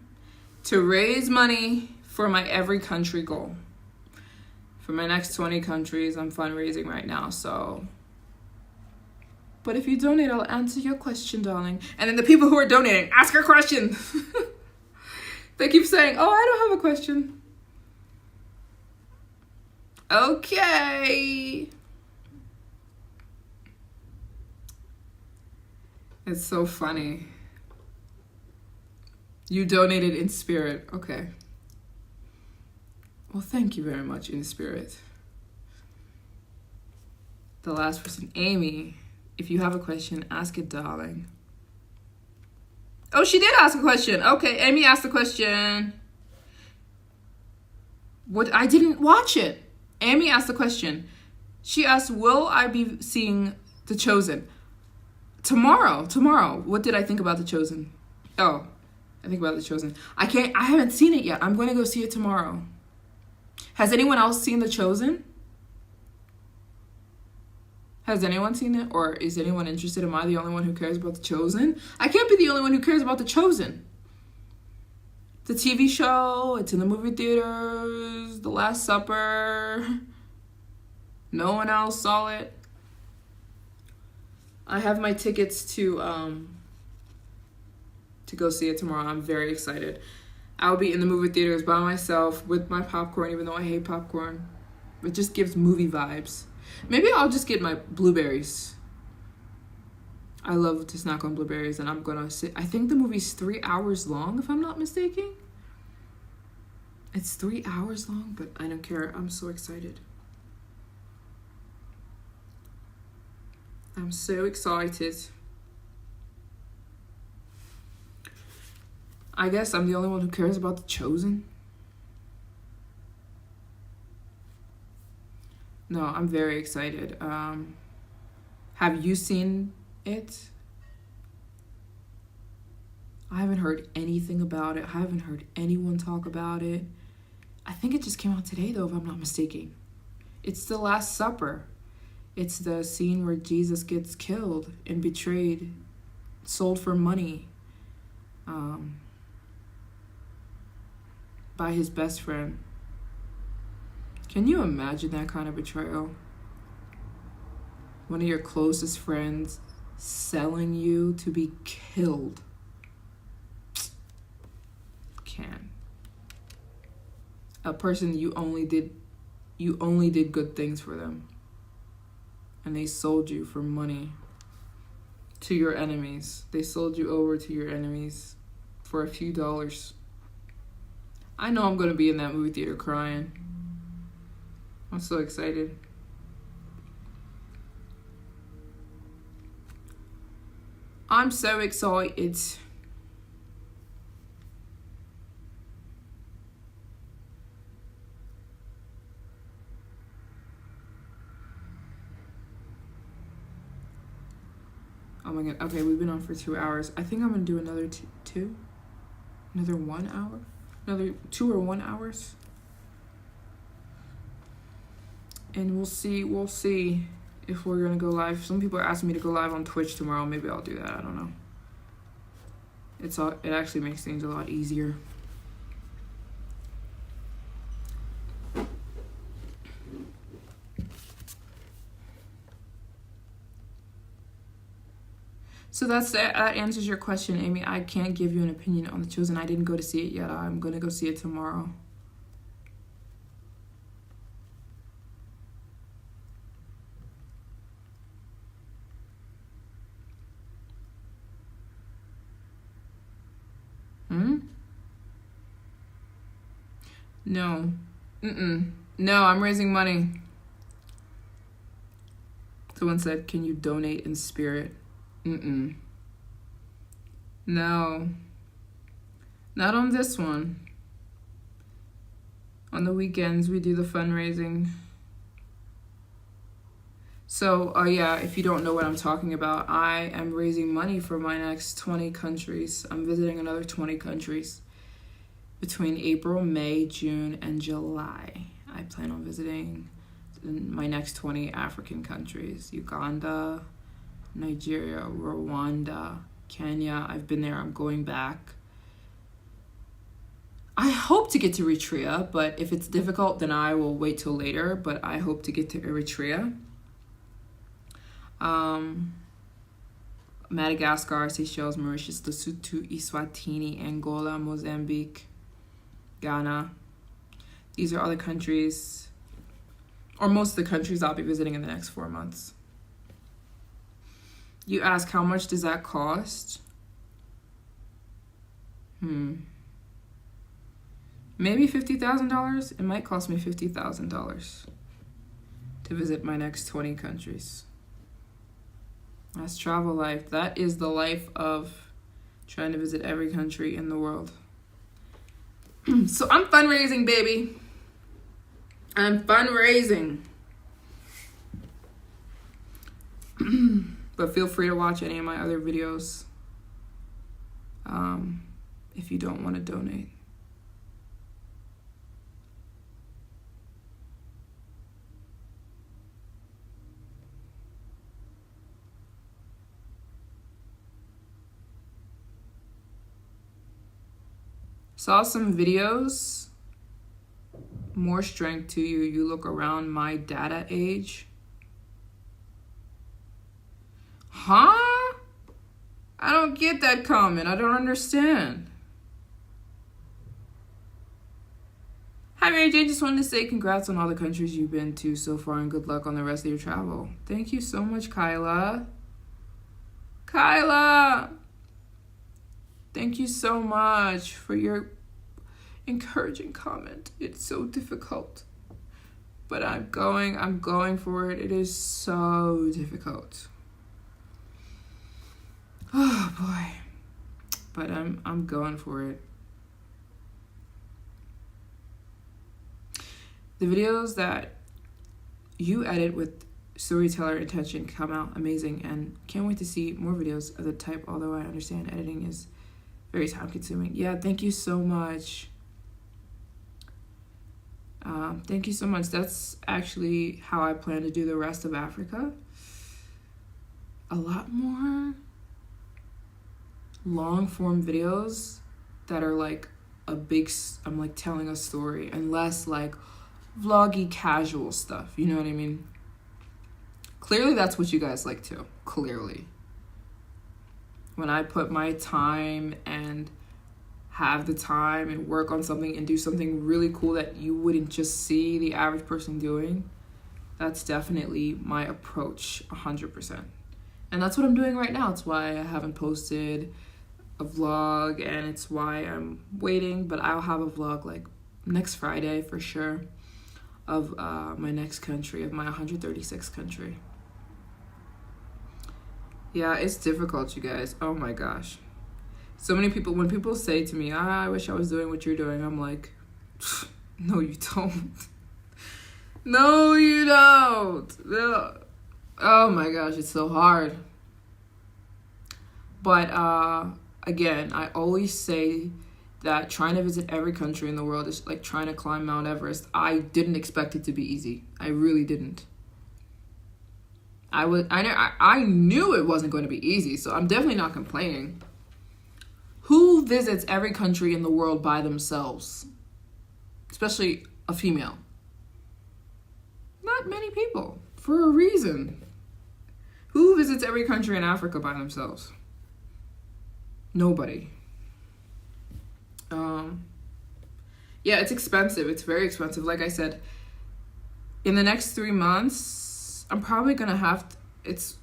to raise money for my every country goal. For my next 20 countries, I'm fundraising right now, so. But if you donate, I'll answer your question, darling. And then the people who are donating, ask your question. They keep saying, oh, I don't have a question. Okay. It's so funny. You donated in spirit. Okay. Well, thank you very much, in spirit. The last person, Amy. If you have a question, ask it, darling. Oh, she did ask a question. Okay, Amy asked a question. What? I didn't watch it. Amy asked the question. She asked, will I be seeing The Chosen? Tomorrow. What did I think about The Chosen? Oh, I think about The Chosen. I haven't seen it yet. I'm going to go see it tomorrow. Has anyone else seen The Chosen? Has anyone seen it? Or is anyone interested? Am I the only one who cares about The Chosen? I can't be the only one who cares about The Chosen. The TV show, it's in the movie theaters, The Last Supper. No one else saw it. I have my tickets to go see it tomorrow. I'm very excited. I'll be in the movie theaters by myself with my popcorn, even though I hate popcorn. It just gives movie vibes. Maybe I'll just get my blueberries. I love to snack on blueberries, and I'm gonna sit. I think the movie's 3 hours long, if I'm not mistaken. It's 3 hours long, but I don't care. I'm so excited. I'm so excited. I guess I'm the only one who cares about The Chosen. No, I'm very excited. Have you seen it? I haven't heard anything about it. I haven't heard anyone talk about it. I think it just came out today, though, if I'm not mistaken. It's The Last Supper. It's the scene where Jesus gets killed and betrayed, sold for money by his best friend. Can you imagine that kind of betrayal? One of your closest friends selling you to be killed. Can. A person you only did good things for them. And they sold you for money to your enemies. They sold you over to your enemies for a few dollars. I know I'm going to be in that movie theater crying. I'm so excited. I'm so excited. Oh my god. Okay, we've been on for 2 hours. I think I'm going to do another two. Another 1 hour. Another 2 or 1 hours. And we'll see if we're going to go live. Some people are asking me to go live on Twitch tomorrow. Maybe I'll do that. I don't know. It actually makes things a lot easier. So that answers your question, Amy. I can't give you an opinion on The Chosen. I didn't go to see it yet. I'm going to go see it tomorrow. No. No, I'm raising money. Someone said, can you donate in spirit? No. Not on this one. On the weekends, we do the fundraising. So, yeah, if you don't know what I'm talking about, I am raising money for my next 20 countries. I'm visiting another 20 countries between April, May, June, and July. I plan on visiting my next 20 African countries. Uganda, Nigeria, Rwanda, Kenya. I've been there. I'm going back. I hope to get to Eritrea, but if it's difficult, then I will wait till later. But I hope to get to Eritrea. Madagascar, Seychelles, Mauritius, Lesotho, Eswatini, Angola, Mozambique, Ghana. These are all the countries, or most of the countries I'll be visiting in the next 4 months. You ask, how much does that cost? Maybe $50,000? It might cost me $50,000 to visit my next 20 countries. That's travel life. That is the life of trying to visit every country in the world. So I'm fundraising, baby. I'm fundraising. But feel free to watch any of my other videos if you don't want to donate. Saw some videos. More strength to you. You look around my data age. Huh? I don't get that comment. I don't understand. Hi, Maryjane. Just wanted to say congrats on all the countries you've been to so far and good luck on the rest of your travel. Thank you so much, Kyla. Kyla! Thank you so much for your encouraging comment. It's so difficult. But I'm going for it. It is so difficult. Oh boy. But I'm going for it. The videos that you edit with storyteller intention come out amazing, and can't wait to see more videos of the type, although I understand editing is very time consuming. Yeah, thank you so much. Thank you so much. That's actually how I plan to do the rest of Africa. A lot more long form videos that are like I'm like telling a story, and less like vloggy casual stuff, you know what I mean? Clearly that's what you guys like too. Clearly, when I put my time and have the time and work on something and do something really cool that you wouldn't just see the average person doing, that's definitely my approach 100%. And that's what I'm doing right now. It's why I haven't posted a vlog, and it's why I'm waiting, but I'll have a vlog like next Friday for sure of my next country, of my 136th country. Yeah, it's difficult, you guys. Oh my gosh. So many people, when people say to me, I wish I was doing what you're doing, I'm like, no, you don't. No, you don't. No. Oh my gosh, it's so hard. But again, I always say that trying to visit every country in the world is like trying to climb Mount Everest. I didn't expect it to be easy. I really didn't. I knew it wasn't going to be easy, so I'm definitely not complaining. Who visits every country in the world by themselves? Especially a female. Not many people, for a reason. Who visits every country in Africa by themselves? Nobody. Yeah, it's expensive. It's very expensive. Like I said, in the next 3 months, I'm probably going to it's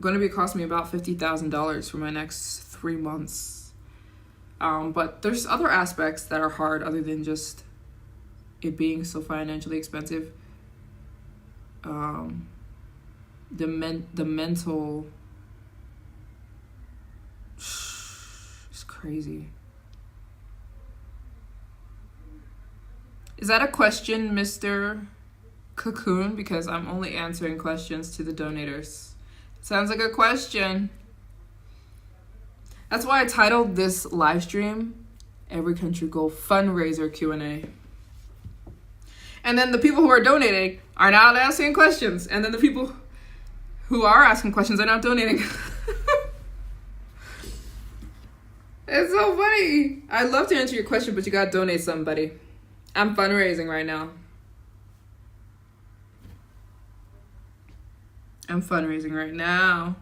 going to be costing me about $50,000 for my next 3 months. But there's other aspects that are hard other than just it being so financially expensive. The mental, it's crazy. Is that a question, Mr. Cocoon? Because I'm only answering questions to the donators. Sounds like a question. That's why I titled this live stream, Every Country Goal Fundraiser Q&A. And then the people who are donating are not asking questions. And then the people who are asking questions are not donating. It's so funny. I'd love to answer your question, but you gotta donate somebody. I'm fundraising right now. I'm fundraising right now.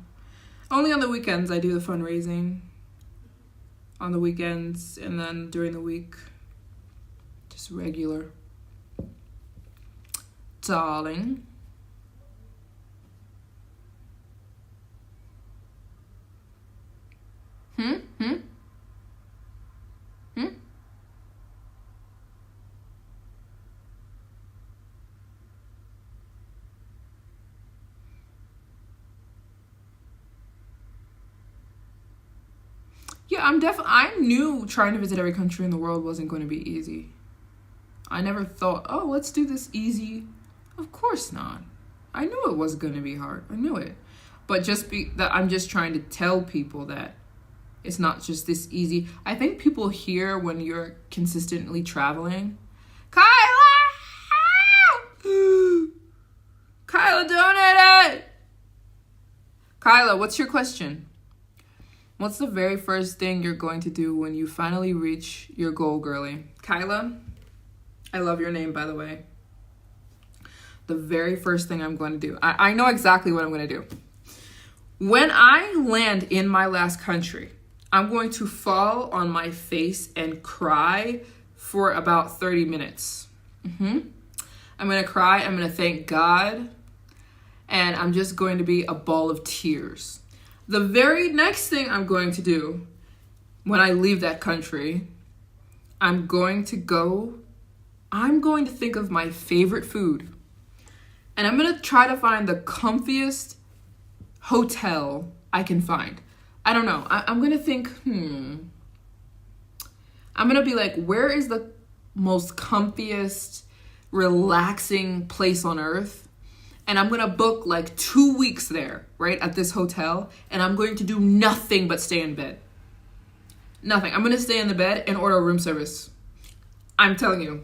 Only on the weekends I do the fundraising. On the weekends, and then during the week, just regular. Darling. Yeah, I knew trying to visit every country in the world wasn't going to be easy. I never thought, oh, let's do this easy. Of course not. I knew it was going to be hard. I knew it. But I'm just trying to tell people that it's not just this easy. I think people hear when you're consistently traveling, Kyla! Kyla donated! Kyla, what's your question? What's the very first thing you're going to do when you finally reach your goal, girly? Kyla, I love your name, by the way. The very first thing I'm going to do, I know exactly what I'm going to do. When I land in my last country, I'm going to fall on my face and cry for about 30 minutes. I'm going to cry. I'm going to thank God. And I'm just going to be a ball of tears. The very next thing I'm going to do when I leave that country, I'm going to think of my favorite food. And I'm going to try to find the comfiest hotel I can find. I don't know. I'm going to think, I'm going to be like, where is the most comfiest, relaxing place on earth? And I'm going to book like 2 weeks there, right, at this hotel. And I'm going to do nothing but stay in bed. Nothing. I'm going to stay in the bed and order room service. I'm telling you.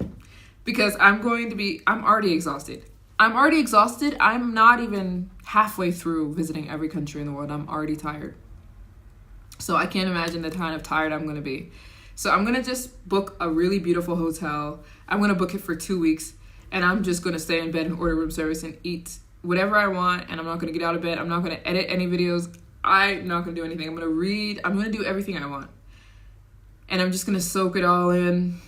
Because I'm already exhausted. I'm not even halfway through visiting every country in the world. I'm already tired. So I can't imagine the kind of tired I'm going to be. So I'm going to just book a really beautiful hotel. I'm going to book it for 2 weeks. And I'm just going to stay in bed and order room service and eat whatever I want. And I'm not going to get out of bed. I'm not going to edit any videos. I'm not going to do anything. I'm going to read. I'm going to do everything I want. And I'm just going to soak it all in.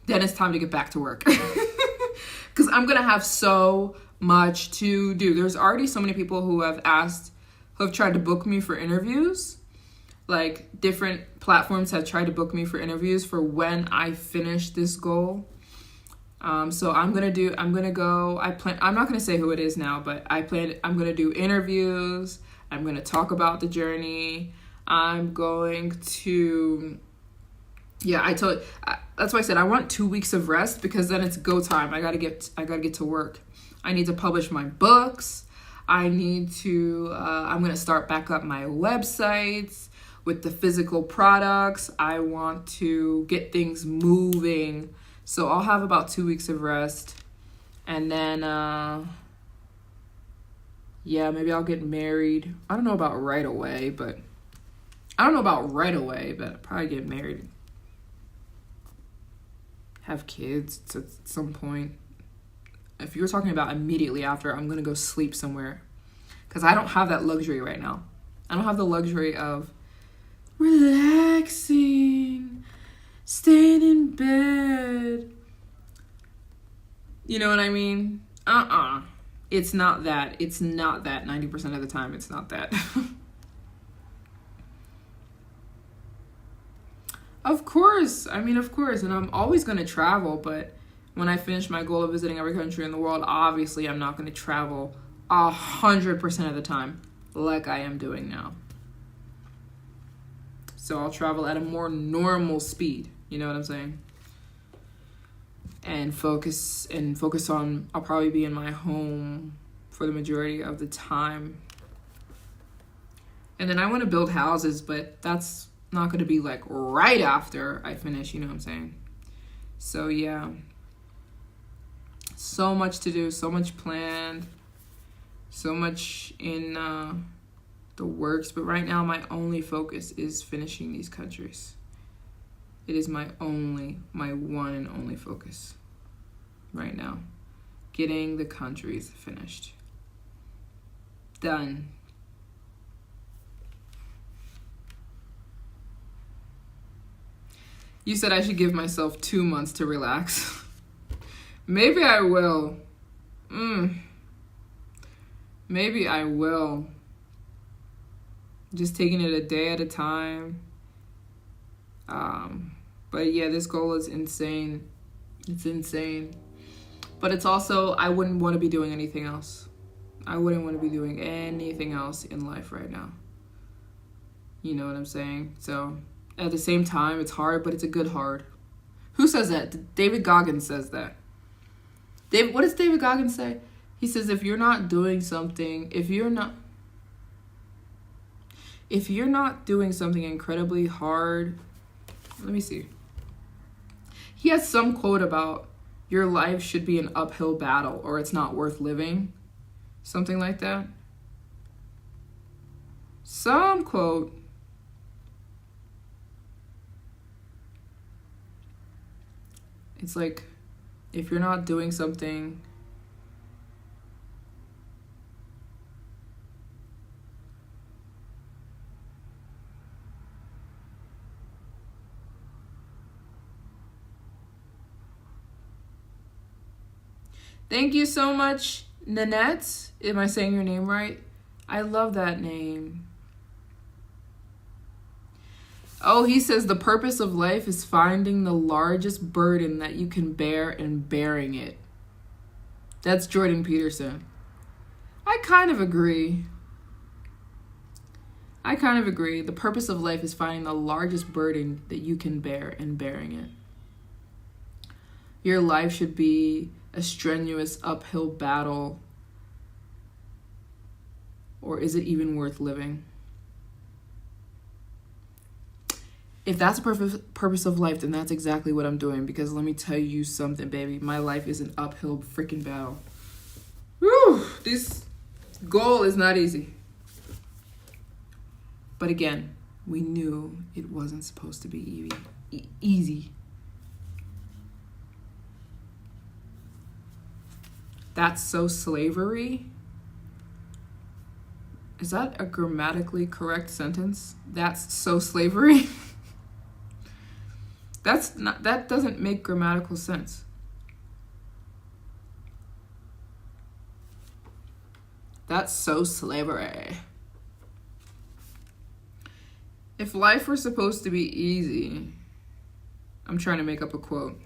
Then it's time to get back to work. Because I'm going to have so much to do. There's already so many people who have tried to book me for interviews. Like, different platforms have tried to book me for interviews for when I finish this goal. So I'm not going to say who it is now, but I'm going to do interviews. I'm going to talk about the journey. I'm going to, that's why I said I want 2 weeks of rest, because then it's go time. I gotta get to work. I need to publish my books. I'm going to start back up my websites with the physical products. I want to get things moving. So I'll have about 2 weeks of rest. And then, maybe I'll get married. I don't know about right away, but I'll probably get married. Have kids at some point. If you're talking about immediately after, I'm going to go sleep somewhere. Because I don't have that luxury right now. I don't have the luxury of relaxing, staying in bed. You know what I mean? It's not that. 90% of the time, it's not that. Of course. And I'm always going to travel, but when I finish my goal of visiting every country in the world, obviously I'm not going to travel 100% of the time like I am doing now. So I'll travel at a more normal speed. You know what I'm saying? And focus on, I'll probably be in my home for the majority of the time. And then I want to build houses, but that's not going to be like right after I finish, you know what I'm saying? So yeah. So much to do, so much planned, so much in the works. But right now, my only focus is finishing these countries. It is my one and only focus right now. Getting the countries finished. Done. You said I should give myself 2 months to relax. Maybe I will. Maybe I will. Just taking it a day at a time. But yeah, this goal is insane. It's insane. But it's also, I wouldn't want to be doing anything else. I wouldn't want to be doing anything else in life right now. You know what I'm saying? So at the same time, it's hard, but it's a good hard. Who says that? David Goggins says that. What does David Goggins say? He says, if you're not doing something incredibly hard, let me see. He has some quote about your life should be an uphill battle or it's not worth living. Something like that. Some quote. It's like, if you're not doing something Thank you so much, Nanette. Am I saying your name right? I love that name. Oh, he says the purpose of life is finding the largest burden that you can bear and bearing it. That's Jordan Peterson. I kind of agree. The purpose of life is finding the largest burden that you can bear and bearing it. Your life should be a strenuous uphill battle, or is it even worth living? If that's the purpose of life, then that's exactly what I'm doing, because let me tell you something, baby. My life is an uphill freaking battle. Whew, this goal is not easy. But again, we knew it wasn't supposed to be easy. That's so slavery. Is that a grammatically correct sentence? That's so slavery. That doesn't make grammatical sense. That's so slavery. If life were supposed to be easy, I'm trying to make up a quote.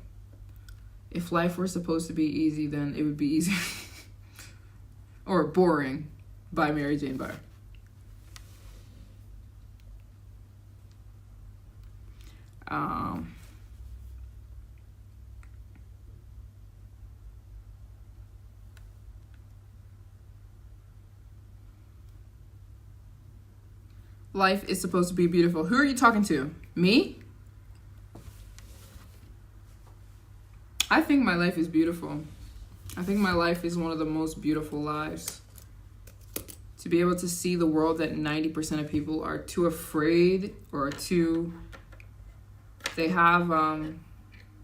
If life were supposed to be easy, then it would be easy. Or boring, by Maryjane Barr. Life is supposed to be beautiful. Who are you talking to? Me? I think my life is beautiful. I think my life is one of the most beautiful lives. To be able to see the world that 90% of people are too afraid or they have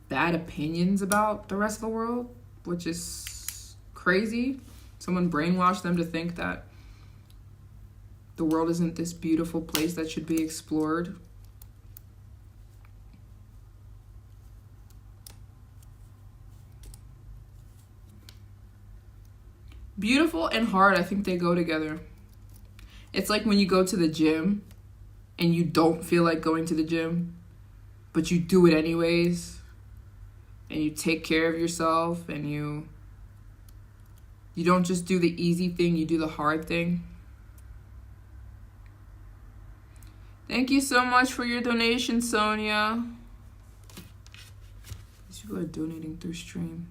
bad opinions about the rest of the world, which is crazy. Someone brainwashed them to think that the world isn't this beautiful place that should be explored. Beautiful and hard, I think they go together. It's like when you go to the gym and you don't feel like going to the gym, but you do it anyways, and you take care of yourself, and you don't just do the easy thing, you do the hard thing. Thank you so much for your donation, Sonia. These people are donating through stream.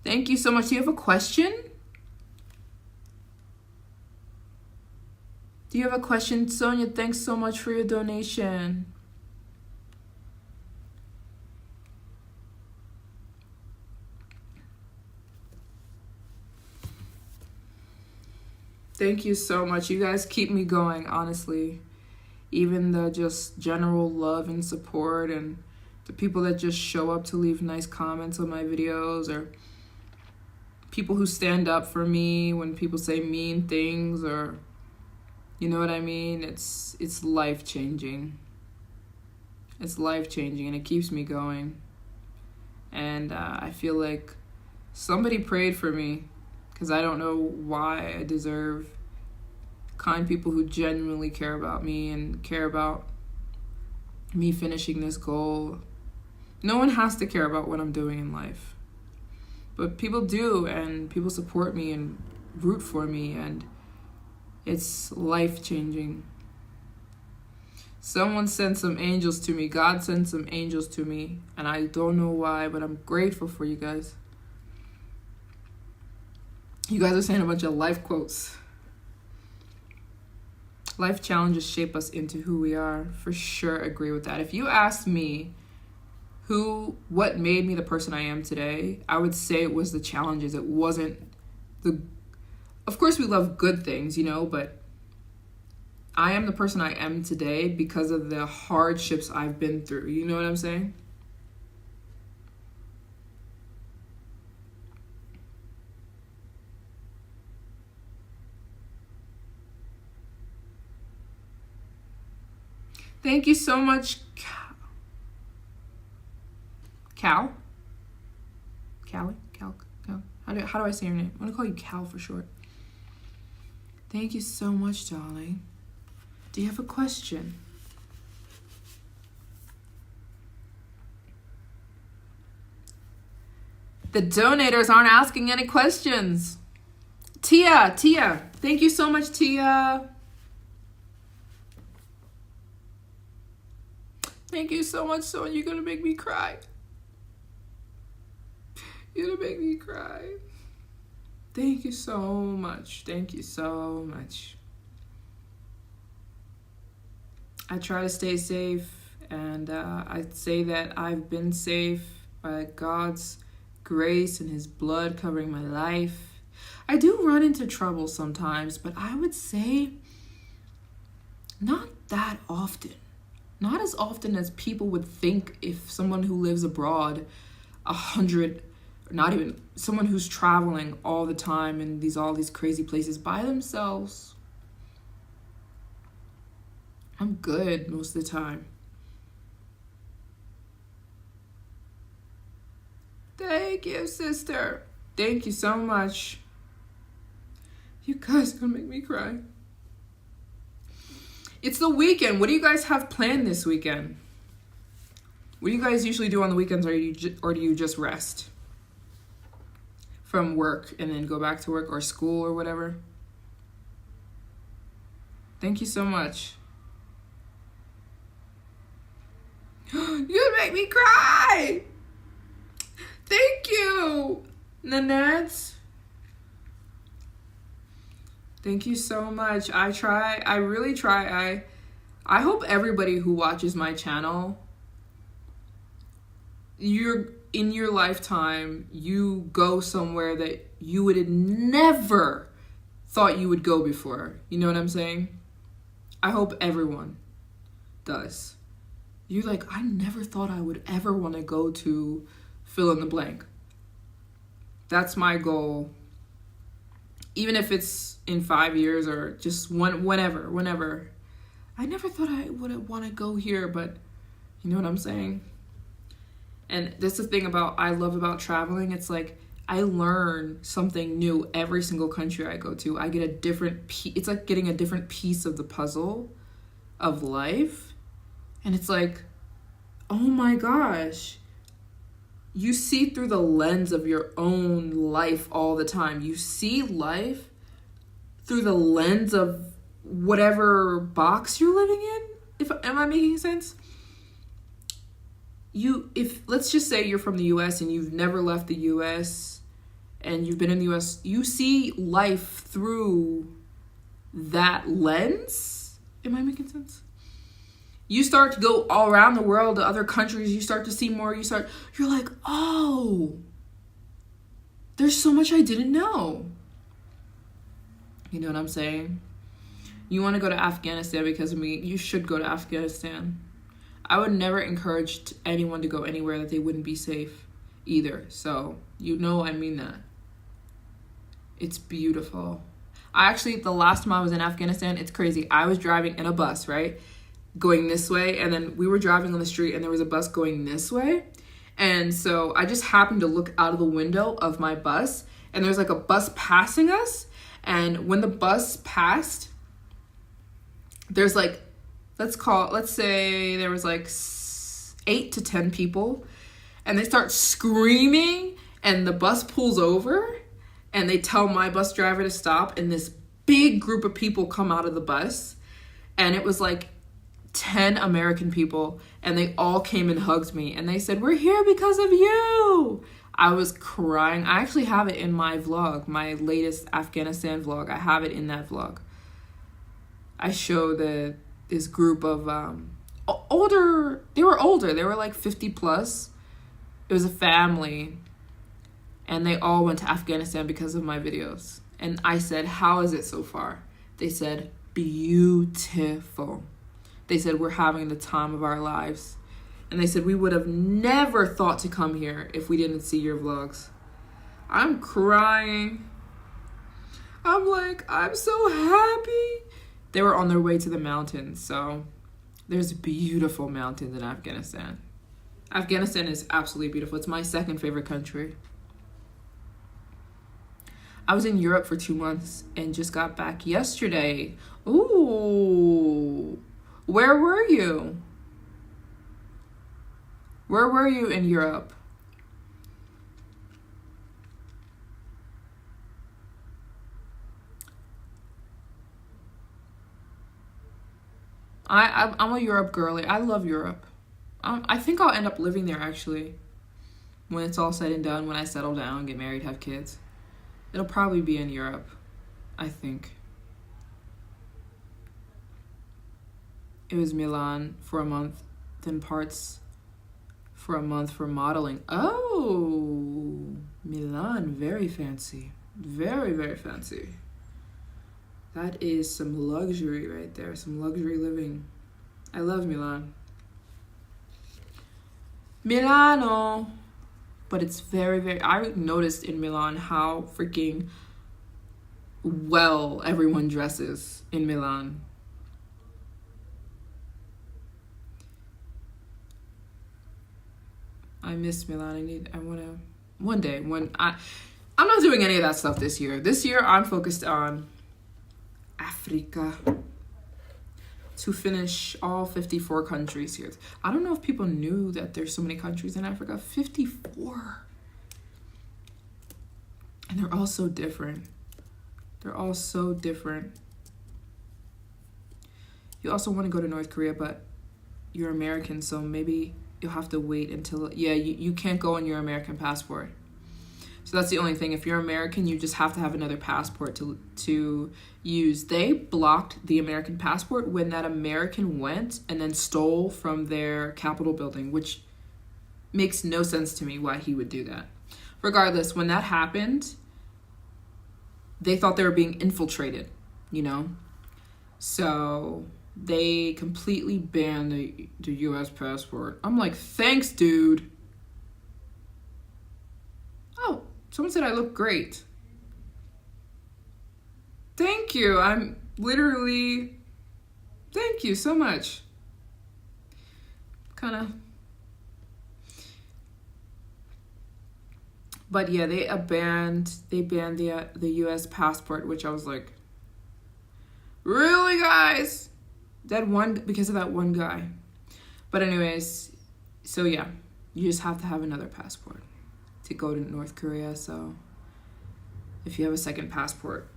Thank you so much. Do you have a question? Do you have a question, Sonia? Thanks so much for your donation. Thank you so much. You guys keep me going, honestly. Even the just general love and support, and the people that just show up to leave nice comments on my videos, or people who stand up for me when people say mean things, or you know what I mean? It's life-changing. It's life-changing, and it keeps me going. And I feel like somebody prayed for me, because I don't know why I deserve kind people who genuinely care about me and care about me finishing this goal. No one has to care about what I'm doing in life. But people do, and people support me and root for me, and it's life-changing. Someone sent some angels to me. God sent some angels to me. And I don't know why, but I'm grateful for you guys. You guys are saying a bunch of life quotes. Life challenges shape us into who we are. For sure agree with that. If you asked me what made me the person I am today, I would say it was the challenges. It wasn't of course we love good things, but I am the person I am today because of the hardships I've been through. You know what I'm saying? Thank you so much, Cal? Callie? Cal? How do I say your name? I'm going to call you Cal for short. Thank you so much, darling. Do you have a question? The donators aren't asking any questions. Tia. Thank you so much, Tia. Thank you so much, son. You're going to make me cry. You're going to make me cry. Thank you so much. Thank you so much. I try to stay safe, and I'd say that I've been safe by God's grace and his blood covering my life. I do run into trouble sometimes, but I would say not that often. Not as often as people would think if someone who lives abroad, not even someone who's traveling all the time in all these crazy places by themselves. I'm good most of the time. Thank you, sister. Thank you so much. You guys are gonna make me cry. It's the weekend. What do you guys have planned this weekend? What do you guys usually do on the weekends, or do you just rest from work and then go back to work or school or whatever? Thank you so much. You make me cry. Thank you, Nanette. Thank you so much. I really try. I hope everybody who watches my channel, in your lifetime, you go somewhere that you would have never thought you would go before. You know what I'm saying? I hope everyone does. You're like, I never thought I would ever want to go to fill in the blank. That's my goal. Even if it's in 5 years or just whenever. I never thought I would want to go here, but you know what I'm saying? And that's the thing I love about traveling. It's like I learn something new every single country I go to. I get a different it's like getting a different piece of the puzzle of life. And it's like, oh my gosh. You see through the lens of your own life all the time. You see life through the lens of whatever box you're living in. Am I making sense? Let's just say you're from the US and you've never left the US and you've been in the US, you see life through that lens. Am I making sense? You start to go all around the world to other countries. You start to see more. You're like, oh, there's so much I didn't know. You know what I'm saying? You want to go to Afghanistan because of me, you should go to Afghanistan. I would never encourage anyone to go anywhere that they wouldn't be safe either. So, I mean that. It's beautiful. The last time I was in Afghanistan, it's crazy. I was driving in a bus, right? Going this way, and then we were driving on the street and there was a bus going this way, and so I just happened to look out of the window of my bus and there's like a bus passing us, and when the bus passed, there's like, let's say there was like 8 to 10 people, and they start screaming, and the bus pulls over and they tell my bus driver to stop, and this big group of people come out of the bus, and it was like 10 American people, and they all came and hugged me, and they said, "We're here because of you." I was crying. I actually have it in my vlog, my latest Afghanistan vlog. I have it in that vlog. I show this group of older, they were older, they were like 50 plus. It was a family, and they all went to Afghanistan because of my videos. And I said, "How is it so far?" They said, "Beautiful." They said, "We're having the time of our lives." And they said, "We would have never thought to come here if we didn't see your vlogs." I'm crying. I'm like, I'm so happy. They were on their way to the mountains. So there's beautiful mountains in Afghanistan. Afghanistan is absolutely beautiful. It's my second favorite country. I was in Europe for 2 months and just got back yesterday. Ooh. Where were you? Where were you in Europe? I'm a Europe girly. I love Europe. I think I'll end up living there actually. When it's all said and done, when I settle down, get married, have kids. It'll probably be in Europe, I think. It was Milan for a month, then parts for a month for modeling. Oh, Milan, very fancy. Very, very fancy. That is some luxury right there, some luxury living. I love Milan. Milano. But it's very, very, I noticed in Milan how freaking well everyone dresses in Milan. I miss Milan. One day, I'm not doing any of that stuff this year. This year, I'm focused on Africa to finish all 54 countries here. I don't know if people knew that there's so many countries in Africa. 54. And they're all so different. They're all so different. You also want to go to North Korea, but you're American, so maybe you'll have to wait until, you can't go on your American passport. So that's the only thing. If you're American, you just have to have another passport to use. They blocked the American passport when that American went and then stole from their Capitol building, which makes no sense to me why he would do that. Regardless, when that happened, they thought they were being infiltrated, So they completely banned the US passport. I'm like, thanks, dude. Oh, someone said I look great. Thank you. Thank you so much. But yeah, they banned the US passport, which I was like, really, guys? Because of that one guy. But anyways, so yeah, you just have to have another passport to go to North Korea. So if you have a second passport,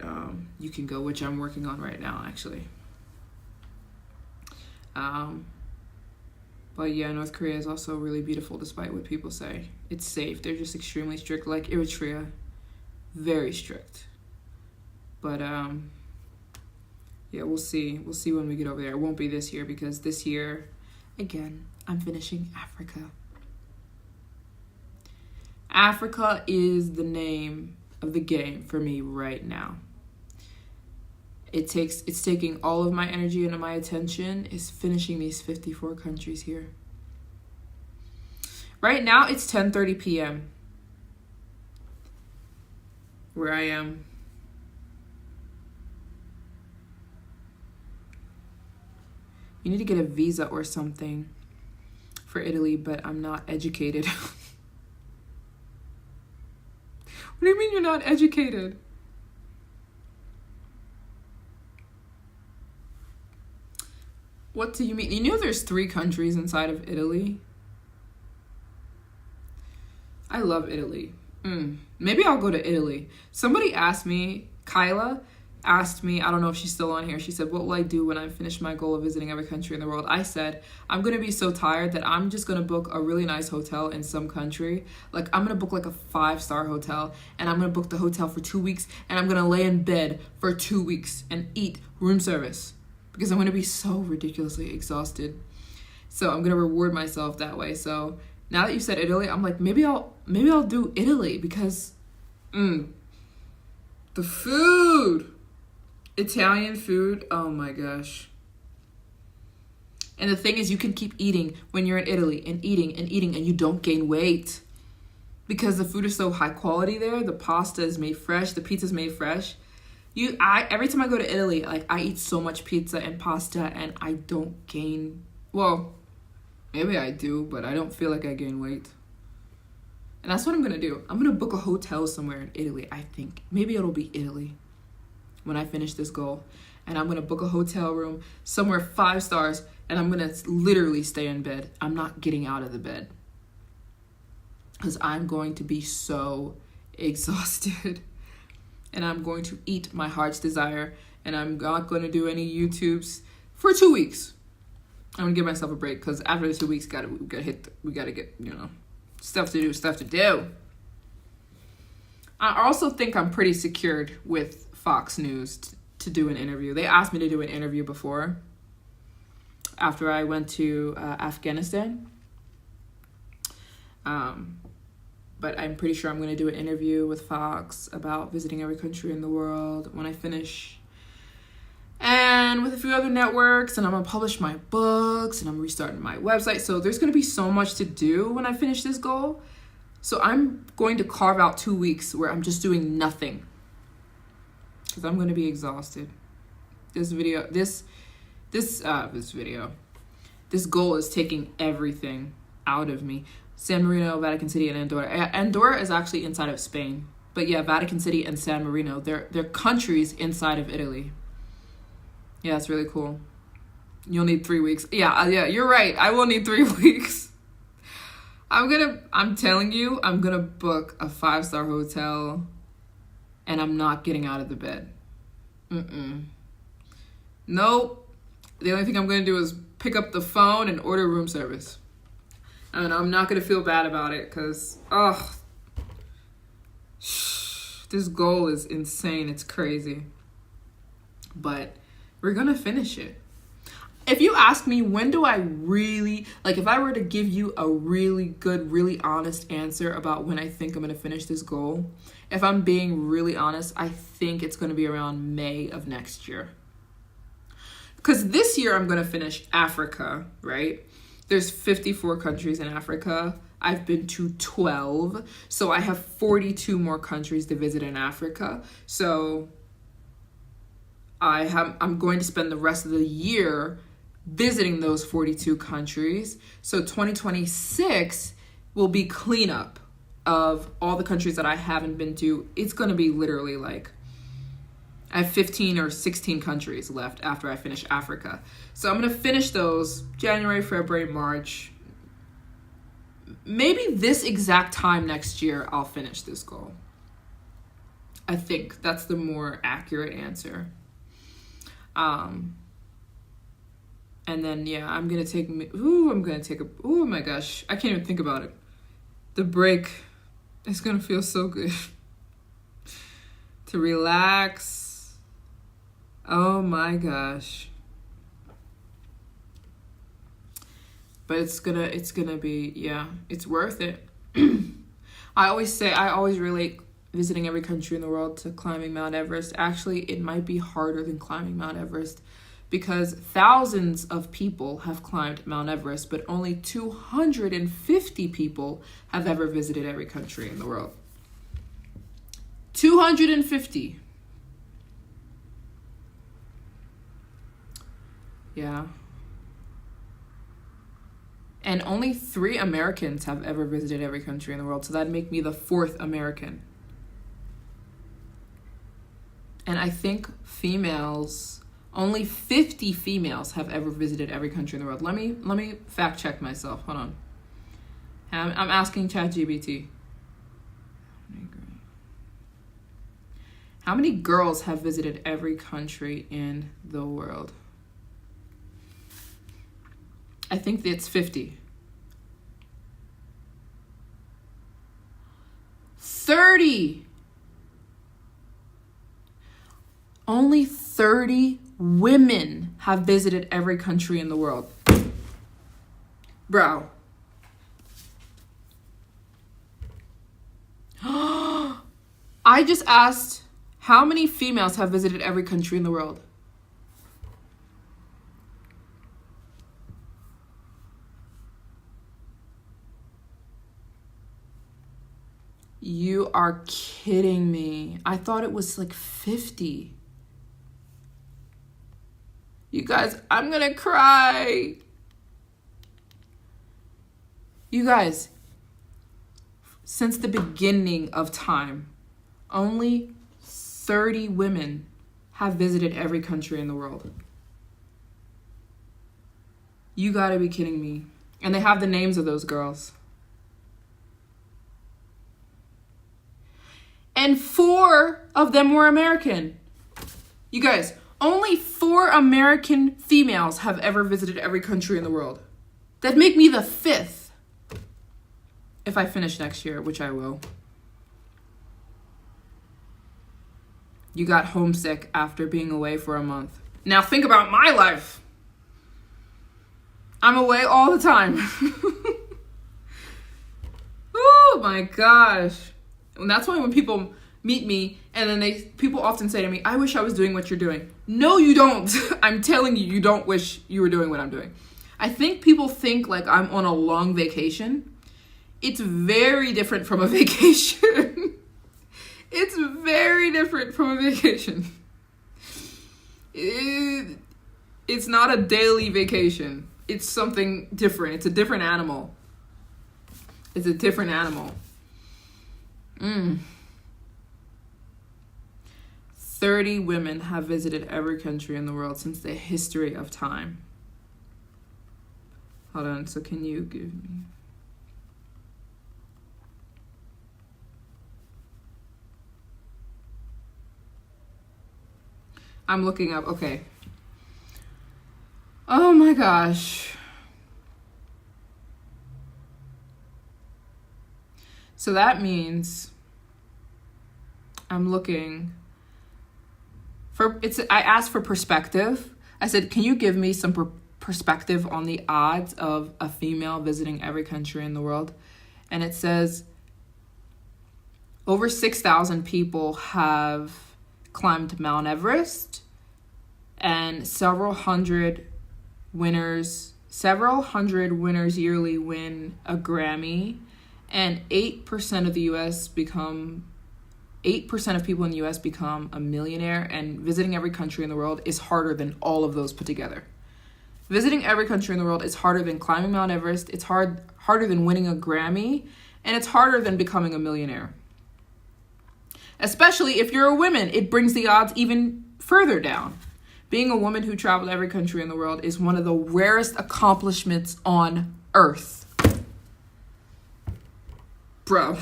you can go, which I'm working on right now, actually. But yeah, North Korea is also really beautiful, despite what people say. It's safe. They're just extremely strict, like Eritrea. Very strict. But yeah, we'll see. We'll see when we get over there. It won't be this year, because this year, again, I'm finishing Africa. Africa is the name of the game for me right now. It's taking all of my energy and my attention is finishing these 54 countries here. Right now, it's 10:30 p.m. where I am. You need to get a visa or something for Italy, but I'm not educated. What do you mean you're not educated? What do you mean? You know there's 3 countries inside of Italy? I love Italy. Maybe I'll go to Italy. Somebody asked me, Kyla asked me, I don't know if she's still on here, she said, what will I do when I finish my goal of visiting every country in the world? I said, I'm going to be so tired that I'm just going to book a really nice hotel in some country. Like, I'm going to book like a 5-star hotel, and I'm going to book the hotel for 2 weeks, and I'm going to lay in bed for 2 weeks and eat room service because I'm going to be so ridiculously exhausted. So I'm going to reward myself that way. So now that you said Italy, I'm like, maybe I'll do Italy because the food. Italian food, oh my gosh. And the thing is, you can keep eating when you're in Italy and eating, and you don't gain weight because the food is so high quality there. The pasta is made fresh, the pizza is made fresh. Every time I go to Italy, like, I eat so much pizza and pasta and I don't gain, well, maybe I do, but I don't feel like I gain weight. And that's what I'm gonna do. I'm gonna book a hotel somewhere in Italy, I think. Maybe it'll be Italy when I finish this goal. And I'm going to book a hotel room somewhere 5 stars, and I'm going to literally stay in bed. I'm not getting out of the bed because I'm going to be so exhausted. And I'm going to eat my heart's desire, and I'm not going to do any YouTubes for 2 weeks. I'm going to give myself a break because after the 2 weeks, we got to get, stuff to do. I also think I'm pretty secured with Fox News to do an interview. They asked me to do an interview before, after I went to Afghanistan. But I'm pretty sure I'm going to do an interview with Fox about visiting every country in the world when I finish. And with a few other networks, and I'm going to publish my books, and I'm restarting my website. So there's going to be so much to do when I finish this goal. So I'm going to carve out 2 weeks where I'm just doing nothing because I'm going to be exhausted. This goal is taking everything out of me. San Marino, Vatican City, and Andorra. Andorra is actually inside of Spain. But yeah, Vatican City and San Marino, they're countries inside of Italy. Yeah, it's really cool. You'll need 3 weeks. Yeah, you're right. I will need 3 weeks. I'm telling you, I'm gonna book a 5-star hotel and I'm not getting out of the bed. Nope. The only thing I'm gonna do is pick up the phone and order room service. And I'm not gonna feel bad about it because, this goal is insane. It's crazy. But we're gonna finish it. If you ask me, when do I really, if I were to give you a really good, really honest answer about when I think I'm going to finish this goal, if I'm being really honest, I think it's going to be around May of next year. Because this year I'm going to finish Africa, right? There's 54 countries in Africa. I've been to 12. So I have 42 more countries to visit in Africa. So I'm going to spend the rest of the year visiting those 42 countries. So 2026 will be cleanup of all the countries that I haven't been to. It's going to be literally I have 15 or 16 countries left after I finish Africa. So I'm going to finish those January, February, March. Maybe this exact time next year, I'll finish this goal. I think that's the more accurate answer. And then, I'm going to take, oh my gosh, I can't even think about it. The break is going to feel so good. To relax. Oh my gosh. But it's gonna be, it's worth it. I always relate visiting every country in the world to climbing Mount Everest. Actually, it might be harder than climbing Mount Everest because thousands of people have climbed Mount Everest, but only 250 people have ever visited every country in the world. 250. Yeah. And only 3 Americans have ever visited every country in the world. So that'd make me the 4th American. And I think only 50 females have ever visited every country in the world. Let me fact check myself. Hold on. I'm asking ChatGPT. How many girls have visited every country in the world? I think it's 50. 30. Only 30 women have visited every country in the world. Bro. I just asked how many females have visited every country in the world. You are kidding me. I thought it was like 50. You guys, I'm gonna cry. You guys, since the beginning of time, only 30 women have visited every country in the world. You gotta be kidding me. And they have the names of those girls. And 4 of them were American. You guys, only 4 American females have ever visited every country in the world. That'd make me the 5th. If I finish next year, which I will. You got homesick after being away for a month. Now think about my life. I'm away all the time. Oh my gosh. And that's why when people meet me and then people often say to me, I wish I was doing what you're doing. No, you don't. I'm telling you, you don't wish you were doing what I'm doing. I think people think like I'm on a long vacation. It's very different from a vacation. It's very different from a vacation. It's not a daily vacation. It's something different. It's a different animal. It's a different animal. 30 women have visited every country in the world since the history of time. Hold on, so can you give me... I'm looking up, okay. Oh my gosh. So that means I'm looking for, I asked for perspective. I said, can you give me some perspective on the odds of a female visiting every country in the world? And it says over 6,000 people have climbed Mount Everest, and several hundred winners yearly win a Grammy, and 8% of people in the US become a millionaire, and visiting every country in the world is harder than all of those put together. Visiting every country in the world is harder than climbing Mount Everest, it's harder than winning a Grammy, and it's harder than becoming a millionaire. Especially if you're a woman, it brings the odds even further down. Being a woman who traveled every country in the world is one of the rarest accomplishments on earth. Bro.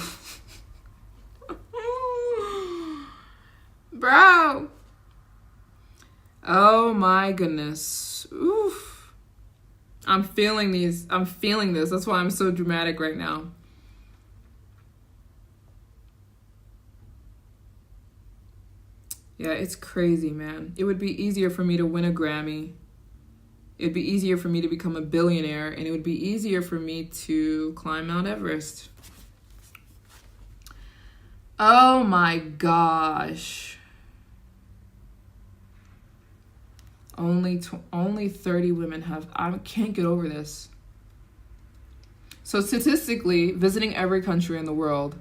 Bro. Oh my goodness. Oof. I'm feeling this. That's why I'm so dramatic right now. Yeah, it's crazy, man. It would be easier for me to win a Grammy. It'd be easier for me to become a billionaire, and it would be easier for me to climb Mount Everest. Oh my gosh. Only 30 women have... I can't get over this. So statistically, visiting every country in the world,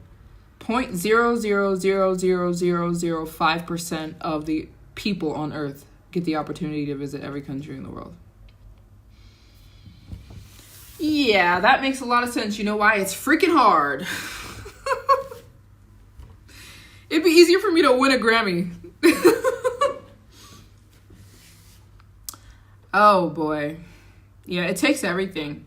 0.0000005% of the people on Earth get the opportunity to visit every country in the world. Yeah, that makes a lot of sense. You know why? It's freaking hard. It'd be easier for me to win a Grammy. Oh boy. Yeah, it takes everything.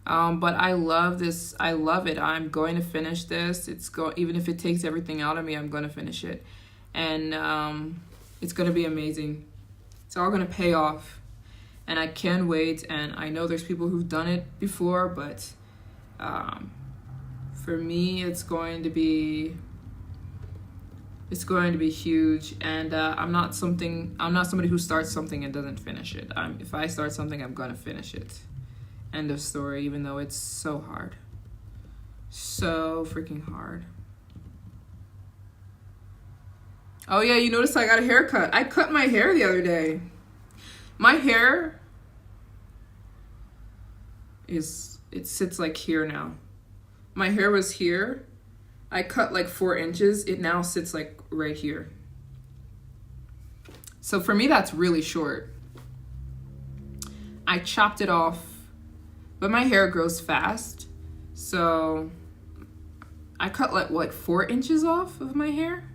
But I love this. I love it. I'm going to finish this. Even if it takes everything out of me, I'm going to finish it. And it's going to be amazing. It's all going to pay off. And I can't wait. And I know there's people who've done it before, but for me, it's going to be huge. And I'm not somebody who starts something and doesn't finish it. If I start something, I'm going to finish it. End of story, even though it's so hard. So freaking hard. Oh yeah, you noticed I got a haircut. I cut my hair the other day. My hair it sits like here now. My hair was here. I cut like 4 inches. It now sits like right here. So for me, that's really short. I chopped it off, but my hair grows fast. So I cut like 4 inches off of my hair.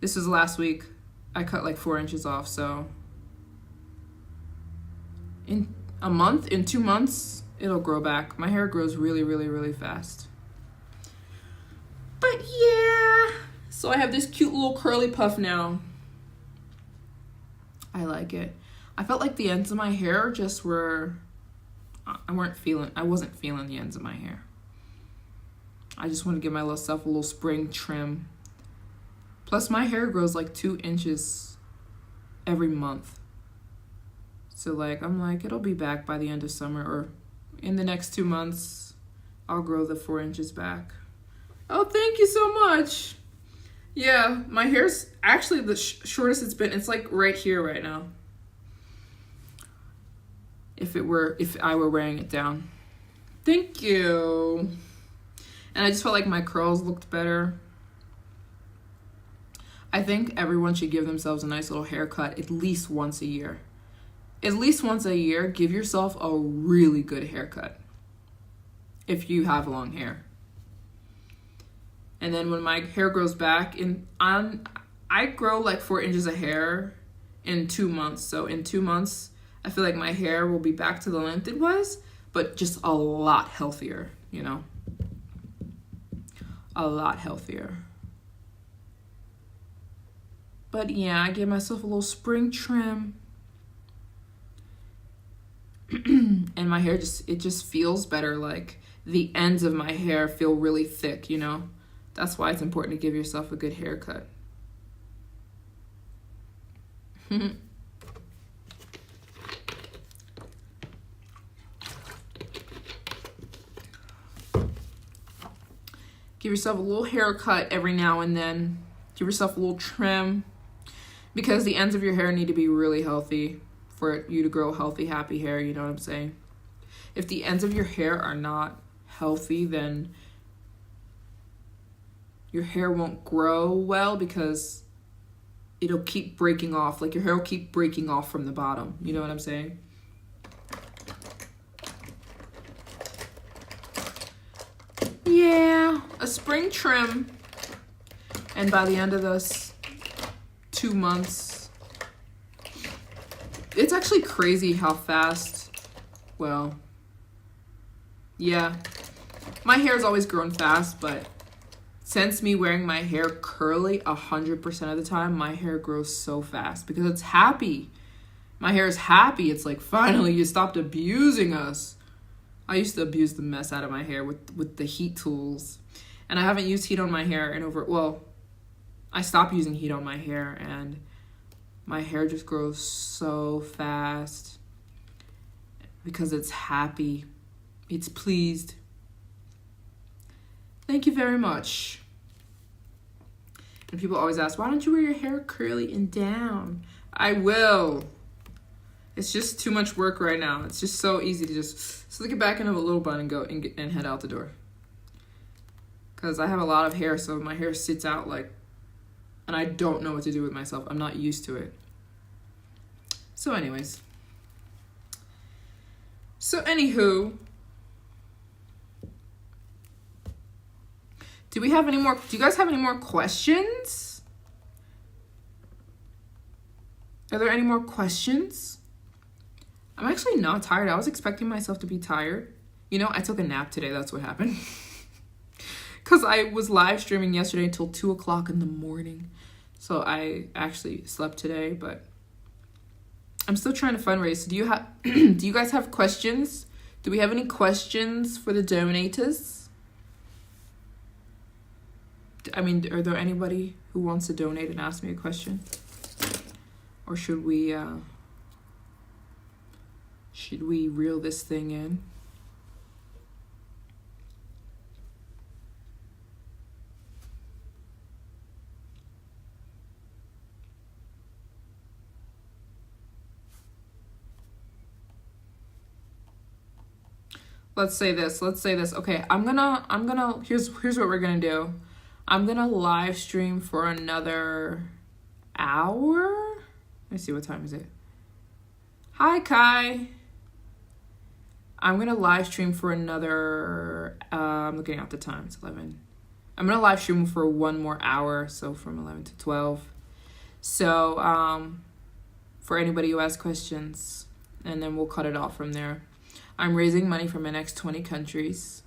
This was last week. I cut like 4 inches off. So in 2 months, it'll grow back. My hair grows really, really, really fast. But yeah, so I have this cute little curly puff now. I like it. I felt like the ends of my hair just were, I wasn't feeling the ends of my hair. I just want to give myself a little spring trim. Plus my hair grows like 2 inches every month. So like, I'm like, it'll be back by the end of summer, or in the next 2 months, I'll grow the 4 inches back. Oh, thank you so much. Yeah, my hair's actually the shortest it's been. It's like right here right now. If I were wearing it down. Thank you. And I just felt like my curls looked better. I think everyone should give themselves a nice little haircut at least once a year. At least once a year, give yourself a really good haircut. If you have long hair. And then when my hair grows back, I grow like 4 inches of hair in 2 months. So in 2 months, I feel like my hair will be back to the length it was, but just a lot healthier, you know? A lot healthier. But yeah, I gave myself a little spring trim. And my hair just feels better. Like the ends of my hair feel really thick, you know? That's why it's important to give yourself a good haircut. Give yourself a little haircut every now and then. Give yourself a little trim. Because the ends of your hair need to be really healthy for you to grow healthy, happy hair, you know what I'm saying? If the ends of your hair are not healthy, then your hair won't grow well because it'll keep breaking off. Like your hair will keep breaking off from the bottom. You know what I'm saying? Yeah, a spring trim. And by the end of this 2 months, it's actually crazy how fast, well, yeah, my hair's always grown fast, but since me wearing my hair curly 100% of the time, my hair grows so fast because it's happy. My hair is happy. It's like, finally, you stopped abusing us. I used to abuse the mess out of my hair with the heat tools. And I haven't used heat on my hair I stopped using heat on my hair, and my hair just grows so fast because it's happy. It's pleased. Thank you very much. And people always ask, why don't you wear your hair curly and down? I will. It's just too much work right now. It's just so easy to just slick it back into a little bun and go and head out the door. Because I have a lot of hair, so my hair sits out like, and I don't know what to do with myself. I'm not used to it. So anyways. So anywho. Do you guys have any more questions? Are there any more questions? I'm actually not tired. I was expecting myself to be tired. You know, I took a nap today. That's what happened. Because I was live streaming yesterday until 2 o'clock in the morning. So I actually slept today, but I'm still trying to fundraise. Do you guys have questions? Do we have any questions for the donators? I mean, are there anybody who wants to donate and ask me a question? Or should we reel this thing in? Let's say this. Okay, I'm gonna here's what we're gonna do. I'm gonna live stream for another hour. Let me see, what time is it? Hi, Kai. I'm gonna live stream for another I'm looking at the time, it's 11. I'm gonna live stream for one more hour, so from 11 to 12. So for anybody who has questions, and then we'll cut it off from there. I'm raising money for my next 20 countries.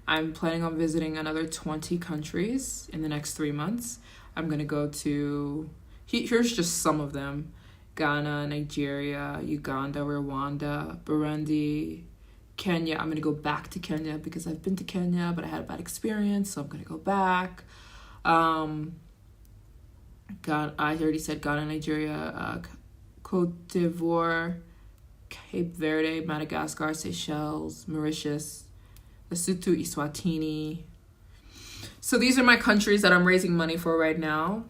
I'm planning on visiting another 20 countries in the next 3 months. I'm going to go to, here's just some of them: Ghana, Nigeria, Uganda, Rwanda, Burundi, Kenya. I'm going to go back to Kenya because I've been to Kenya, but I had a bad experience, so I'm going to go back. I already said Ghana, Nigeria, Cote d'Ivoire, Cape Verde, Madagascar, Seychelles, Mauritius, Lesotho, Eswatini. So these are my countries that I'm raising money for right now.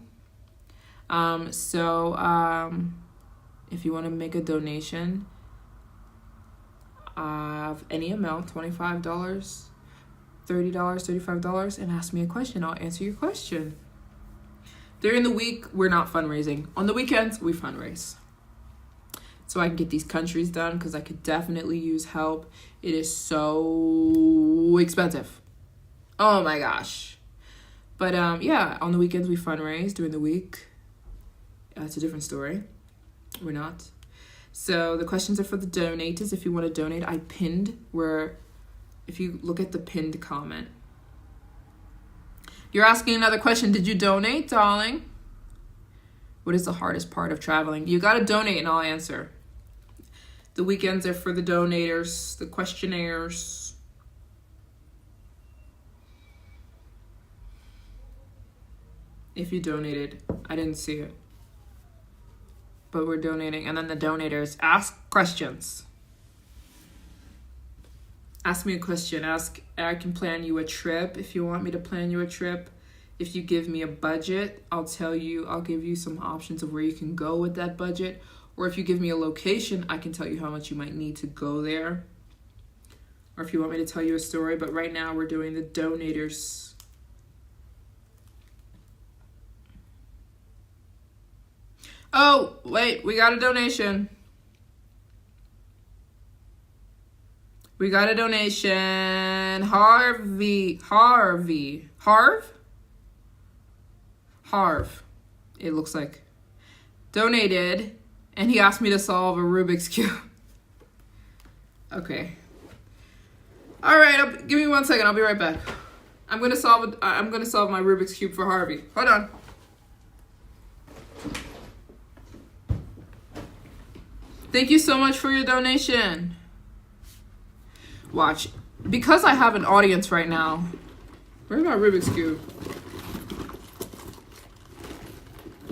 If you want to make a donation of any amount, $25, $30, $35, and ask me a question, I'll answer your question. During the week, we're not fundraising. On the weekends, we fundraise. So I can get these countries done, because I could definitely use help. It is so expensive. Oh my gosh. But yeah, on the weekends we fundraise. During the week, it's a different story. We're not. So the questions are for the donators. If you want to donate, I pinned if you look at the pinned comment. You're asking another question. Did you donate, darling? What is the hardest part of traveling? You got to donate and I'll answer. The weekends are for the donators, the questionnaires. If you donated, I didn't see it. But we're donating. And then the donators, ask questions. Ask me a question. I can plan you a trip if you want me to plan you a trip. If you give me a budget, I'll give you some options of where you can go with that budget. Or if you give me a location, I can tell you how much you might need to go there. Or if you want me to tell you a story. But right now we're doing the donators. Oh, wait, we got a donation. We got a donation. Harv. It looks like. Donated. And he asked me to solve a Rubik's Cube. Okay. All right, give me 1 second. I'll be right back. I'm gonna solve my Rubik's Cube for Harvey. Hold on. Thank you so much for your donation. Watch. Because I have an audience right now. Where's my Rubik's Cube?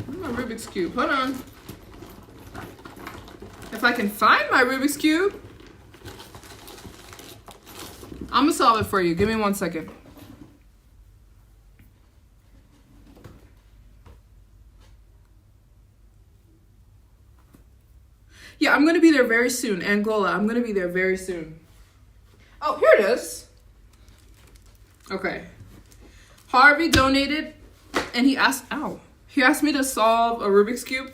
Where's my Rubik's Cube? Hold on. If I can find my Rubik's Cube, I'm gonna solve it for you. Give me 1 second. Yeah, I'm gonna be there very soon. Angola, I'm gonna be there very soon. Oh, here it is. Okay. Harvey donated, and he asked me to solve a Rubik's Cube.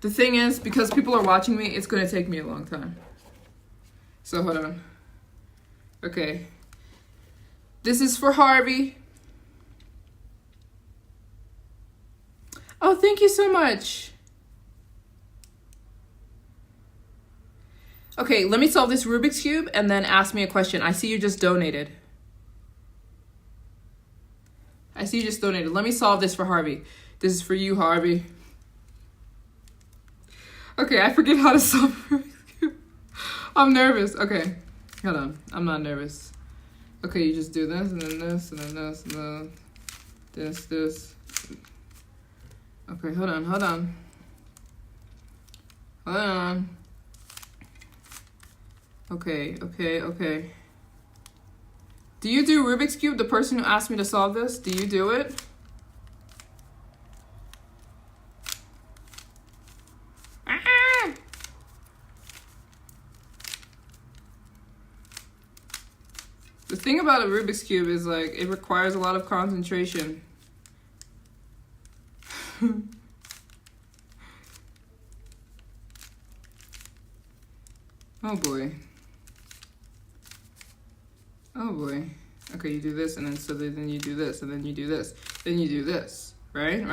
The thing is, because people are watching me, it's going to take me a long time. So hold on. Okay. This is for Harvey. Oh, thank you so much. Okay, let me solve this Rubik's Cube and then ask me a question. I see you just donated. I see you just donated. Let me solve this for Harvey. This is for you, Harvey. Okay, I forget how to solve Rubik's Cube. I'm nervous. Okay, hold on. I'm not nervous. Okay, you just do this, and then this, and then this, and then this. Okay, hold on. Hold on. Okay. Do you do Rubik's Cube? The person who asked me to solve this, do you do it? The thing about a Rubik's Cube is like it requires a lot of concentration. Oh boy. Okay, you do this, and then so then you do this, and then you do this, then you do this. Right?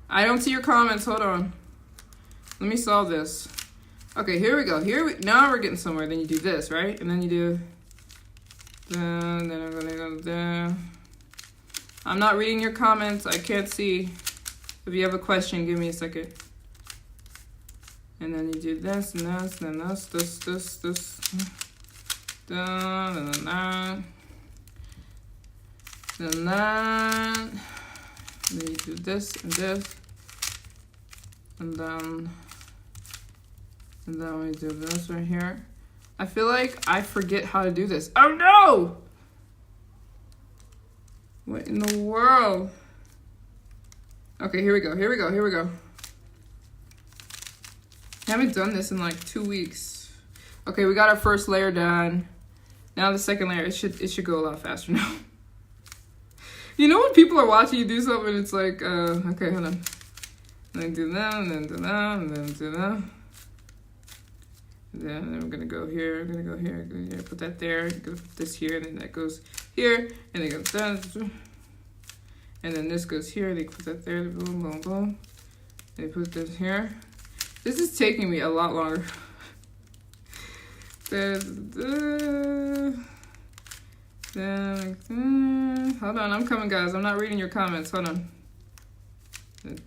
I don't see your comments. Hold on. Let me solve this. Okay, here we go. Now we're getting somewhere. Then you do this, right? And then you do. Then I'm gonna go there. I'm not reading your comments. I can't see. If you have a question, give me a second. And then you do this and this, and then this. Then that. Then that. And then you do this and this. And then we do this right here. I feel like I forget how to do this. Oh no! What in the world? Okay, here we go. I haven't done this in like 2 weeks. Okay, we got our first layer done. Now the second layer, it should go a lot faster now. You know when people are watching you do something, it's like, okay, hold on. And then do that, and then do that, and then do that. And then we're gonna go here, put that there, gonna put this here, and then that goes here, and then it goes down, and then this goes here, they put that there, boom, boom, boom. They put this here. This is taking me a lot longer. Hold on, I'm coming, guys. I'm not reading your comments. Hold on. And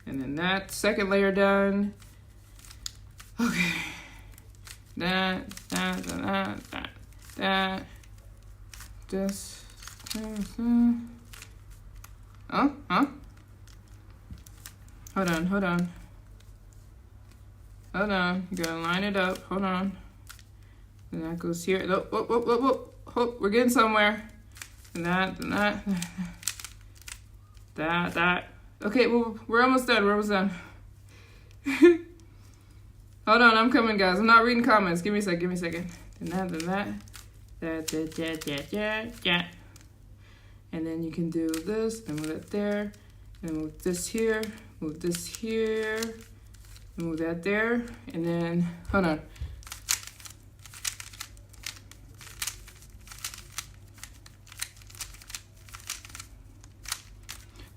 then that second layer done. Okay. That. This. Huh? Hold on. You gotta line it up. Hold on. And that goes here. Oh, we're getting somewhere. And that. That. Okay, well, we're almost done. Hold on, I'm coming, guys. I'm not reading comments. Give me a second. And that. That. And then you can do this, and move it there, and move this here, move that there, and then, hold on.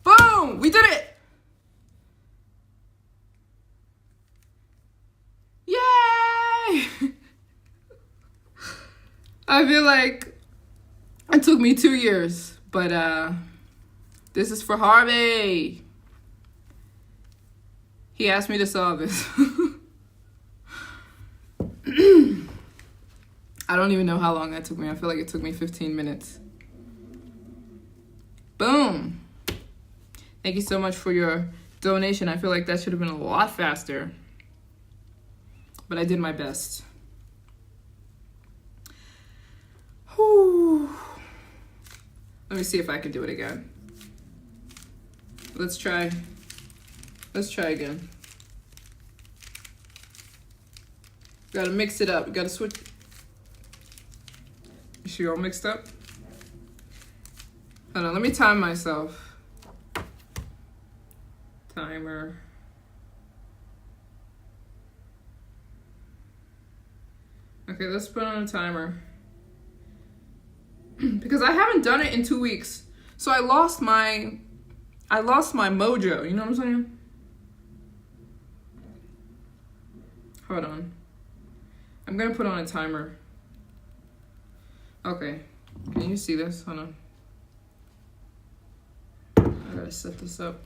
Boom! We did it! Yay! I feel like it took me 2 years, but this is for Harvey. He asked me to solve this. I don't even know how long that took me. I feel like it took me 15 minutes. Boom. Thank you so much for your donation. I feel like that should have been a lot faster. But I did my best. Whew. Let me see if I can do it again. Let's try again. Gotta mix it up. Gotta switch. Is she all mixed up? Hold on, let me time myself. Timer. Okay, let's put on a timer. Because I haven't done it in 2 weeks. So I lost my mojo, you know what I'm saying? Hold on. I'm gonna put on a timer. Okay, Can you see this? Hold on. I gotta set this up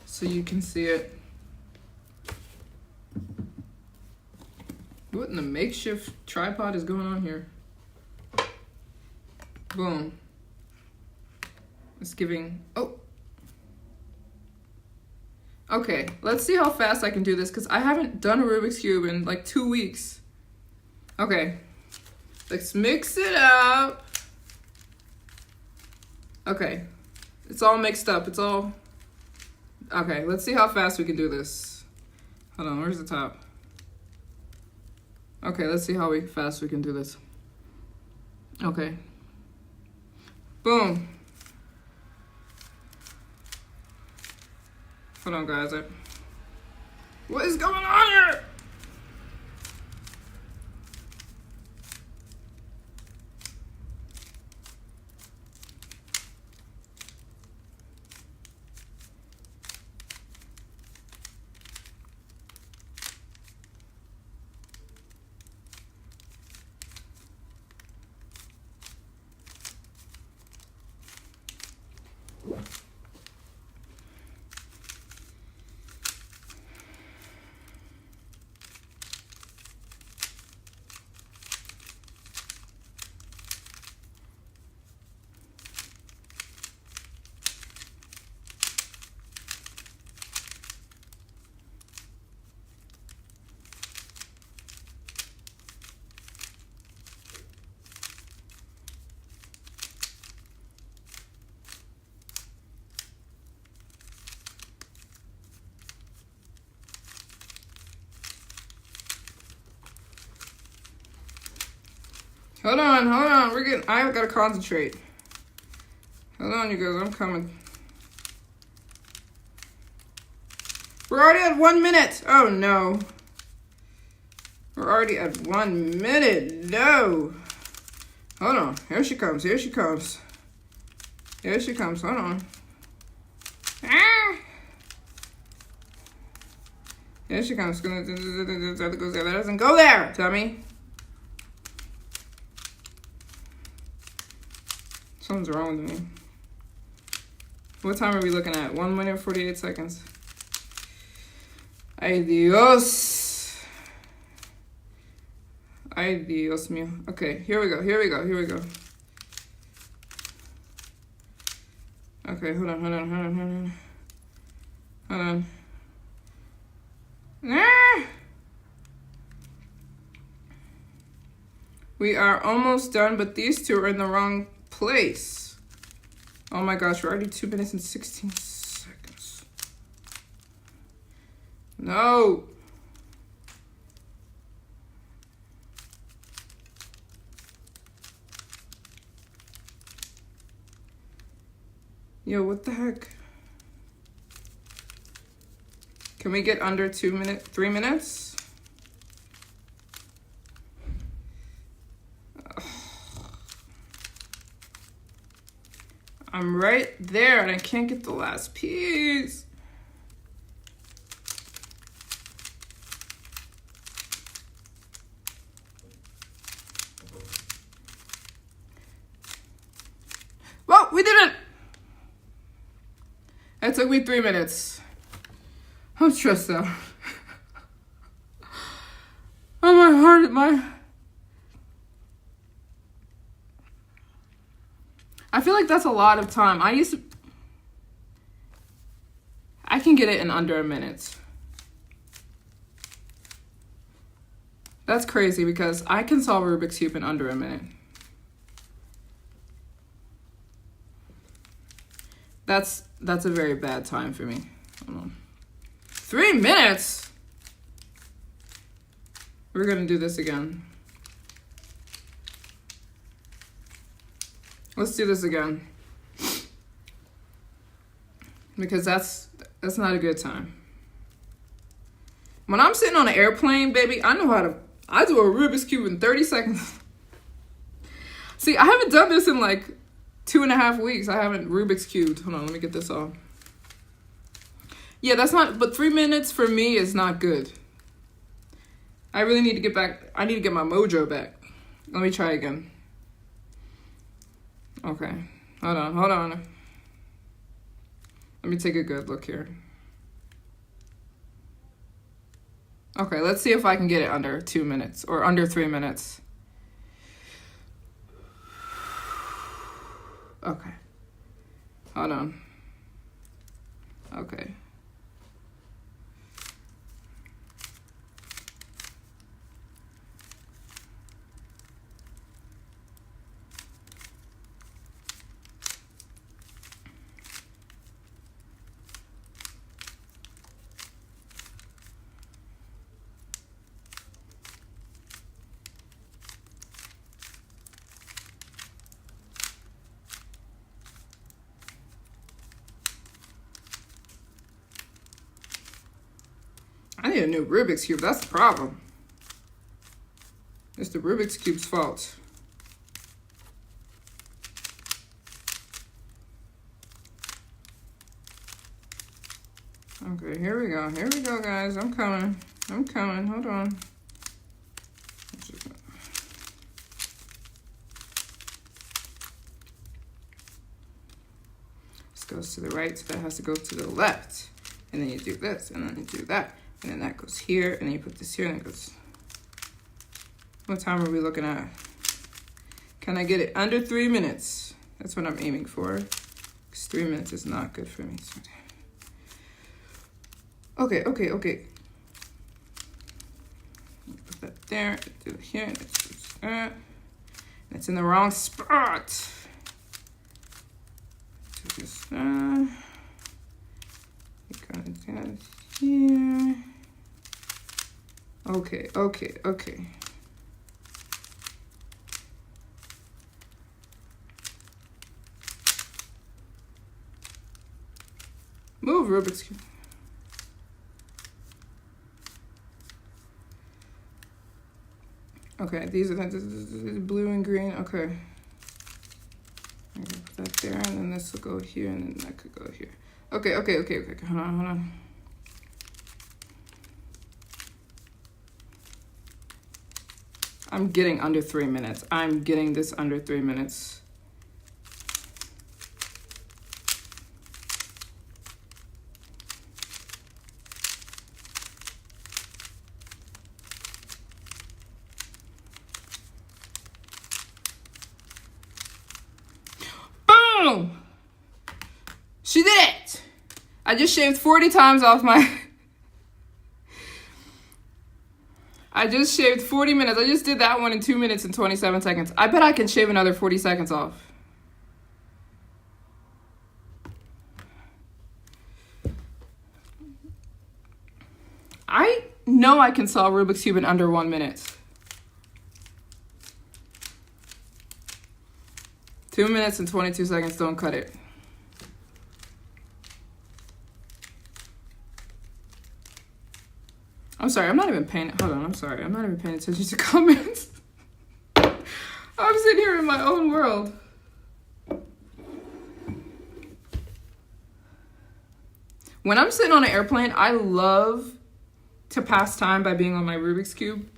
so you can see it. What in the makeshift tripod is going on here? Boom. It's giving, oh. Okay, let's see how fast I can do this because I haven't done a Rubik's Cube in like 2 weeks. Okay, let's mix it up. Okay, it's all mixed up. It's all, okay, let's see how fast we can do this. Hold on, where's the top? Okay, let's see how fast we can do this. Okay. Boom. Hold on, guys. What is going on here? Hold on. I gotta concentrate. Hold on, you guys, I'm coming. We're already at 1 minute. Oh no. We're already at 1 minute. No. Hold on. Here she comes. Hold on. Ah. Here she comes. That doesn't go there, dummy. Something's wrong with me. What time are we looking at? 1 minute, 48 seconds. Ay Dios. Ay Dios mío. Okay, here we go. Okay, hold on. Ah! We are almost done, but these two are in the wrong place. Oh my gosh, we're already 2 minutes and 16 seconds. No. Yo, what the heck? Can we get under 3 minutes? I'm right there and I can't get the last piece. Well, we did it. It took me 3 minutes. I'm stressed out. Oh, my heart, I feel like that's a lot of time. I can get it in under a minute. That's crazy because I can solve a Rubik's Cube in under a minute. That's a very bad time for me. Hold on. 3 minutes? We're gonna do this again. Let's do this again. Because that's not a good time. When I'm sitting on an airplane, baby, I do a Rubik's Cube in 30 seconds. See, I haven't done this in like 2.5 weeks. I haven't Rubik's Cubed. Hold on, let me get this off. Yeah, but 3 minutes for me is not good. I really need to get back. I need to get my mojo back. Let me try again. Okay, hold on. Let me take a good look here. Okay, let's see if I can get it under 2 minutes or under 3 minutes. Okay. Hold on. Okay. I need a new Rubik's Cube. That's the problem. It's the Rubik's Cube's fault. Okay, here we go. Here we go, guys. I'm coming. Hold on. This goes to the right, so that has to go to the left. And then you do this, and then you do that. And then that goes here, and then you put this here, and it goes... What time are we looking at? Can I get it under 3 minutes? That's what I'm aiming for. Because 3 minutes is not good for me. Okay. Put that there, do it here, and it's in the wrong spot. Do this, you're gonna do that here. Okay. Move, Rubik's Cube. Okay, these are the blue and green. Okay. I'm gonna put that there, and then this will go here, and then that could go here. Okay. Hold on. I'm getting under 3 minutes. I'm getting this under 3 minutes. Boom! She did it! I just shaved 40 times off my... I just shaved 40 minutes. I just did that one in 2 minutes and 27 seconds. I bet I can shave another 40 seconds off. I know I can solve Rubik's Cube in under 1 minute. 2 minutes and 22 seconds don't cut it. I'm sorry, I'm not even paying attention to comments. I'm sitting here in my own world. When I'm sitting on an airplane, I love to pass time by being on my Rubik's Cube.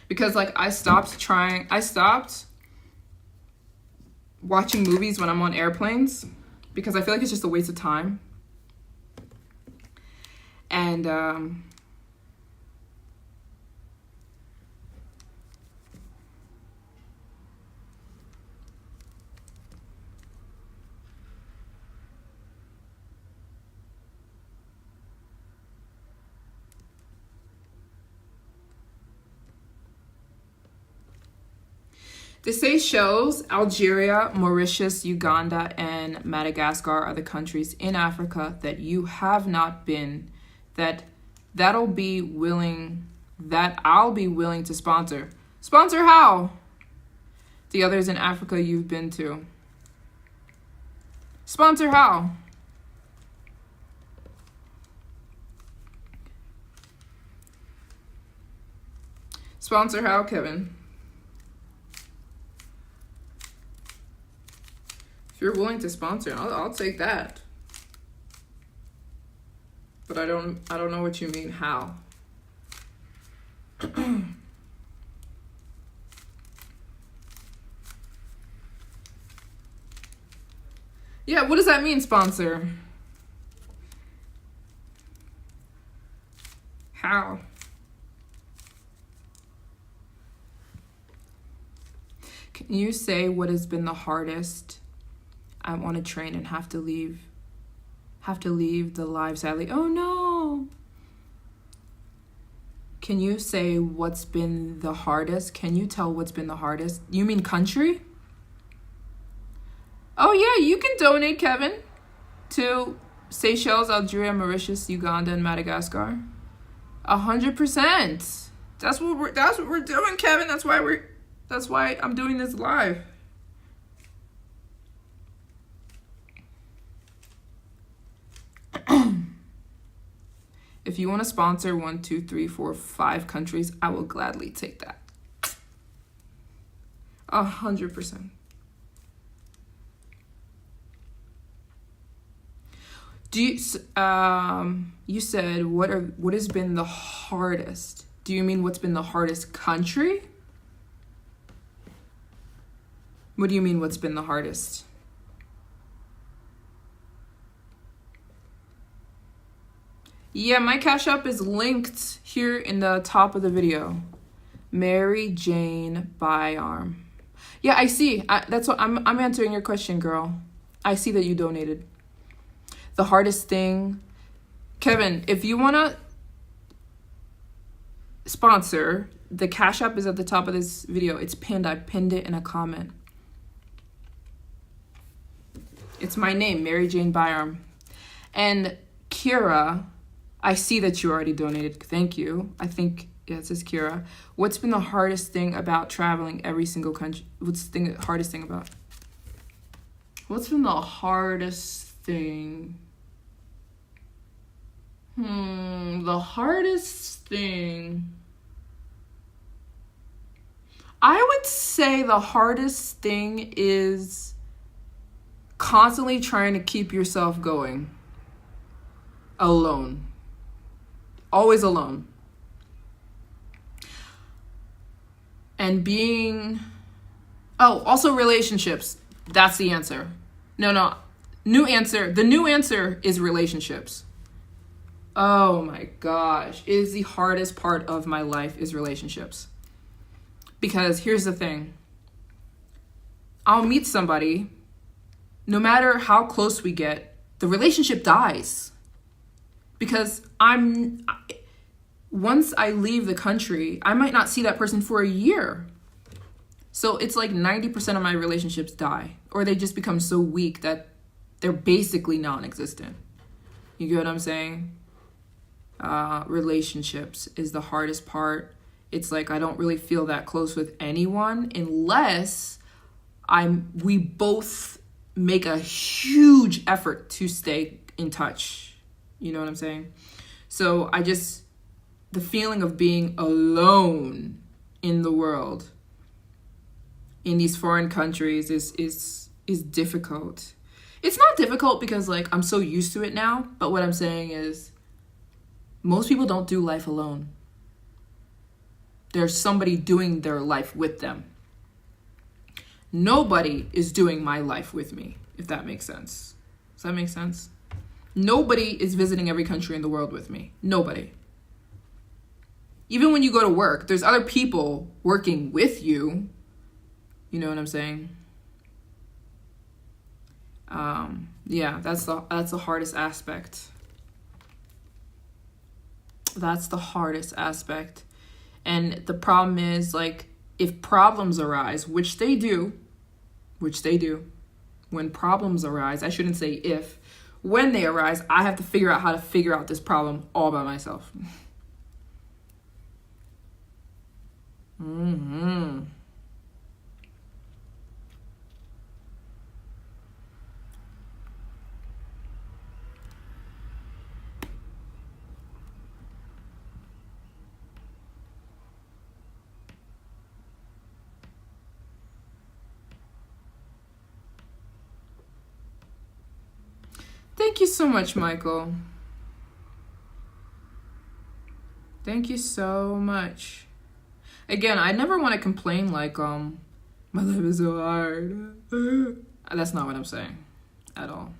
Because like I stopped watching movies when I'm on airplanes because I feel like it's just a waste of time. And the Seychelles, Algeria, Mauritius, Uganda, and Madagascar are the countries in Africa that you have not been, that I'll be willing to sponsor. Sponsor how? The others in Africa you've been to. Sponsor how? Sponsor how, Kevin? If you're willing to sponsor, I'll take that. But I don't know what you mean, how. Yeah, what does that mean, sponsor? How? Can you say what has been the hardest? I want to train and have to leave the live, sadly. Oh no. Can you say what's been the hardest? Can you tell what's been the hardest? You mean country? Oh yeah, you can donate, Kevin, to Seychelles, Algeria, Mauritius, Uganda, and Madagascar. 100%. That's what we're doing, Kevin. That's why I'm doing this live. If you want to sponsor 1, 2, 3, 4, 5 countries, I will gladly take that. 100%. You said what has been the hardest? Do you mean what's been the hardest country? What do you mean what's been the hardest? Yeah, my Cash App is linked here in the top of the video. Maryjane Byarm. Yeah, I see. That's what I'm answering your question, girl. I see that you donated. The hardest thing, Kevin, if you want to sponsor, the Cash App is at the top of this video. It's pinned. I pinned it in a comment. It's my name, Maryjane Byarm. And Kira, I see that you already donated. Thank you. I think, yeah, it says Kira. What's been the hardest thing about traveling every single country? What's the hardest thing about? What's been the hardest thing? The hardest thing. I would say the hardest thing is constantly trying to keep yourself going. Alone. Always alone. And being... Oh, also relationships. That's the answer. No. New answer. The new answer is relationships. Oh my gosh. It is the hardest part of my life is relationships. Because here's the thing. I'll meet somebody. No matter how close we get, the relationship dies. Because once I leave the country, I might not see that person for a year. So it's like 90% of my relationships die. Or they just become so weak that they're basically non-existent. You get what I'm saying? Relationships is the hardest part. It's like I don't really feel that close with anyone unless we both make a huge effort to stay in touch. You know what I'm saying? So the feeling of being alone in the world, in these foreign countries is difficult. It's not difficult because like I'm so used to it now, but what I'm saying is most people don't do life alone. There's somebody doing their life with them. Nobody is doing my life with me, if that makes sense. Does that make sense? Nobody is visiting every country in the world with me. Nobody. Even when you go to work, there's other people working with you. You know what I'm saying? Yeah, that's the hardest aspect. That's the hardest aspect. And the problem is, like, if problems arise, which they do, when problems arise, I shouldn't say if, when they arise, I have to figure out how to figure out this problem all by myself. Thank you so much, Michael. Thank you so much. Again, I never want to complain like, my life is so hard. That's not what I'm saying. at all.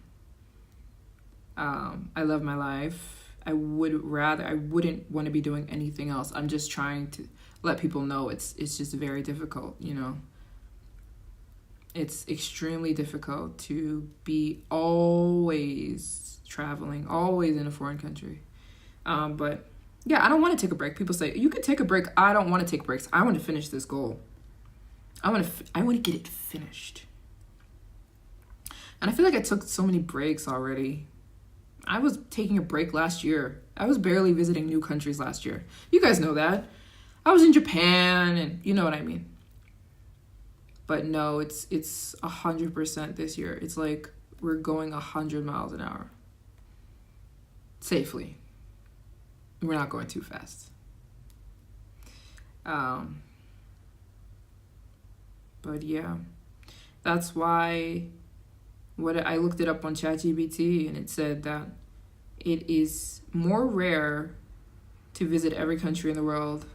I love my life. I wouldn't want to be doing anything else. I'm just trying to let people know it's just very difficult, you know. It's extremely difficult to be always traveling, always in a foreign country. But yeah, I don't want to take a break. People say, you can take a break. I don't want to take breaks. I want to finish this goal. I want to get it finished. And I feel like I took so many breaks already. I was taking a break last year. I was barely visiting new countries last year. You guys know that. I was in Japan, and you know what I mean. But no, it's 100% this year. It's like we're going 100 miles an hour. Safely. We're not going too fast. But yeah, that's why I looked it up on ChatGPT, and it said that it is more rare to visit every country in the world.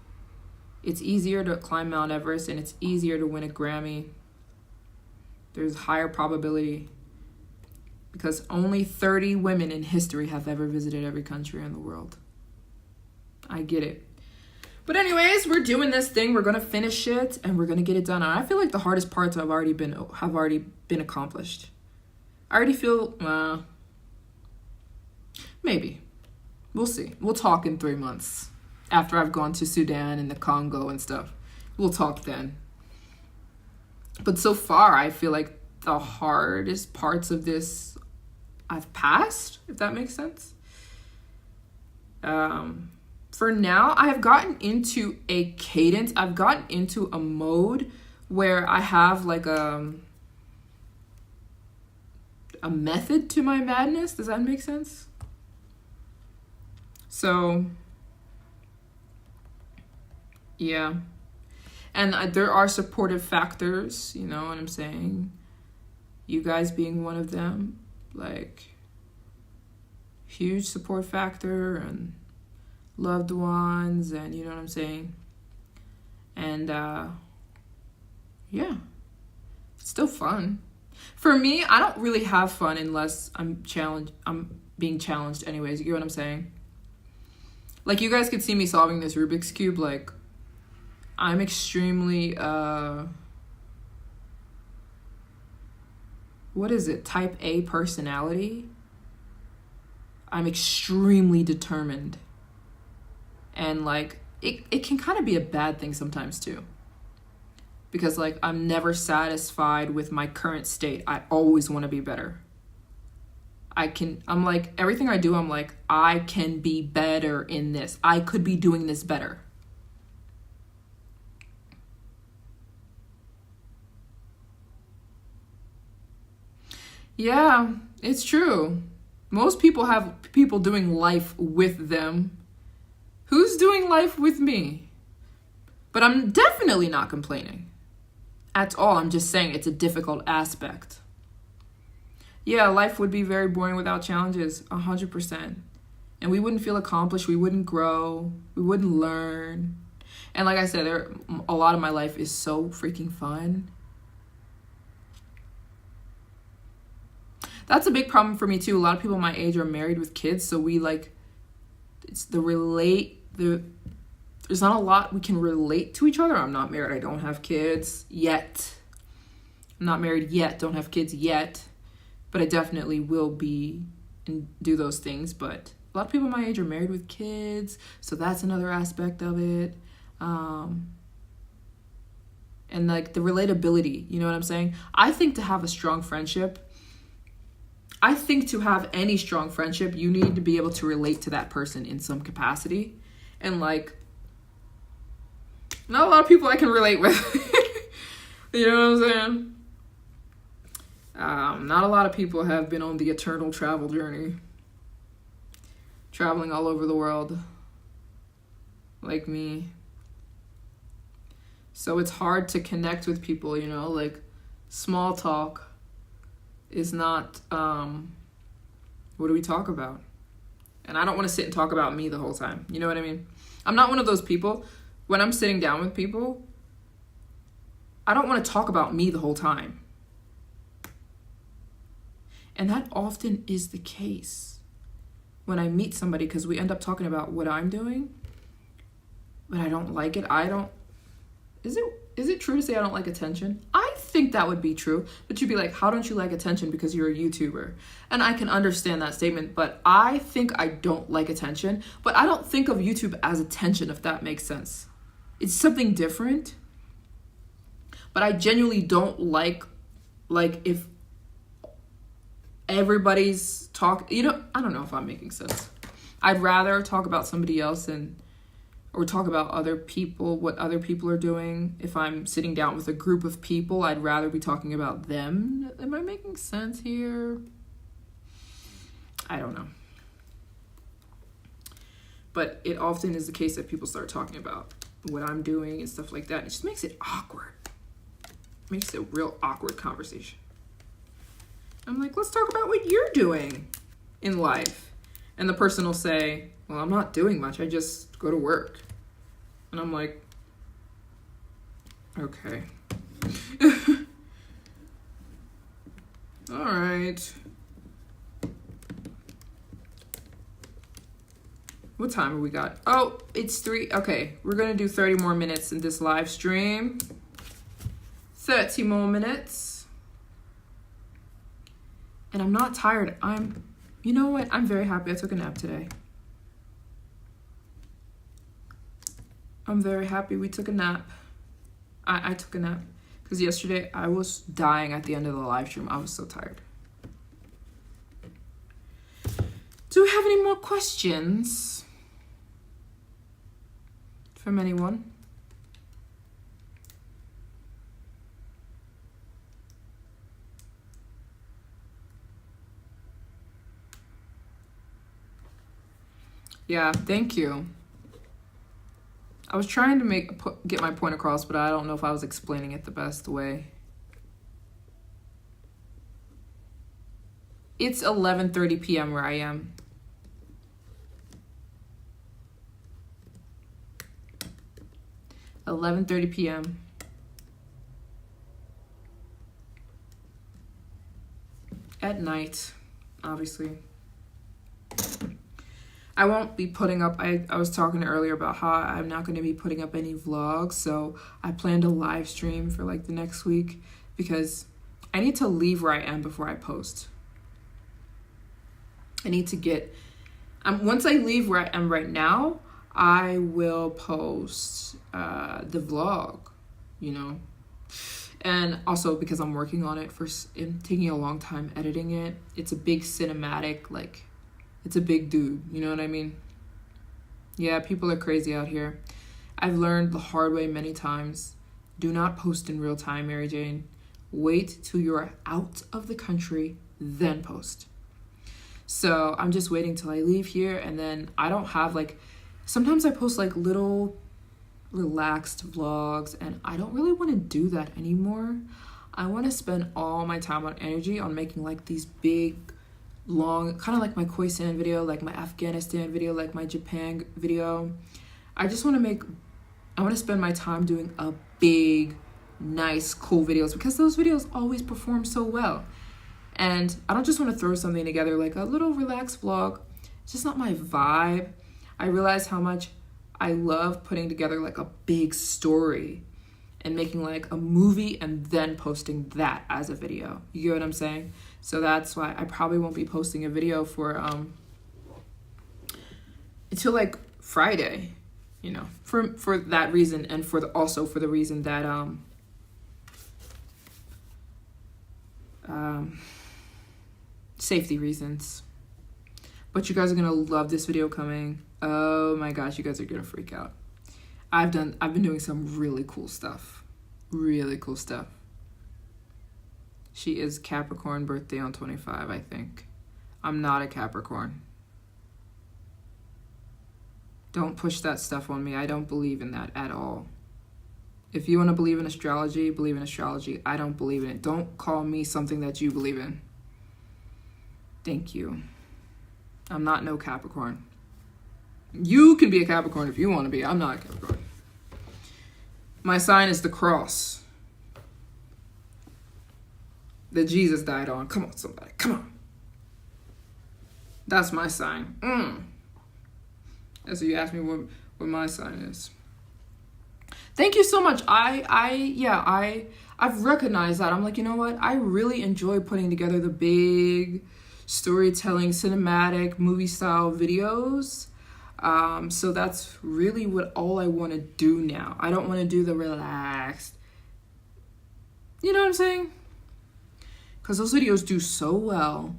It's easier to climb Mount Everest, and it's easier to win a Grammy. There's higher probability because only 30 women in history have ever visited every country in the world. I get it. But anyways, we're doing this thing. We're going to finish it, and we're going to get it done. And I feel like the hardest parts have already been accomplished. I already feel, maybe. We'll see. We'll talk in 3 months. After I've gone to Sudan and the Congo and stuff. We'll talk then. But so far, I feel like the hardest parts of this I've passed, if that makes sense. For now, I have gotten into a cadence. I've gotten into a mode where I have like a method to my madness. Does that make sense? So... yeah. And there are supportive factors, you know what I'm saying? You guys being one of them, like, huge support factor, and loved ones, and you know what I'm saying? And, yeah. It's still fun. For me, I don't really have fun unless I'm being challenged anyways, you get what I'm saying? Like, you guys could see me solving this Rubik's Cube, like, I'm extremely, what is it? Type A personality. I'm extremely determined. And like, it can kind of be a bad thing sometimes too. Because like, I'm never satisfied with my current state. I always want to be better. I'm like, everything I do, I'm like, I can be better in this. I could be doing this better. Yeah, it's true. Most people have people doing life with them. Who's doing life with me? But I'm definitely not complaining at all. I'm just saying it's a difficult aspect. Yeah, life would be very boring without challenges, 100%. And we wouldn't feel accomplished. We wouldn't grow. We wouldn't learn. And like I said, a lot of my life is so freaking fun. That's a big problem for me too. A lot of people my age are married with kids, so we like, there's not a lot we can relate to each other. I'm not married. I don't have kids yet. I'm not married yet. Don't have kids yet. But I definitely will be and do those things. But a lot of people my age are married with kids, so that's another aspect of it. And like the relatability, you know what I'm saying? I think to have any strong friendship, you need to be able to relate to that person in some capacity. And like, not a lot of people I can relate with. You know what I'm saying? Not a lot of people have been on the eternal travel journey. Traveling all over the world. Like me. So it's hard to connect with people, you know? Like, small talk is not, what do we talk about? And I don't want to sit and talk about me the whole time. You know what I mean? I'm not one of those people. When I'm sitting down with people, I don't want to talk about me the whole time. And that often is the case when I meet somebody, because we end up talking about what I'm doing, but I don't like it. Is it true to say I don't like attention? I think that would be true, but you'd be like, how don't you like attention because you're a YouTuber? And I can understand that statement, but I think I don't like attention, but I don't think of YouTube as attention, if that makes sense. It's something different, but I genuinely don't like if everybody's I don't know if I'm making sense. I'd rather talk about somebody else or talk about other people, what other people are doing. If I'm sitting down with a group of people, I'd rather be talking about them. Am I making sense here? I don't know. But it often is the case that people start talking about what I'm doing and stuff like that. It just makes it awkward. It makes it a real awkward conversation. I'm like, let's talk about what you're doing in life. And the person will say, well, I'm not doing much. I just go to work. And I'm like, okay. All right. What time have we got? Oh, it's 3. Okay, we're going to do 30 more minutes in this live stream. 30 more minutes. And I'm not tired. You know what? I'm very happy I took a nap today. I'm very happy we took a nap. I took a nap. Because yesterday I was dying at the end of the live stream. I was so tired. Do we have any more questions from anyone? Yeah, thank you. I was trying to get my point across, but I don't know if I was explaining it the best way. It's 11:30 p.m. where I am. $11:30 p.m. At night, obviously. I won't be putting up, I was talking earlier about how I'm not going to be putting up any vlogs, so I plan to live stream for like the next week because I need to leave where I am before I post. I need to get, once I leave where I am right now, I will post the vlog, and also because I'm working on it and taking a long time editing it. It's a big cinematic, it's a big dude, you know what I mean? Yeah, people are crazy out here. I've learned the hard way many times. Do not post in real time, Maryjane. Wait till you're out of the country, then post. So I'm just waiting till I leave here, and then I don't have sometimes I post little relaxed vlogs, and I don't really want to do that anymore. I want to spend all my time and energy on making these big, long, kind of like my Khoisan video, like my Afghanistan video, like my Japan video. I want to spend my time doing a big, nice, cool videos because those videos always perform so well. And I don't just want to throw something together like a little relaxed vlog. It's just not my vibe. I realize how much I love putting together a big story and making a movie and then posting that as a video. You get what I'm saying? So that's why I probably won't be posting a video for until Friday, for that reason, and for the reason that safety reasons. But you guys are gonna love this video coming. Oh my gosh, you guys are gonna freak out. I've been doing some really cool stuff. Really cool stuff. She is Capricorn, birthday on 25, I think. I'm not a Capricorn. Don't push that stuff on me. I don't believe in that at all. If you want to believe in astrology, believe in astrology. I don't believe in it. Don't call me something that you believe in. Thank you. I'm not no Capricorn. You can be a Capricorn if you want to be. I'm not a Capricorn. My sign is the cross that Jesus died on. Come on, somebody. Come on. That's my sign. So you asked me what my sign is. Thank you so much. I've recognized that. I'm like, you know what? I really enjoy putting together the big storytelling, cinematic, movie style videos. So that's really what all I want to do now. I don't want to do the relaxed. You know what I'm saying? Because those videos do so well.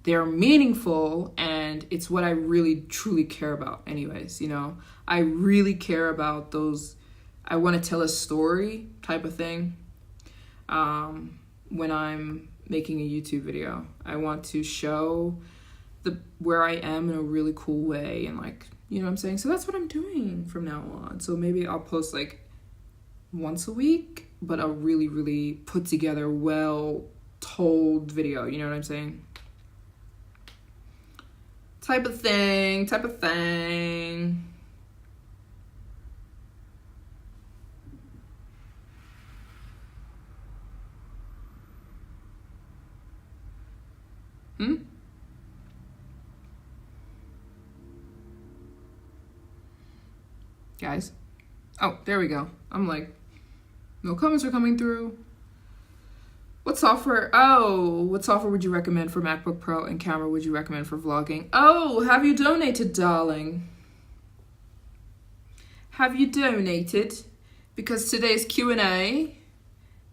They're meaningful, and it's what I really truly care about anyways, you know. I really care about those, I want to tell a story type of thing. When I'm making a YouTube video, I want to show where I am in a really cool way, and like, you know what I'm saying? So that's what I'm doing from now on. So maybe I'll post like once a week, but a really, really put together, well told video, you know what I'm saying? Type of thing. Guys? Oh, there we go. I'm like, no comments are coming through. What software would you recommend for MacBook Pro, and camera would you recommend for vlogging? Oh, have you donated, darling? Have you donated? Because today's Q&A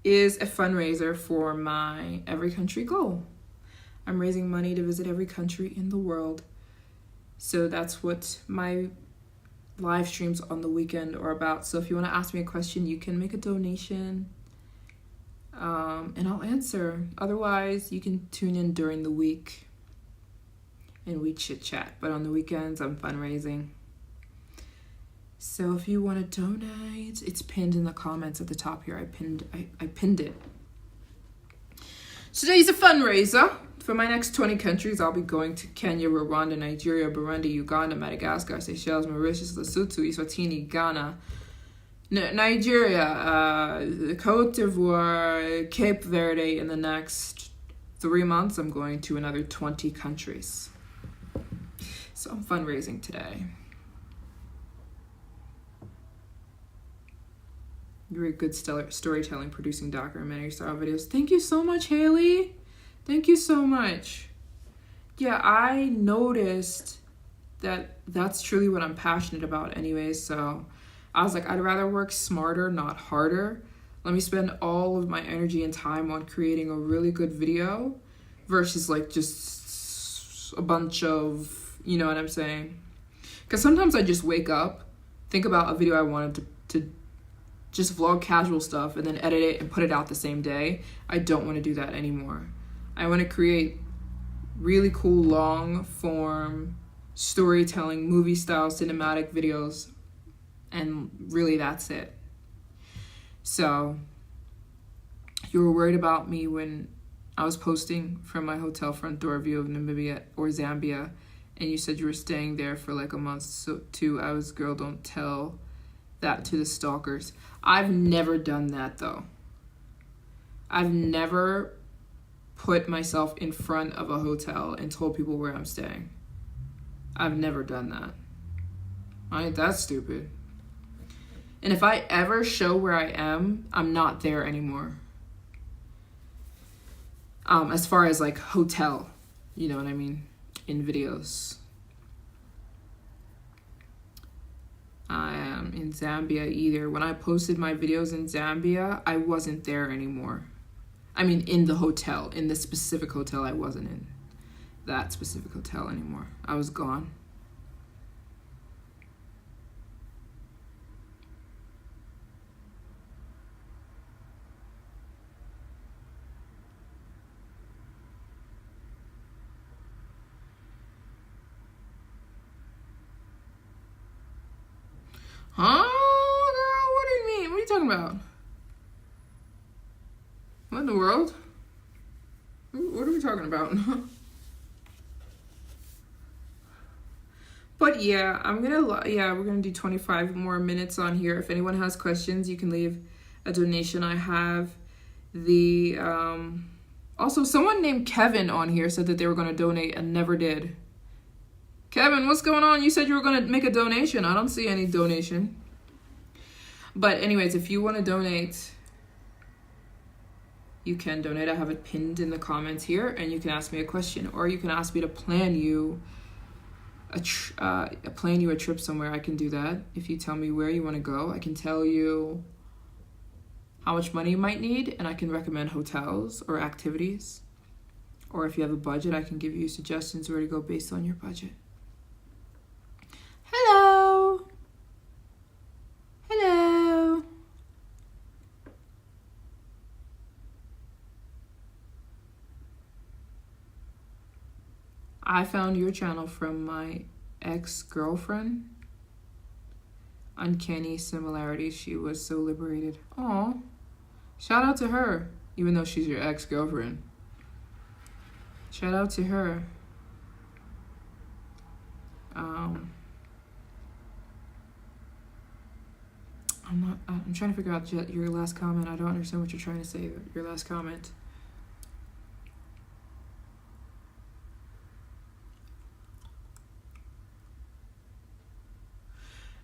is a fundraiser for my Every Country goal. I'm raising money to visit every country in the world. So that's what my live streams on the weekend are about. So if you want to ask me a question, you can make a donation. And I'll answer. Otherwise, you can tune in during the week and we chit chat. But on the weekends, I'm fundraising. So if you want to donate, it's pinned in the comments at the top here. I pinned it. Today's a fundraiser. For my next 20 countries, I'll be going to Kenya, Rwanda, Nigeria, Burundi, Uganda, Madagascar, Seychelles, Mauritius, Lesotho, Eswatini, Ghana, Nigeria, Cote d'Ivoire, Cape Verde. In the next 3 months, I'm going to another 20 countries. So I'm fundraising today. You're a good storytelling, producing documentary style videos. Thank you so much, Haley. Thank you so much. Yeah, I noticed that that's truly what I'm passionate about anyways. So I was like, I'd rather work smarter, not harder. Let me spend all of my energy and time on creating a really good video versus like just a bunch of, you know what I'm saying? Because sometimes I just wake up, think about a video I wanted to just vlog casual stuff and then edit it and put it out the same day. I don't want to do that anymore. I want to create really cool long form storytelling, movie style, cinematic videos. And really that's it. So you were worried about me when I was posting from my hotel front door view of Namibia or Zambia. And you said you were staying there for like a month. So too, I was, girl, don't tell that to the stalkers. I've never done that though. I've never put myself in front of a hotel and told people where I'm staying. I've never done that. I ain't that stupid. And if I ever show where I am, I'm not there anymore. As far as like hotel, you know what I mean? In videos. I am in Zambia either. When I posted my videos in Zambia, I wasn't there anymore. I mean, in the hotel, in the specific hotel, I wasn't in that specific hotel anymore. I was gone. Huh? Girl, what do you mean? What are you talking about? What in the world? What are we talking about? But yeah, we're gonna do 25 more minutes on here. If anyone has questions, you can leave a donation. I have also someone named Kevin on here said that they were gonna donate and never did. Kevin, what's going on? You said you were going to make a donation. I don't see any donation. But anyways, if you want to donate, you can donate. I have it pinned in the comments here, and you can ask me a question, or you can ask me to plan you a trip somewhere. I can do that. If you tell me where you want to go, I can tell you how much money you might need, and I can recommend hotels or activities. Or if you have a budget, I can give you suggestions where to go based on your budget. Hello. Hello. I found your channel from my ex-girlfriend. Uncanny similarities. She was so liberated. Aw. Shout out to her, even though she's your ex-girlfriend. Shout out to her. I'm trying to figure out your last comment. I don't understand what you're trying to say. Your last comment.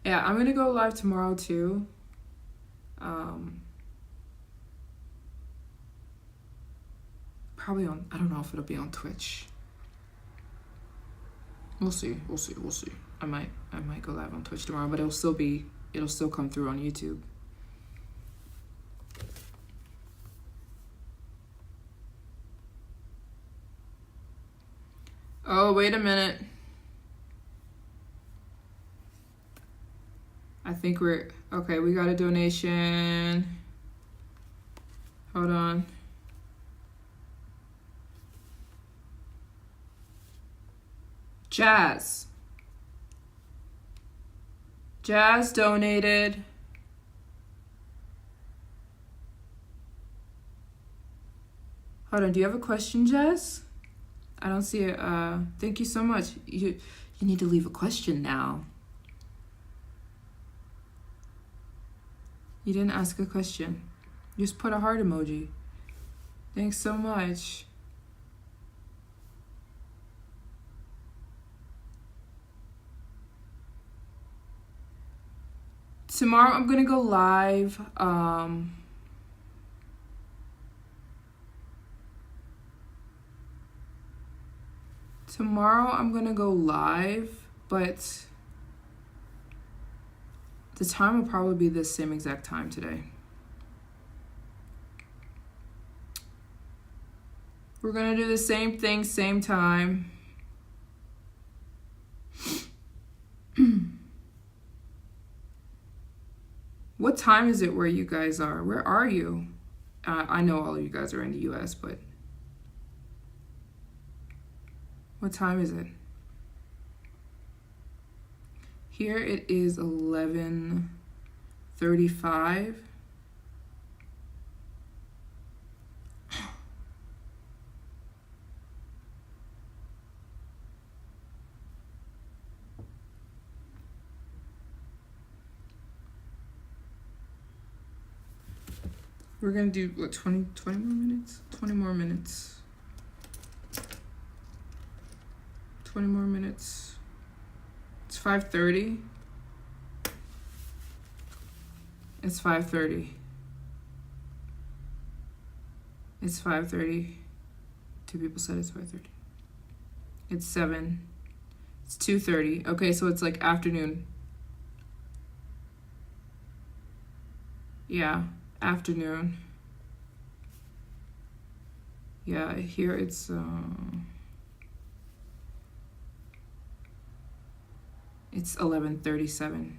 Yeah, I'm gonna go live tomorrow too. Probably on, I don't know if it'll be on Twitch. We'll see. I might go live on Twitch tomorrow, but it'll still come through on YouTube. Oh, wait a minute. I think we're okay. We got a donation. Hold on. Jazz donated. Hold on, do you have a question, Jazz? I don't see it. Thank you so much. You need to leave a question now. You didn't ask a question. Just put a heart emoji. Thanks so much. Tomorrow I'm gonna go live. Tomorrow I'm gonna go live, but the time will probably be the same exact time today. We're gonna do the same thing, same time. What time is it where you guys are? Where are you? I know all of you guys are in the US, but what time is it? Here it is 11:35. We're gonna do what, 20 more minutes? 20 more minutes. 20 more minutes. It's 5:30. It's 5:30. It's 5:30. Two people said it's 5:30. It's 7. It's 2:30. Okay, so it's like afternoon. Yeah. Afternoon. Yeah, here it's 11:37.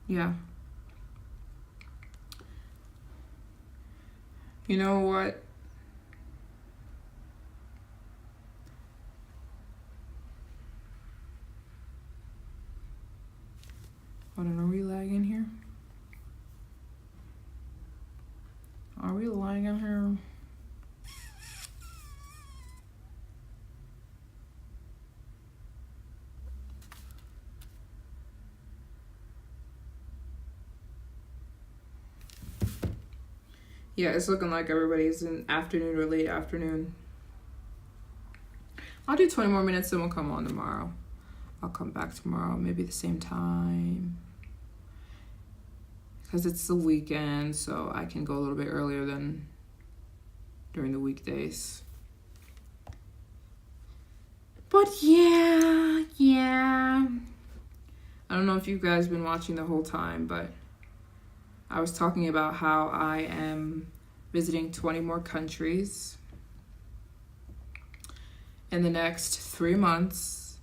Yeah. You know what? Hold on, are we lagging here? Are we lagging here? Yeah, it's looking like everybody's in afternoon or late afternoon. I'll do 20 more minutes and we'll come on tomorrow. I'll come back tomorrow, maybe the same time. Because it's the weekend, so I can go a little bit earlier than during the weekdays. But yeah. I don't know if you guys been watching the whole time, but I was talking about how I am visiting 20 more countries in the next 3 months.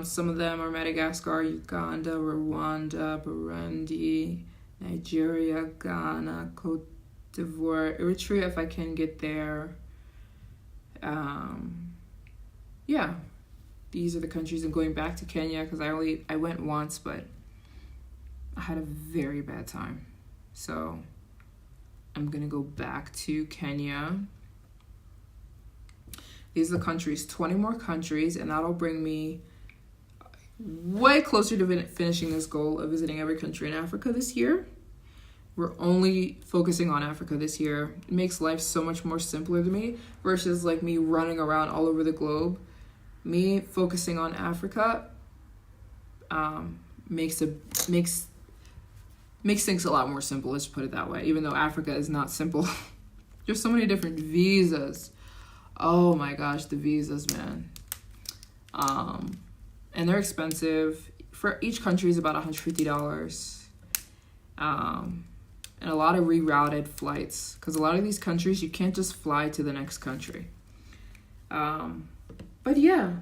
Some of them are Madagascar, Uganda, Rwanda, Burundi, Nigeria, Ghana, Cote d'Ivoire, Eritrea if I can get there. Yeah, these are the countries. I'm going back to Kenya because I went once, but I had a very bad time. So I'm gonna go back to Kenya. These are the countries, 20 more countries, and that'll bring me way closer to finishing this goal of visiting every country in Africa this year. We're only focusing on Africa this year. It makes life so much more simpler to me versus like me running around all over the globe. Me focusing on Africa makes things a lot more simple, let's put it that way, even though Africa is not simple. There's so many different visas. Oh my gosh, the visas, man. And they're expensive. For each country is about $150. And a lot of rerouted flights, because a lot of these countries you can't just fly to the next country. But yeah,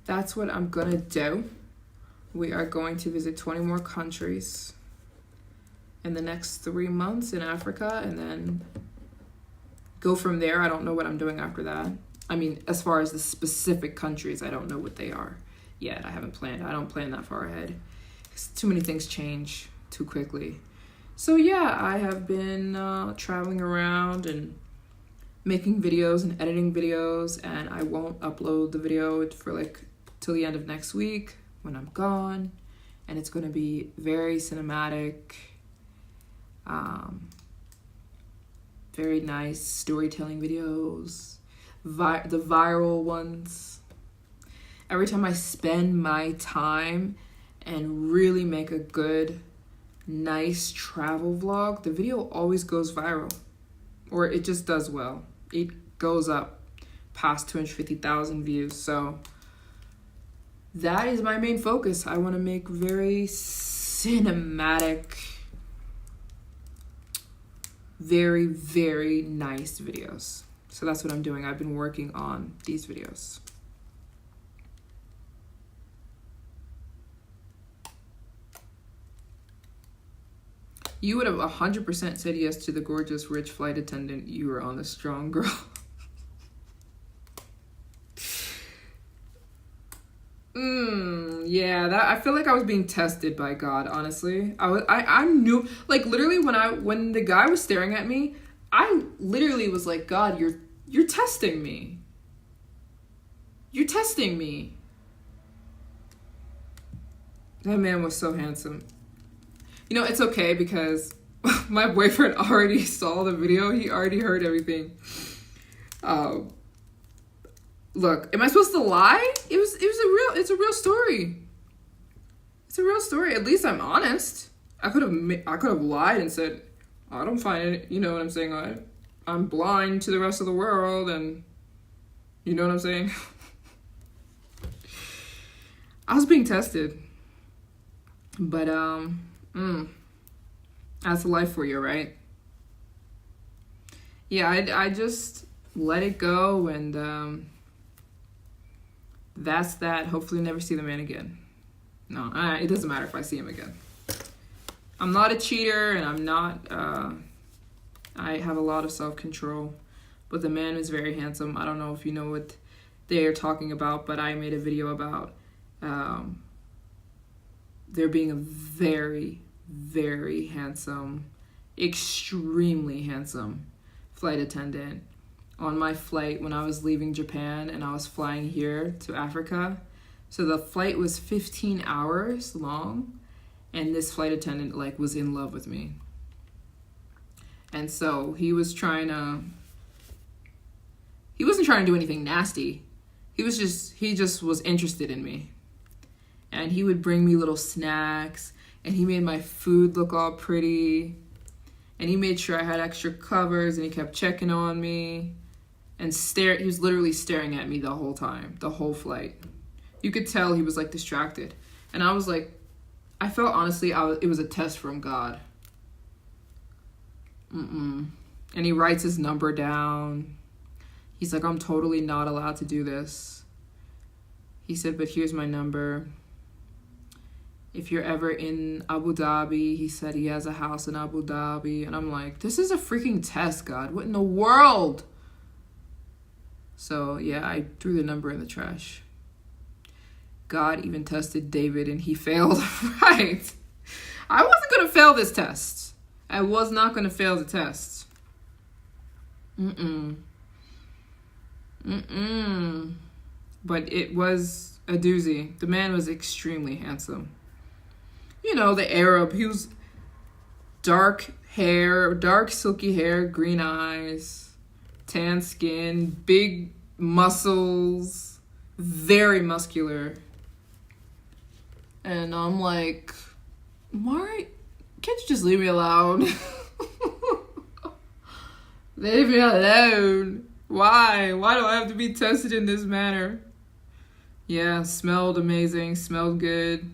that's what I'm gonna do. We are going to visit 20 more countries in the next 3 months in Africa, and then go from there. I don't know what I'm doing after that. I mean, as far as the specific countries, I don't know what they are yet. I haven't planned. I don't plan that far ahead. Too many things change too quickly. So yeah, I have been traveling around and making videos and editing videos, and I won't upload the video for like till the end of next week when I'm gone, and it's going to be very cinematic, very nice storytelling videos, the viral ones. Every time I spend my time and really make a good, nice travel vlog, the video always goes viral, or it just does well. It goes up past 250,000 views. So that is my main focus. I want to make very cinematic, very, very nice videos. So that's what I'm doing. I've been working on these videos. You would have 100% said yes to the gorgeous, rich flight attendant. You were on the strong girl. Yeah, that I feel like I was being tested by God, honestly. I knew, like, literally when the guy was staring at me, I literally was like, God, you're testing me. You're testing me. That man was so handsome. You know, it's okay because my boyfriend already saw the video. He already heard everything. Look, am I supposed to lie? It's a real story. It's a real story. At least I'm honest. I could have lied and said, I don't find it, you know what I'm saying? I'm blind to the rest of the world, and you know what I'm saying? I was being tested. But that's life for you, right? Yeah, I just let it go, and that's that. Hopefully never see the man again. No, it doesn't matter if I see him again. I'm not a cheater, and I'm not, I have a lot of self-control, but the man is very handsome. I don't know if you know what they are talking about, but I made a video about there being a very, very handsome, extremely handsome flight attendant on my flight when I was leaving Japan and I was flying here to Africa. So the flight was 15 hours long, and this flight attendant was in love with me. And so he was trying to he wasn't trying to do anything nasty. He just was interested in me. And he would bring me little snacks, and he made my food look all pretty. And he made sure I had extra covers, and he kept checking on me. And he was literally staring at me the whole time, the whole flight. You could tell he was like distracted. And I was like, I felt honestly, it was a test from God. And he writes his number down. He's like, I'm totally not allowed to do this. He said, but here's my number. If you're ever in Abu Dhabi, he said he has a house in Abu Dhabi. And I'm like, this is a freaking test, God. What in the world? So, yeah, I threw the number in the trash. God even tested David and he failed. Right. I wasn't going to fail this test. I was not going to fail the test. But it was a doozy. The man was extremely handsome. You know, the Arab. He was dark hair, dark silky hair, green eyes, tan skin, big muscles, very muscular. And I'm like, why can't you just leave me alone? Leave me alone. Why? Why do I have to be tested in this manner? Yeah, smelled amazing, smelled good.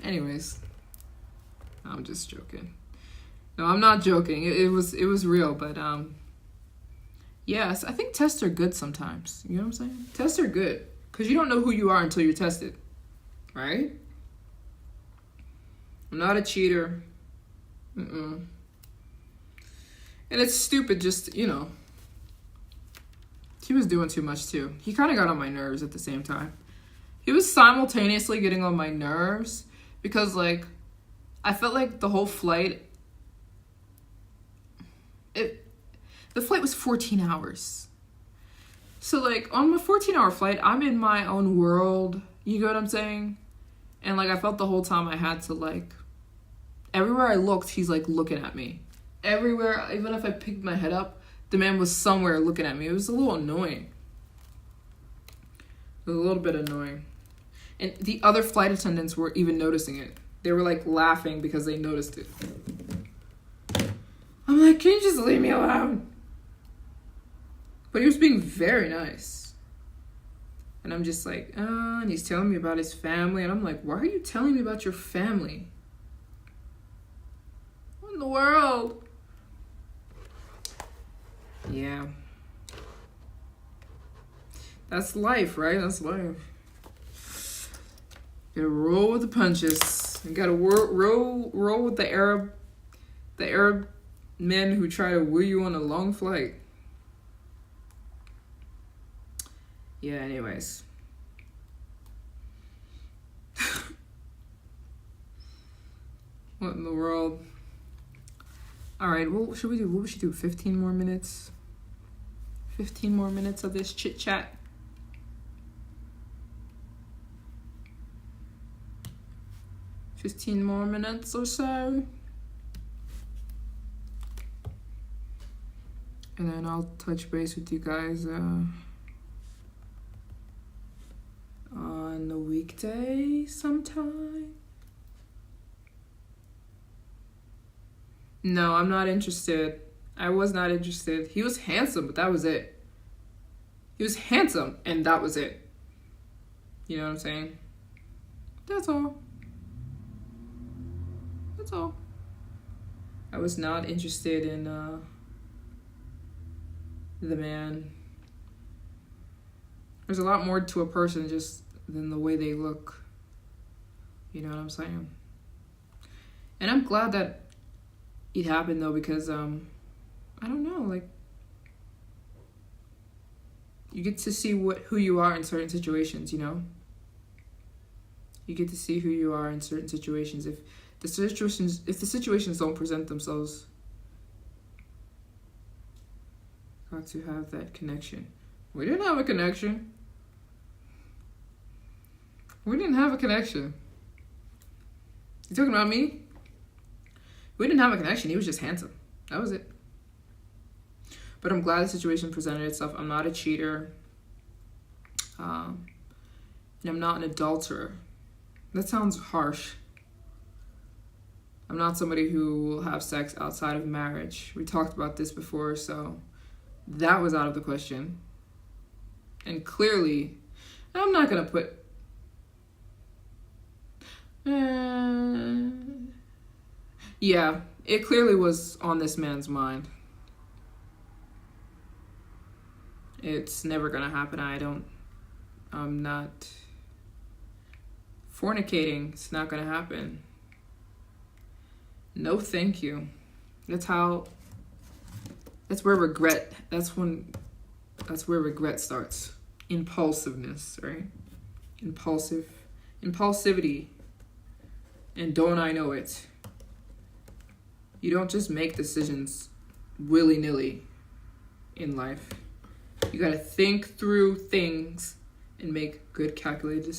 Anyways, I'm just joking. No, I'm not joking. It was real, but yes, I think tests are good sometimes. You know what I'm saying? Tests are good because you don't know who you are until you're tested, right? I'm not a cheater. And it's stupid. Just he was doing too much too. He kind of got on my nerves at the same time. He was simultaneously getting on my nerves because, like, I felt like the whole flight, the flight was 14 hours. So, like, on my 14-hour flight, I'm in my own world. You get what I'm saying? And, like, I felt the whole time I had to, like, everywhere I looked, he's, like, looking at me. Everywhere, even if I picked my head up, the man was somewhere looking at me. It was a little annoying. It was a little bit annoying. And the other flight attendants were even noticing it. They were, like, laughing because they noticed it. I'm like, can you just leave me alone? But he was being very nice. And I'm just like, and he's telling me about his family. And I'm like, why are you telling me about your family? What in the world? Yeah. That's life, right? That's life. You gotta roll with the punches. You gotta roll with the Arab men who try to woo you on a long flight. Yeah, anyways. What in the world? Alright, what should we do? What we should do? 15 more minutes? 15 more minutes of this chit chat. 15 more minutes or so. And then I'll touch base with you guys on the weekday sometime. No, I'm not interested. I was not interested. He was handsome, but that was it. He was handsome, and that was it. You know what I'm saying? That's all. That's all. I was not interested in the man. There's a lot more to a person just than the way they look. You know what I'm saying? And I'm glad that it happened though, because I don't know, like, you get to see who you are in certain situations, you know? You get to see who you are in certain situations. If the situations don't present themselves, got to have that connection. We didn't have a connection. We didn't have a connection. You talking about me? We didn't have a connection. He was just handsome. That was it. But I'm glad the situation presented itself. I'm not a cheater. And I'm not an adulterer. That sounds harsh. I'm not somebody who will have sex outside of marriage. We talked about this before, so that was out of the question. And clearly, I'm not going to put... yeah, it clearly was on this man's mind. It's never going to happen. I'm not fornicating. It's not going to happen. No, thank you. That's where regret starts. Impulsiveness, right? Impulsivity. And don't I know it? You don't just make decisions willy-nilly in life. You gotta think through things and make good calculated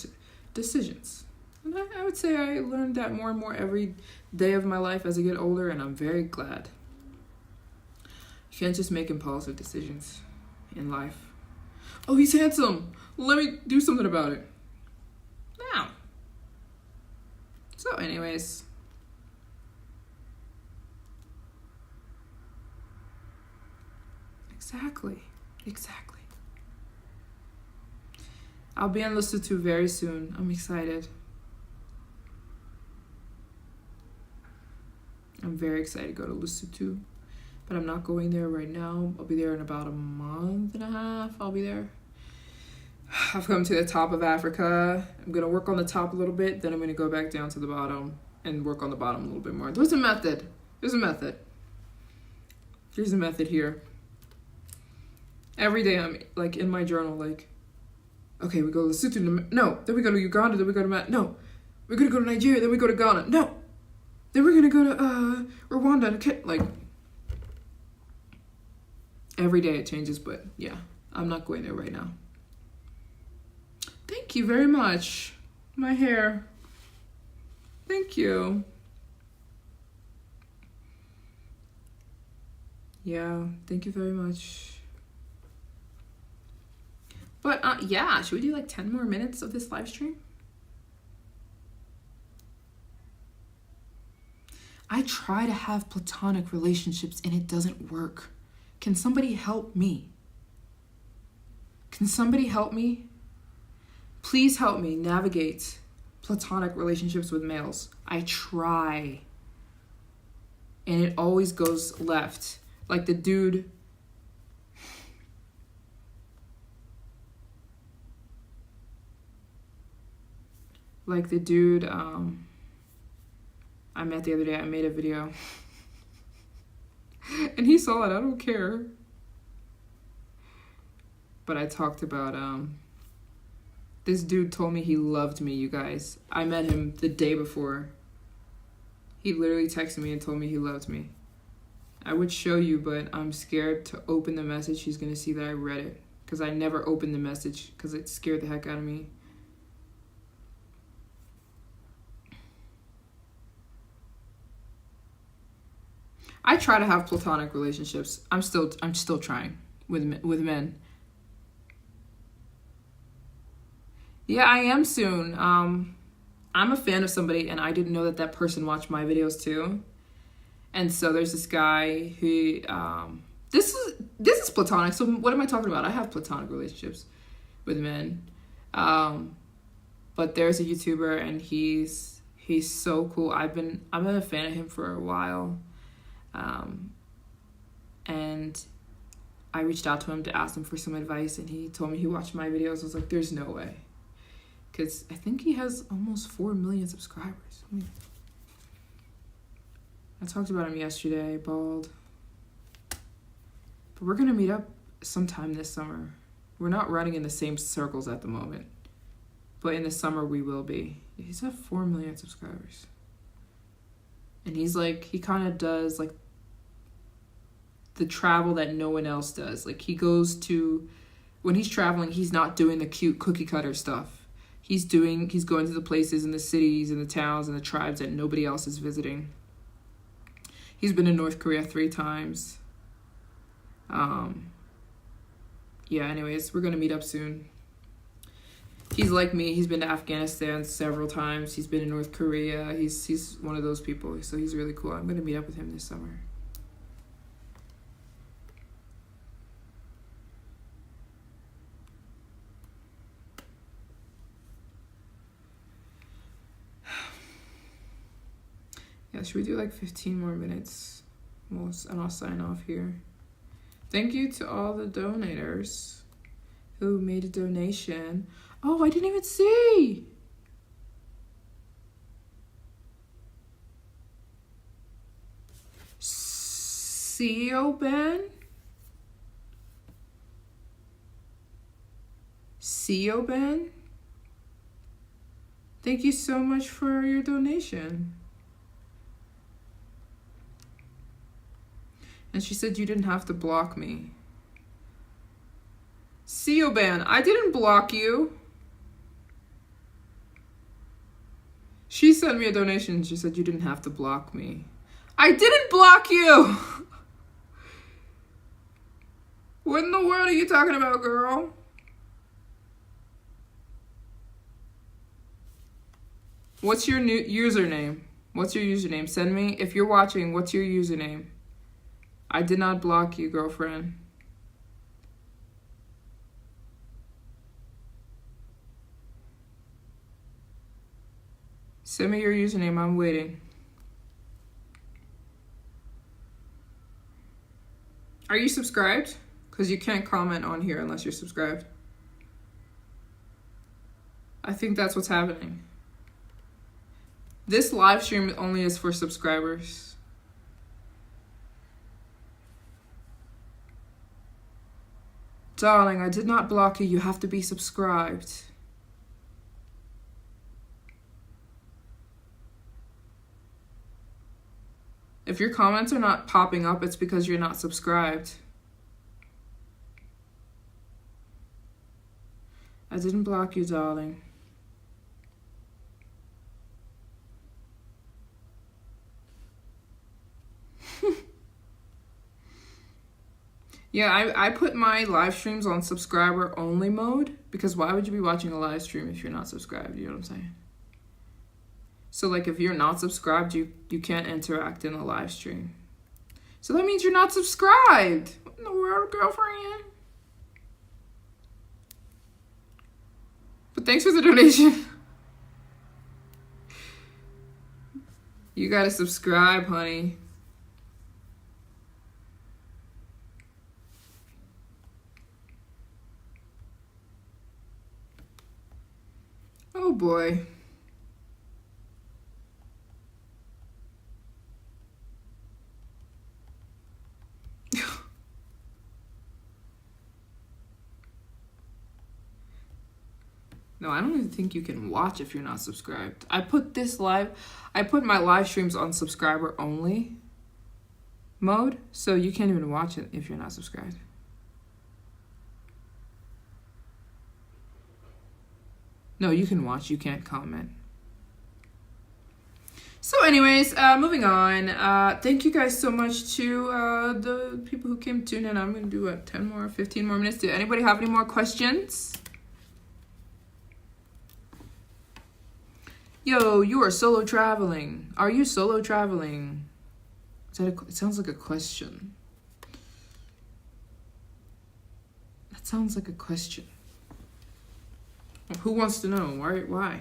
decisions. And I would say I learned that more and more every day of my life as I get older, and I'm very glad. You can't just make impulsive decisions in life. Oh, he's handsome. Let me do something about it. Now. So anyways. Exactly. I'll be on Lesotho very soon. I'm excited. I'm very excited to go to Lesotho. But I'm not going there right now. I'll be there in about a month and a half. I'll be there. I've come to the top of Africa. I'm going to work on the top a little bit. Then I'm going to go back down to the bottom and work on the bottom a little bit more. There's a method. Here's a method here. Every day I'm like in my journal, like, okay, we go to Lesotho. No. Then we go to Uganda. Then we go to no. We're going to go to Nigeria. Then we go to Ghana. No. Then we're going to go to Rwanda. Like, every day it changes, but yeah, I'm not going there right now. Thank you very much. My hair. Thank you. Yeah, thank you very much. But yeah, should we do like 10 more minutes of this live stream? I try to have platonic relationships and it doesn't work. Can somebody help me? Can somebody help me? Please help me navigate platonic relationships with males. I try. And it always goes left. Like the dude... I met the other day. I made a video. And he saw it. I don't care. But I talked about... This dude told me he loved me, you guys. I met him the day before. He literally texted me and told me he loved me. I would show you, but I'm scared to open the message. He's going to see that I read it. Because I never opened the message because it scared the heck out of me. I try to have platonic relationships. I'm still trying with men. Yeah, I am soon. I'm a fan of somebody, and I didn't know that person watched my videos too. And so there's this guy who this is platonic. So what am I talking about? I have platonic relationships with men. But there's a YouTuber, and he's so cool. I've been a fan of him for a while. And I reached out to him to ask him for some advice, and he told me he watched my videos. I was like, there's no way. Because I think he has almost 4 million subscribers. I talked about him yesterday, bald. But we're going to meet up sometime this summer. We're not running in the same circles at the moment. But in the summer, we will be. He's at 4 million subscribers. And he's like, he kind of does like the travel that no one else does. Like he goes to, when he's traveling, he's not doing the cute cookie cutter stuff. He's going to the places in the cities and the towns and the tribes that nobody else is visiting. He's been to North Korea 3 times. Yeah, anyways, we're gonna meet up soon. He's like me. He's been to Afghanistan several times. He's been in North Korea. He's one of those people, so he's really cool. I'm gonna meet up with him this summer. Yeah, should we do like 15 more minutes? And I'll sign off here. Thank you to all the donators who made a donation. Oh, I didn't even see. CEO Ben? CEO Ben? Thank you so much for your donation. And she said you didn't have to block me. CEO Ben, I didn't block you. She sent me a donation. She said you didn't have to block me. I didn't block you. What in the world are you talking about, girl? What's your new username? What's your username? Send me, if you're watching, what's your username? I did not block you, girlfriend. Send me your username. I'm waiting. Are you subscribed? Because you can't comment on here unless you're subscribed. I think that's what's happening. This live stream only is for subscribers. Darling, I did not block you. You have to be subscribed. If your comments are not popping up, it's because you're not subscribed. I didn't block you, darling. Yeah, I put my live streams on subscriber only mode because why would you be watching a live stream if you're not subscribed? You know what I'm saying? So like if you're not subscribed, you can't interact in a live stream. So that means you're not subscribed. What in the world, girlfriend? But thanks for the donation. You gotta subscribe, honey. Oh boy. No, I don't even think you can watch if you're not subscribed. I put my live streams on subscriber only mode, so you can't even watch it if you're not subscribed. No, you can watch, you can't comment. So anyways, moving on. Thank you guys so much to the people who came tune in. I'm going to do 15 more minutes. Did anybody have any more questions? Yo, you are solo traveling. Are you solo traveling? It sounds like a question. That sounds like a question. Who wants to know? Why?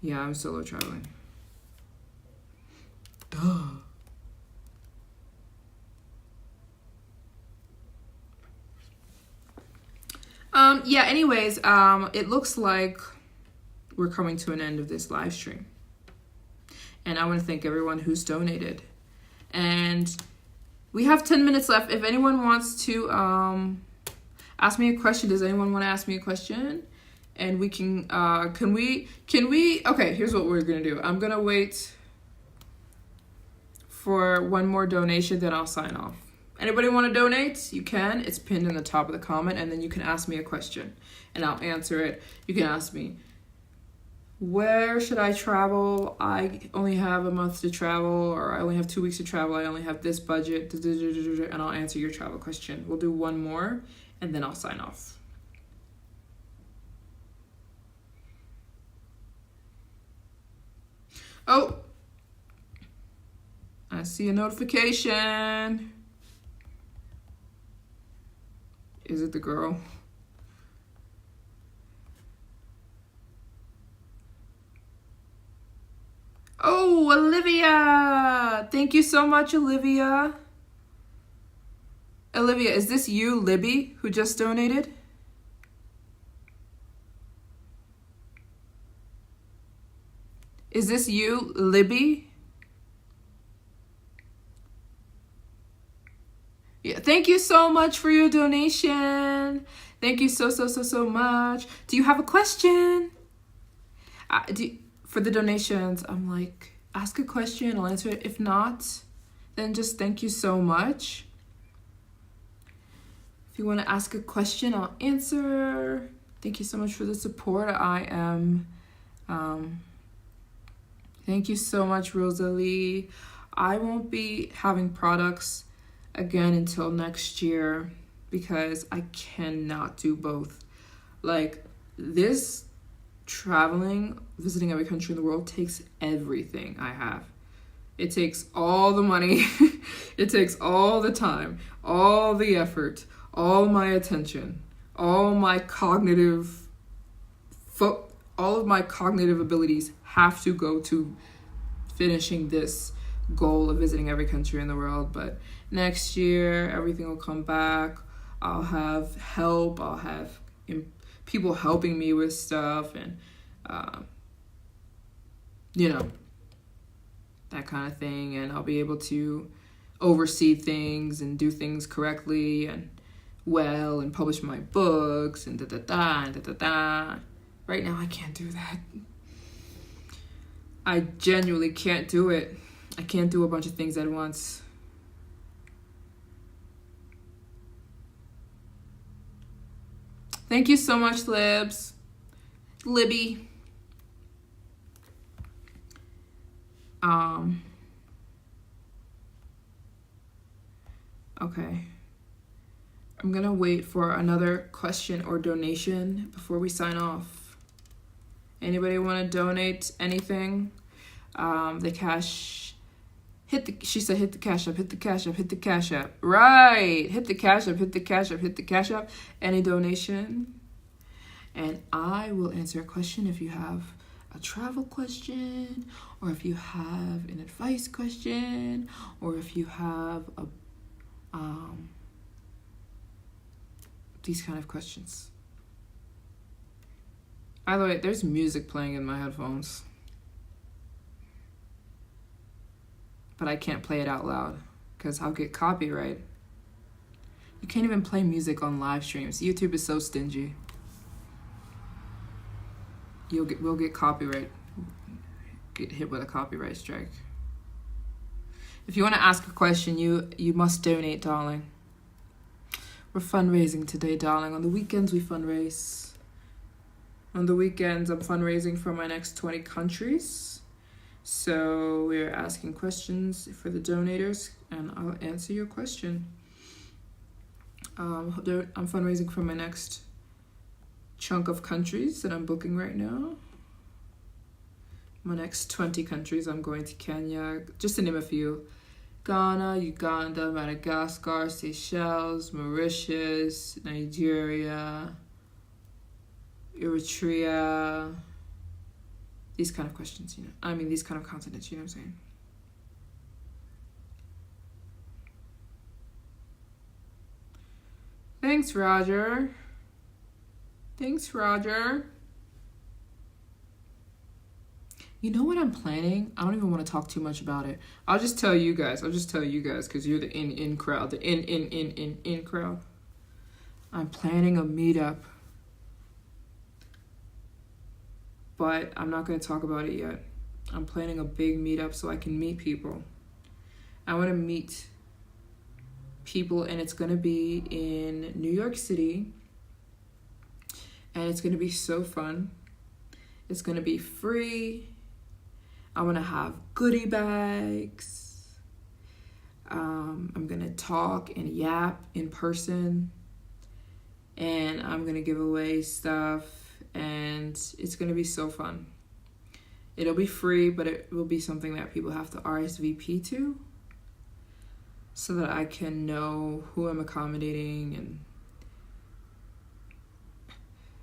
Yeah, I'm solo traveling. Duh. Yeah, anyways, it looks like we're coming to an end of this live stream. And I want to thank everyone who's donated. And we have 10 minutes left. If anyone wants to ask me a question, does anyone want to ask me a question? And we can we okay, here's what we're gonna do. I'm gonna wait for one more donation, then I'll sign off. Anybody want to donate? You can. It's pinned in the top of the comment, and then you can ask me a question and I'll answer it. You can ask me Where should I travel? I only have a month to travel, or I only have 2 weeks to travel. I only have this budget, and I'll answer your travel question. We'll do one more, and then I'll sign off. Oh, I see a notification. Is it the girl? Oh, Olivia! Thank you so much, Olivia. Olivia, is this you, Libby, who just donated? Is this you, Libby? Yeah, thank you so much for your donation. Thank you so much. Do you have a question? For the donations, I'm like, ask a question, I'll answer it. If not, then just thank you so much. If you want to ask a question, I'll answer. Thank you so much for the support. Thank you so much, Rosalie. I won't be having products again until next year because I cannot do both. Like, this traveling, visiting every country in the world takes everything I have. It takes all the money. It takes all the time, all the effort, all my attention, all of my cognitive abilities have to go to finishing this goal of visiting every country in the world. But next year, everything will come back. I'll have help. I'll have people helping me with stuff, and that kind of thing, and I'll be able to oversee things and do things correctly and well and publish my books and da-da-da. Right now I can't do that. I genuinely can't do it. I can't do a bunch of things at once. Thank you so much, Libby. Okay. I'm gonna wait for another question or donation before we sign off. Anybody want to donate anything? The cash. She said hit the cash up, hit the cash up, hit the cash up. Right. Hit the cash up, hit the cash up, hit the cash up. Any donation. And I will answer a question if you have a travel question, or if you have an advice question, or if you have these kind of questions. By the way, there's music playing in my headphones, but I can't play it out loud because I'll get copyright. You can't even play music on live streams. YouTube is so stingy. We'll get copyright. Get hit with a copyright strike. If you want to ask a question, you must donate, darling. We're fundraising today, darling. On the weekends, we fundraise. On the weekends, I'm fundraising for my next 20 countries. So we're asking questions for the donators, and I'll answer your question. I'm fundraising for my next chunk of countries that I'm booking right now. My next 20 countries, I'm going to Kenya, just to name a few. Ghana, Uganda, Madagascar, Seychelles, Mauritius, Nigeria, Eritrea. These kind of questions, these kind of continents, you know what I'm saying? Thanks, Roger. You know what I'm planning? I don't even want to talk too much about it. I'll just tell you guys because you're the in crowd, the in crowd. I'm planning a meetup, but I'm not going to talk about it yet. I'm planning a big meetup so I can meet people. I want to meet people, and it's going to be in New York City, and it's going to be so fun. It's going to be free. I'm going to have goodie bags. I'm going to talk and yap in person. And I'm going to give away stuff. And it's going to be so fun. It'll be free, but it will be something that people have to RSVP to, so that I can know who I'm accommodating. And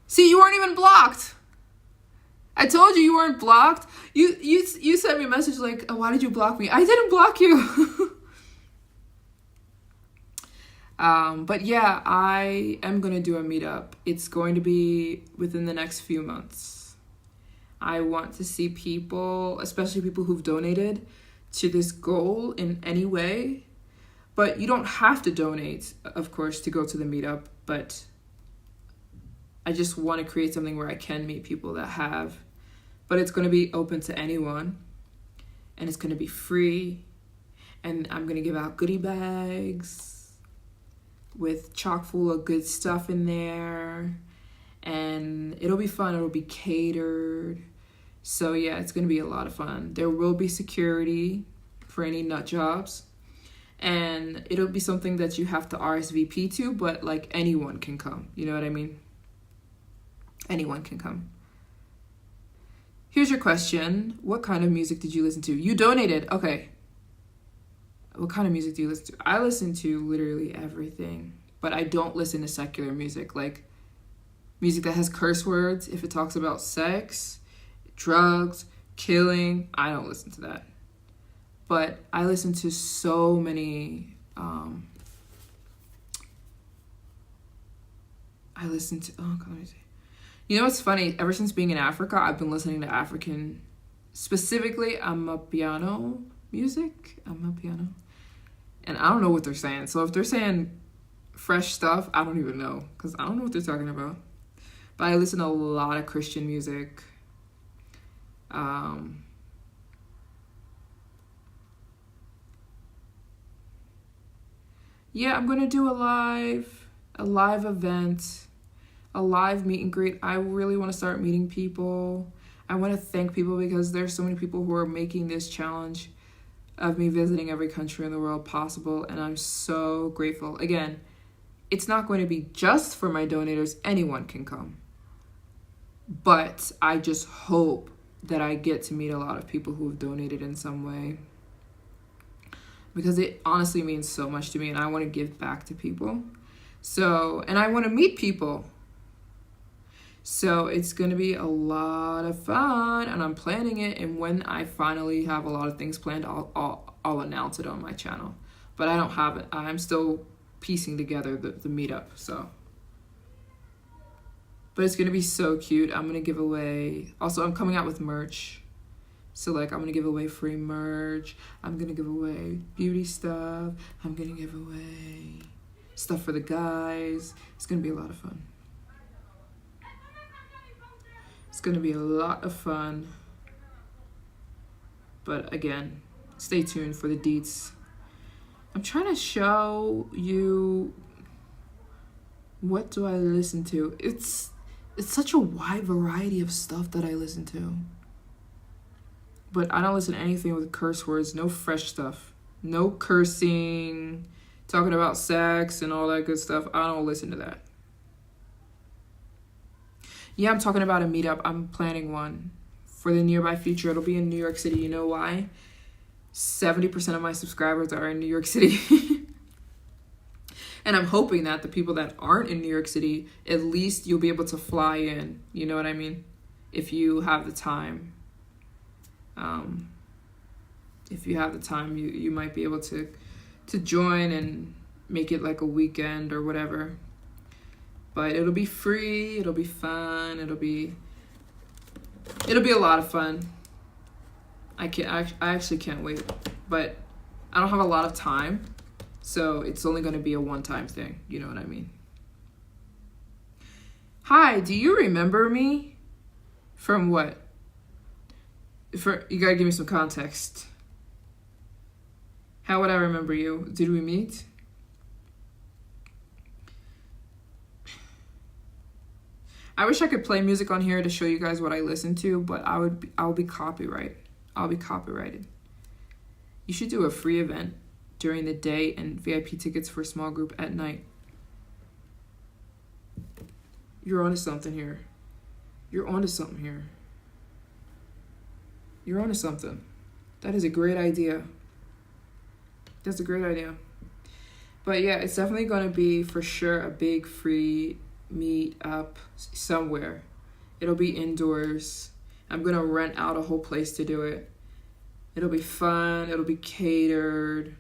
see, you weren't even blocked. I told you you weren't blocked. You sent me a message like, oh, why did you block me? I didn't block you. But yeah, I am going to do a meetup. It's going to be within the next few months. I want to see people, especially people who've donated to this goal in any way. But you don't have to donate, of course, to go to the meetup. But I just want to create something where I can meet people that have. But it's going to be open to anyone. And it's going to be free. And I'm going to give out goodie bags with chock full of good stuff in there. And it'll be fun. It'll be catered. So yeah, it's going to be a lot of fun. There will be security for any nut jobs. And it'll be something that you have to RSVP to, but like anyone can come. You know what I mean? Anyone can come. Here's your question. What kind of music did you listen to? You donated. Okay. What kind of music do you listen to? I listen to literally everything. But I don't listen to secular music. Like music that has curse words. If it talks about sex, drugs, killing, I don't listen to that. But I listen to so many, let me see. You know what's funny? Ever since being in Africa, I've been listening to African, specifically Amapiano music. Amapiano. And I don't know what they're saying. So if they're saying fresh stuff, I don't even know. Because I don't know what they're talking about. But I listen to a lot of Christian music. Yeah, I'm going to do a live event, a live meet and greet. I really want to start meeting people. I want to thank people because there's so many people who are making this challenge of me visiting every country in the world possible. And I'm so grateful. Again, it's not going to be just for my donators. Anyone can come. But I just hope that I get to meet a lot of people who have donated in some way. Because it honestly means so much to me and I want to give back to people. So, and I want to meet people. So it's going to be a lot of fun and I'm planning it. And when I finally have a lot of things planned, I'll announce it on my channel. But I don't have it. I'm still piecing together the meetup, so. But it's going to be so cute. I'm going to give away, also I'm coming out with merch. So like I'm going to give away free merch. I'm going to give away beauty stuff. I'm going to give away stuff for the guys. It's going to be a lot of fun. It's going to be a lot of fun. But again, stay tuned for the deets. I'm trying to show you what do I listen to. It's such a wide variety of stuff that I listen to. But I don't listen to anything with curse words, no fresh stuff. No cursing, talking about sex and all that good stuff. I don't listen to that. Yeah, I'm talking about a meetup. I'm planning one for the nearby future. It'll be in New York City. You know why? 70% of my subscribers are in New York City. And I'm hoping that the people that aren't in New York City, at least you'll be able to fly in. You know what I mean? If you have the time. If you have the time, you might be able to join and make it like a weekend or whatever. But it'll be free, it'll be fun, it'll be a lot of fun. I actually can't wait. But I don't have a lot of time, so it's only going to be a one-time thing. You know what I mean? Hi, do you remember me? From what? You gotta give me some context. How would I remember you? Did we meet? I wish I could play music on here to show you guys what I listen to, but I'll be copyrighted. I'll be copyrighted. You should do a free event during the day and VIP tickets for a small group at night. You're onto something here. You're onto something here. You're onto something. That is a great idea. That's a great idea. But yeah, it's definitely going to be for sure a big free meet up somewhere. It'll be indoors. I'm going to rent out a whole place to do it. It'll be fun. It'll be catered.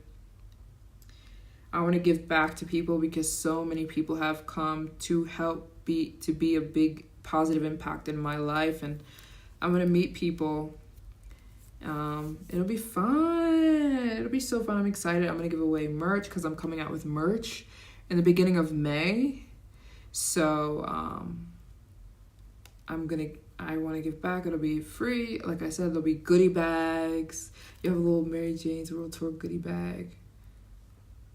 I want to give back to people because so many people have come to help be a big positive impact in my life, and I'm going to meet people. It'll be fun. It'll be so fun. I'm excited. I'm going to give away merch because I'm coming out with merch in the beginning of May. So, I want to give back. It'll be free. Like I said, there'll be goodie bags. You have a little Maryjane's World Tour goodie bag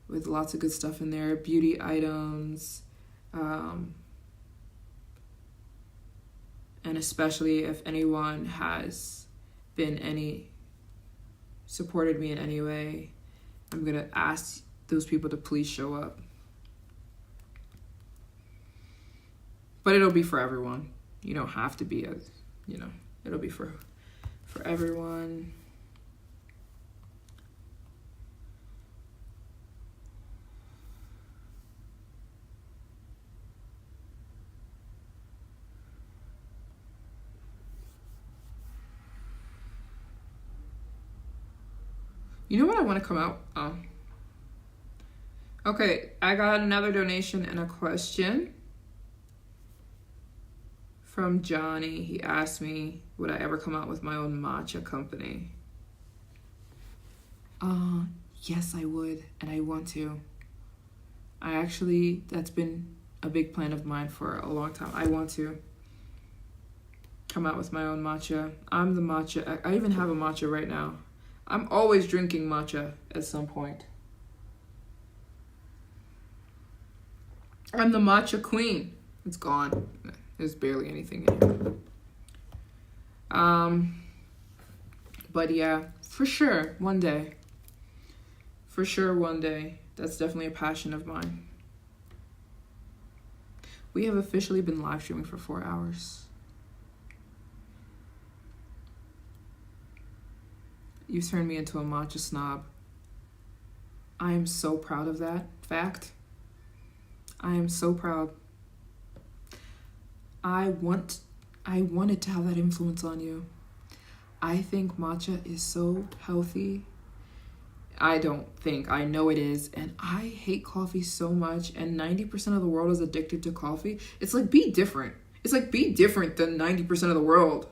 with lots of good stuff in there. Beauty items. And especially if anyone has supported me in any way, I'm going to ask those people to please show up. But it'll be for everyone. You don't have to be it'll be for everyone. You know what I want to come out? Oh. Okay, I got another donation and a question from Johnny. He asked me, would I ever come out with my own matcha company? Yes, I would, and I want to. That's been a big plan of mine for a long time. I want to come out with my own matcha. I'm the matcha. I even have a matcha right now. I'm always drinking matcha at some point. I'm the matcha queen. It's gone. There's barely anything in here. But yeah, for sure, one day. For sure, one day. That's definitely a passion of mine. We have officially been live streaming for 4 hours. You've turned me into a matcha snob. I am so proud of that fact. I am so proud. I wanted to have that influence on you. I think matcha is so healthy. I know it is. And I hate coffee so much. And 90% of the world is addicted to coffee. It's like, be different. It's like, be different than 90% of the world.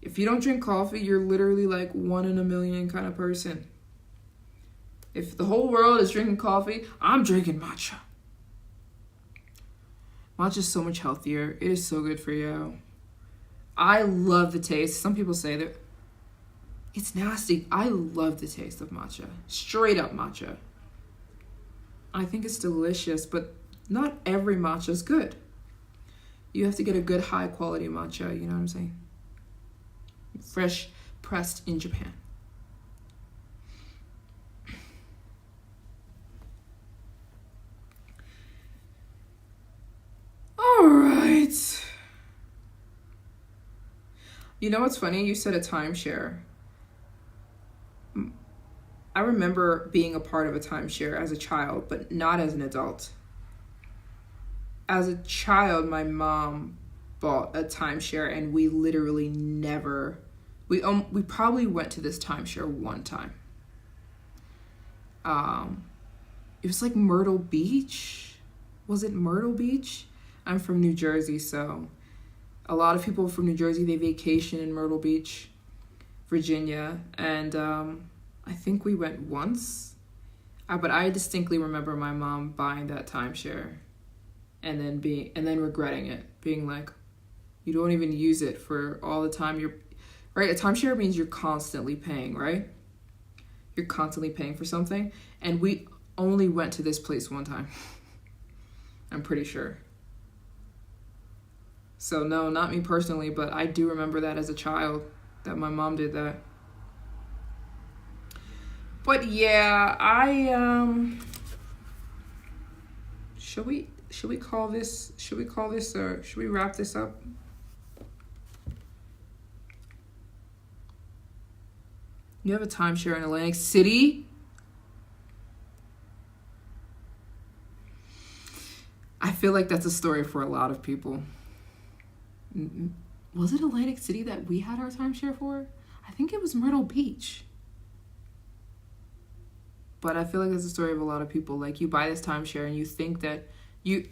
If you don't drink coffee, you're literally like 1 in a million kind of person. If the whole world is drinking coffee, I'm drinking matcha. Matcha is so much healthier. It is so good for you. I love the taste. Some people say that it's nasty. I love the taste of matcha. Straight up matcha. I think it's delicious, but not every matcha is good. You have to get a good high quality matcha, you know what I'm saying? Fresh pressed in Japan. All right. You know what's funny? You said a timeshare. I remember being a part of a timeshare as a child, but not as an adult. As a child, my mom bought a timeshare, and we literally never. We probably went to this timeshare one time. It was like Myrtle Beach. Was it Myrtle Beach? I'm from New Jersey, so a lot of people from New Jersey, they vacation in Myrtle Beach, Virginia, and I think we went once. But I distinctly remember my mom buying that timeshare, and then regretting it, being like, you don't even use it for all the time you're. Right? A timeshare means you're constantly paying, right? You're constantly paying for something. And we only went to this place one time. I'm pretty sure. So no, not me personally, but I do remember that as a child, that my mom did that. But yeah, should we call this, or should we wrap this up? You have a timeshare in Atlantic City? I feel like that's a story for a lot of people. Was it Atlantic City that we had our timeshare for? I think it was Myrtle Beach. But I feel like that's a story of a lot of people. Like, you buy this timeshare and you think that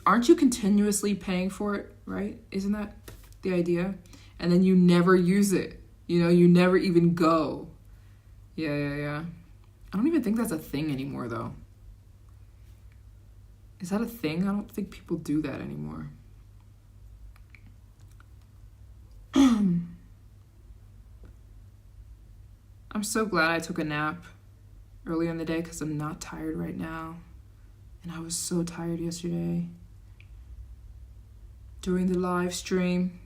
aren't you continuously paying for it, right? Isn't that the idea? And then you never use it. You know, you never even go. Yeah. I don't even think that's a thing anymore, though. Is that a thing? I don't think people do that anymore. I'm so glad I took a nap earlier in the day because I'm not tired right now. And I was so tired yesterday during the live stream.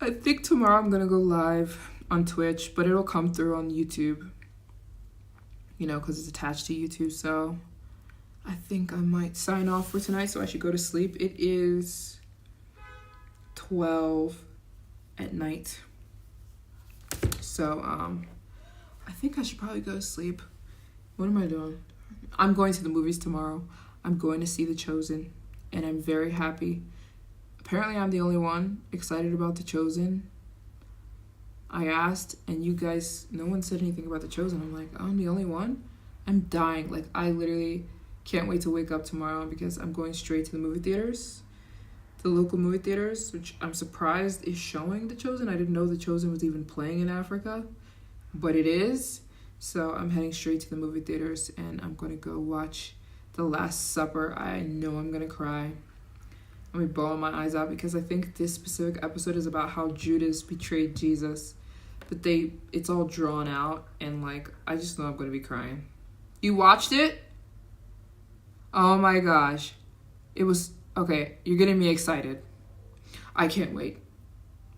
I think tomorrow I'm going to go live on Twitch, but it'll come through on YouTube, you know, because it's attached to YouTube. So I think I might sign off for tonight, so I should go to sleep. It is 12 at night. So I think I should probably go to sleep. What am I doing? I'm going to the movies tomorrow. I'm going to see The Chosen, and I'm very happy. Apparently I'm the only one excited about The Chosen. I asked, and you guys, no one said anything about The Chosen. I'm like, oh, I'm the only one? I'm dying. Like, I literally can't wait to wake up tomorrow because I'm going straight to the movie theaters. The local movie theaters, which I'm surprised is showing The Chosen. I didn't know The Chosen was even playing in Africa, but it is. So I'm heading straight to the movie theaters, and I'm going to go watch The Last Supper. I know I'm going to cry. I'm bawling my eyes out because I think this specific episode is about how Judas betrayed Jesus. But it's all drawn out, and like, I just know I'm going to be crying. You watched it? Oh my gosh. It was, okay, you're getting me excited. I can't wait.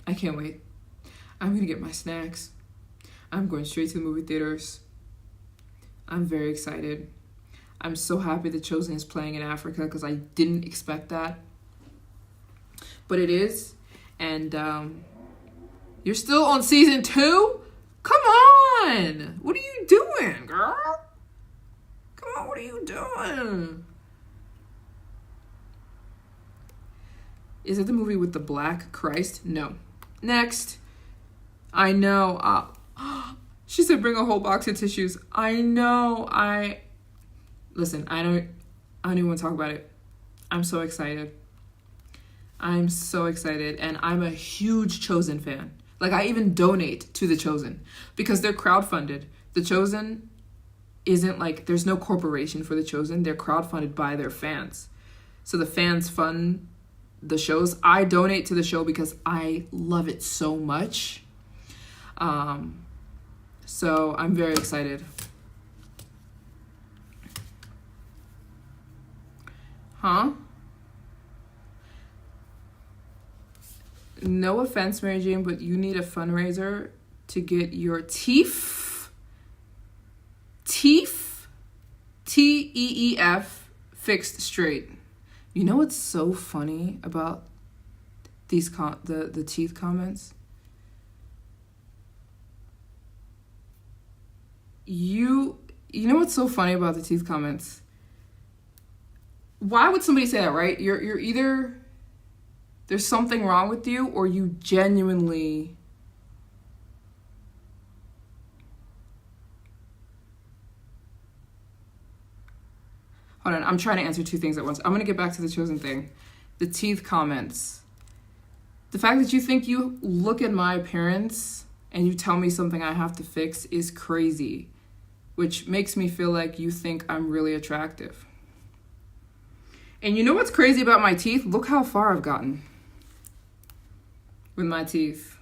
I'm going to get my snacks. I'm going straight to the movie theaters. I'm very excited. I'm so happy The Chosen is playing in Africa because I didn't expect that. But it is. And you're still on season 2? Come on! What are you doing, girl? Come on, what are you doing? Is it the movie with the black Christ? No. Next. I know. She said bring a whole box of tissues. I know. Listen, I don't even want to talk about it. I'm so excited. And I'm a huge Chosen fan. Like, I even donate to The Chosen because they're crowdfunded. The Chosen isn't like, there's no corporation for The Chosen. They're crowdfunded by their fans. So the fans fund the shows. I donate to the show because I love it so much. So I'm very excited. Huh? No offense, Maryjane, but you need a fundraiser to get your teeth, T-E-E-F, fixed straight. You know what's so funny about these the teeth comments? You know what's so funny about the teeth comments? Why would somebody say that, right? You're either there's something wrong with you, or you genuinely hold on, I'm trying to answer two things at once. I'm gonna get back to the Chosen thing. The teeth comments. The fact that you think you look at my appearance and you tell me something I have to fix is crazy, which makes me feel like you think I'm really attractive. And you know what's crazy about my teeth? Look how far I've gotten with my teeth.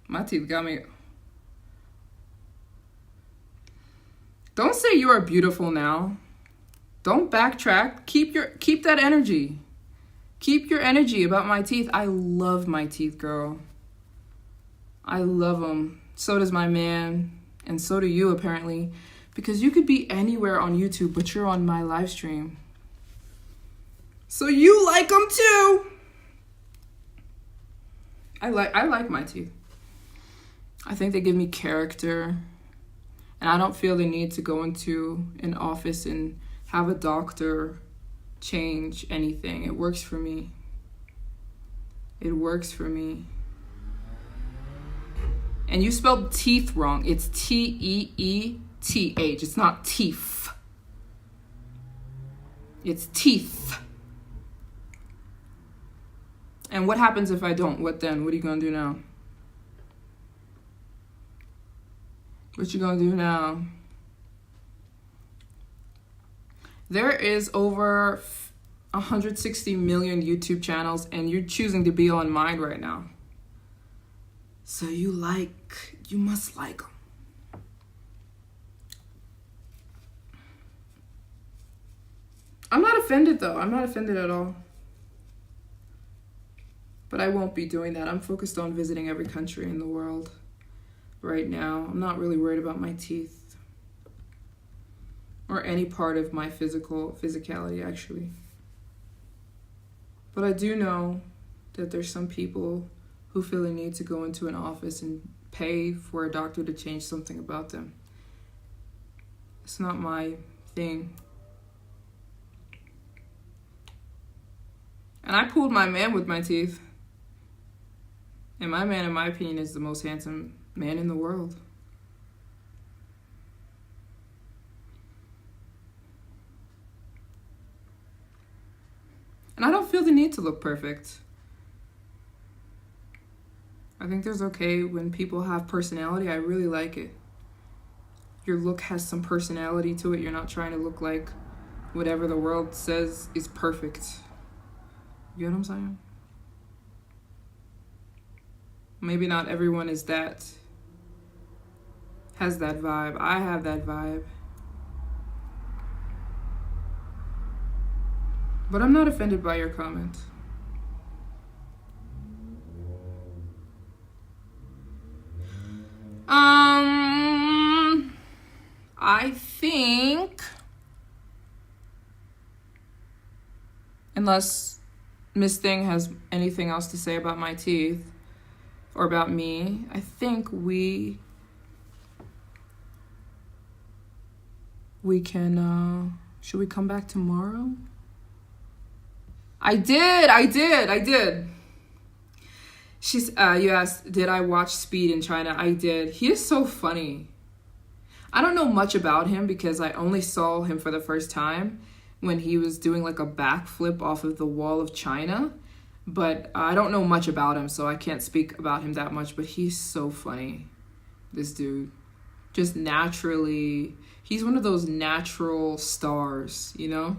My teeth got me. Don't say you are beautiful now. Don't backtrack. Keep that energy. Keep your energy about my teeth. I love my teeth, girl. I love them. So does my man. And so do you, apparently. Because you could be anywhere on YouTube, but you're on my live stream. So you like them too. I like my teeth. I think they give me character. And I don't feel the need to go into an office and have a doctor change anything. It works for me. It works for me. And you spelled teeth wrong. It's Teeeth. It's not teeth. It's teeth. And what happens if I don't? What then? What are you gonna do now? What you gonna do now? There is over 160 million YouTube channels, and you're choosing to be on mine right now. So you must like them. I'm not offended though. I'm not offended at all. But I won't be doing that. I'm focused on visiting every country in the world right now. I'm not really worried about my teeth or any part of my physicality, actually. But I do know that there's some people who feel the need to go into an office and pay for a doctor to change something about them. It's not my thing. And I pulled my man with my teeth. And my man, in my opinion, is the most handsome man in the world. And I don't feel the need to look perfect. I think there's okay when people have personality. I really like it. Your look has some personality to it. You're not trying to look like whatever the world says is perfect. You know what I'm saying? Maybe not everyone has that vibe. I have that vibe. But I'm not offended by your comment. I think, unless Miss Thing has anything else to say about my teeth or about me, I think we can, should we come back tomorrow? I did. She's, you asked, did I watch Speed in China? I did. He is so funny. I don't know much about him because I only saw him for the first time when he was doing like a backflip off of the wall of China. But I don't know much about him, so I can't speak about him that much. But he's so funny, this dude. Just naturally, he's one of those natural stars, you know?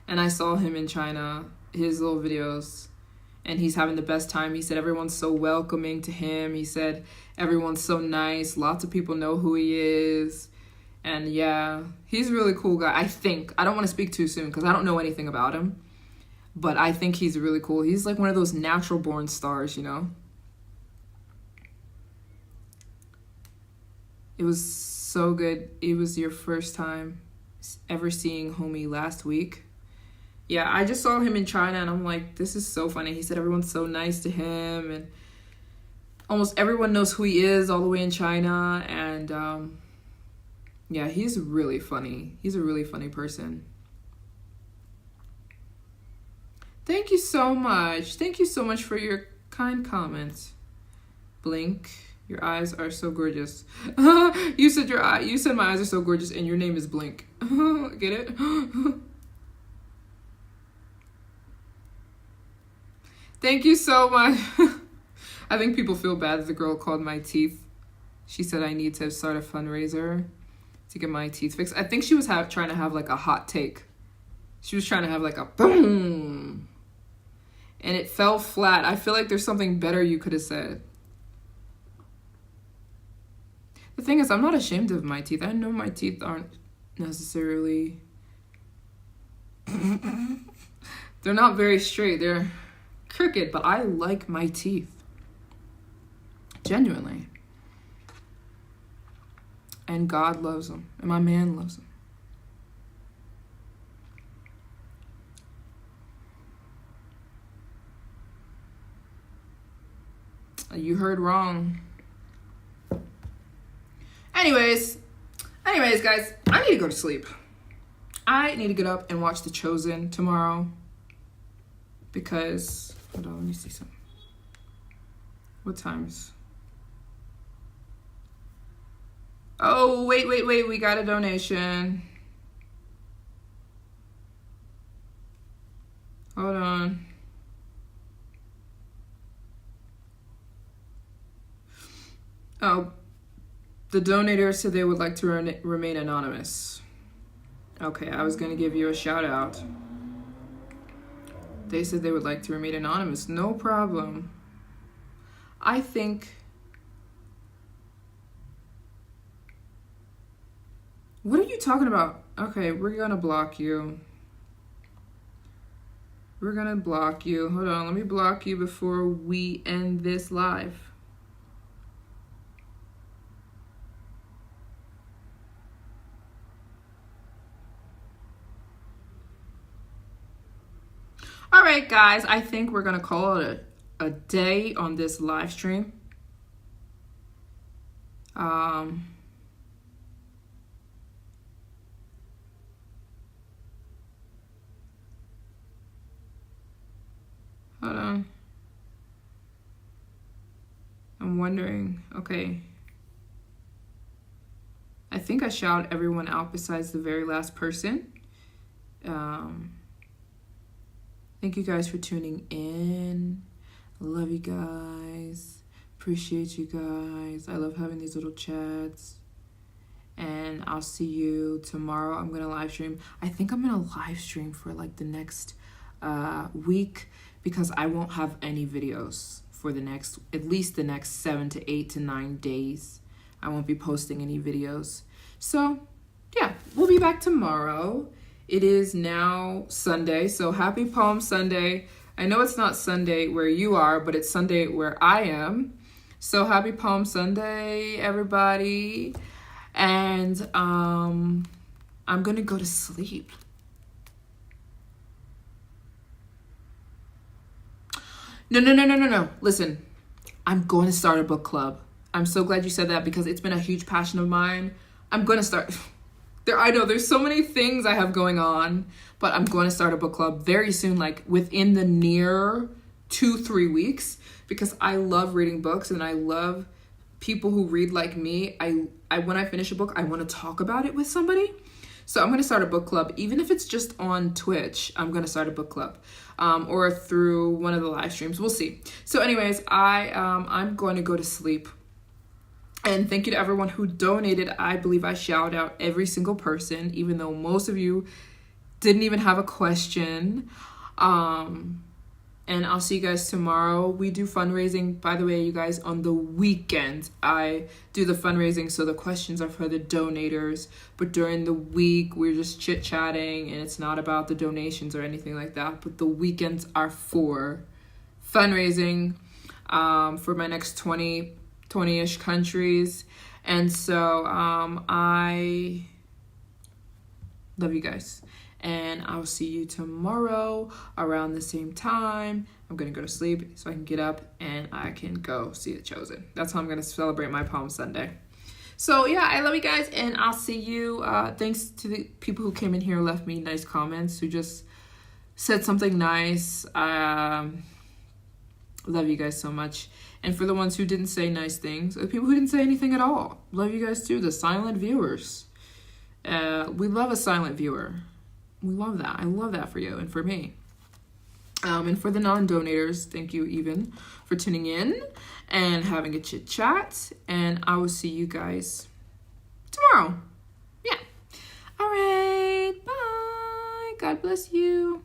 And I saw him in China, his little videos, and he's having the best time. He said everyone's so welcoming to him. He said everyone's so nice. Lots of people know who he is. And yeah, he's a really cool guy, I think. I don't want to speak too soon because I don't know anything about him. But I think he's really cool. He's like one of those natural born stars, you know? It was so good. It was your first time ever seeing homie last week. Yeah, I just saw him in China and I'm like, this is so funny. He said everyone's so nice to him and almost everyone knows who he is all the way in China. And yeah, he's really funny. He's a really funny person. Thank you so much. Thank you so much for your kind comments. Blink. Your eyes are so gorgeous. You said my eyes are so gorgeous and your name is Blink. Get it? Thank you so much. I think people feel bad that the girl called my teeth. She said I need to start a fundraiser to get my teeth fixed. I think she was trying to have like a hot take. She was trying to have like a boom. And it fell flat. I feel like there's something better you could have said. The thing is, I'm not ashamed of my teeth. I know my teeth aren't necessarily... They're not very straight. They're crooked, but I like my teeth. Genuinely. And God loves them. And my man loves them. You heard wrong. Anyways, guys, I need to go to sleep. I need to get up and watch The Chosen tomorrow. Because, hold on, let me see something. What times? Oh, wait, we got a donation. Hold on. Oh, the donator said they would like to remain anonymous. Okay, I was gonna give you a shout out. They said they would like to remain anonymous. No problem. I think... What are you talking about? Okay, we're gonna block you. We're gonna block you. Hold on, let me block you before we end this live. All right, guys, I think we're gonna call it a day on this live stream. Hold on. I'm wondering, okay. I think I shouted everyone out besides the very last person. Thank you guys for tuning in. Love you guys. Appreciate you guys. I love having these little chats. And I'll see you tomorrow. I'm going to live stream. I think I'm going to live stream for like the next week because I won't have any videos for the next, at least the next 7 to 8 to 9 days. I won't be posting any videos. So, yeah, we'll be back tomorrow. It is now Sunday, so happy Palm Sunday. I know it's not Sunday where you are, but it's Sunday where I am. So happy Palm Sunday, everybody. And I'm going to go to sleep. No. Listen, I'm going to start a book club. I'm so glad you said that because it's been a huge passion of mine. I'm going to start... I know there's so many things I have going on, but I'm going to start a book club very soon, like within the near 2-3 weeks, because I love reading books and I love people who read like me. I when I finish a book, I want to talk about it with somebody. So I'm going to start a book club, even if it's just on Twitch. I'm going to start a book club, or through one of the live streams. We'll see. So anyways, I'm going to go to sleep. And thank you to everyone who donated. I believe I shout out every single person, even though most of you didn't even have a question. And I'll see you guys tomorrow. We do fundraising, by the way, you guys, on the weekends. I do the fundraising, so the questions are for the donators. But during the week, we're just chit-chatting, and it's not about the donations or anything like that. But the weekends are for fundraising for my next 20-ish countries. And so I love you guys, and I'll see you tomorrow around the same time. I'm gonna go to sleep so I can get up and I can go see The Chosen. That's how I'm gonna celebrate my Palm Sunday. So yeah, I love you guys, and I'll see you. Thanks to the people who came in here and left me nice comments, who just said something nice. Love you guys so much. And for the ones who didn't say nice things, the people who didn't say anything at all, love you guys too, the silent viewers. We love a silent viewer. We love that. I love that for you and for me. And for the non-donators, thank you even for tuning in and having a chit chat. And I will see you guys tomorrow. Yeah. All right. Bye. God bless you.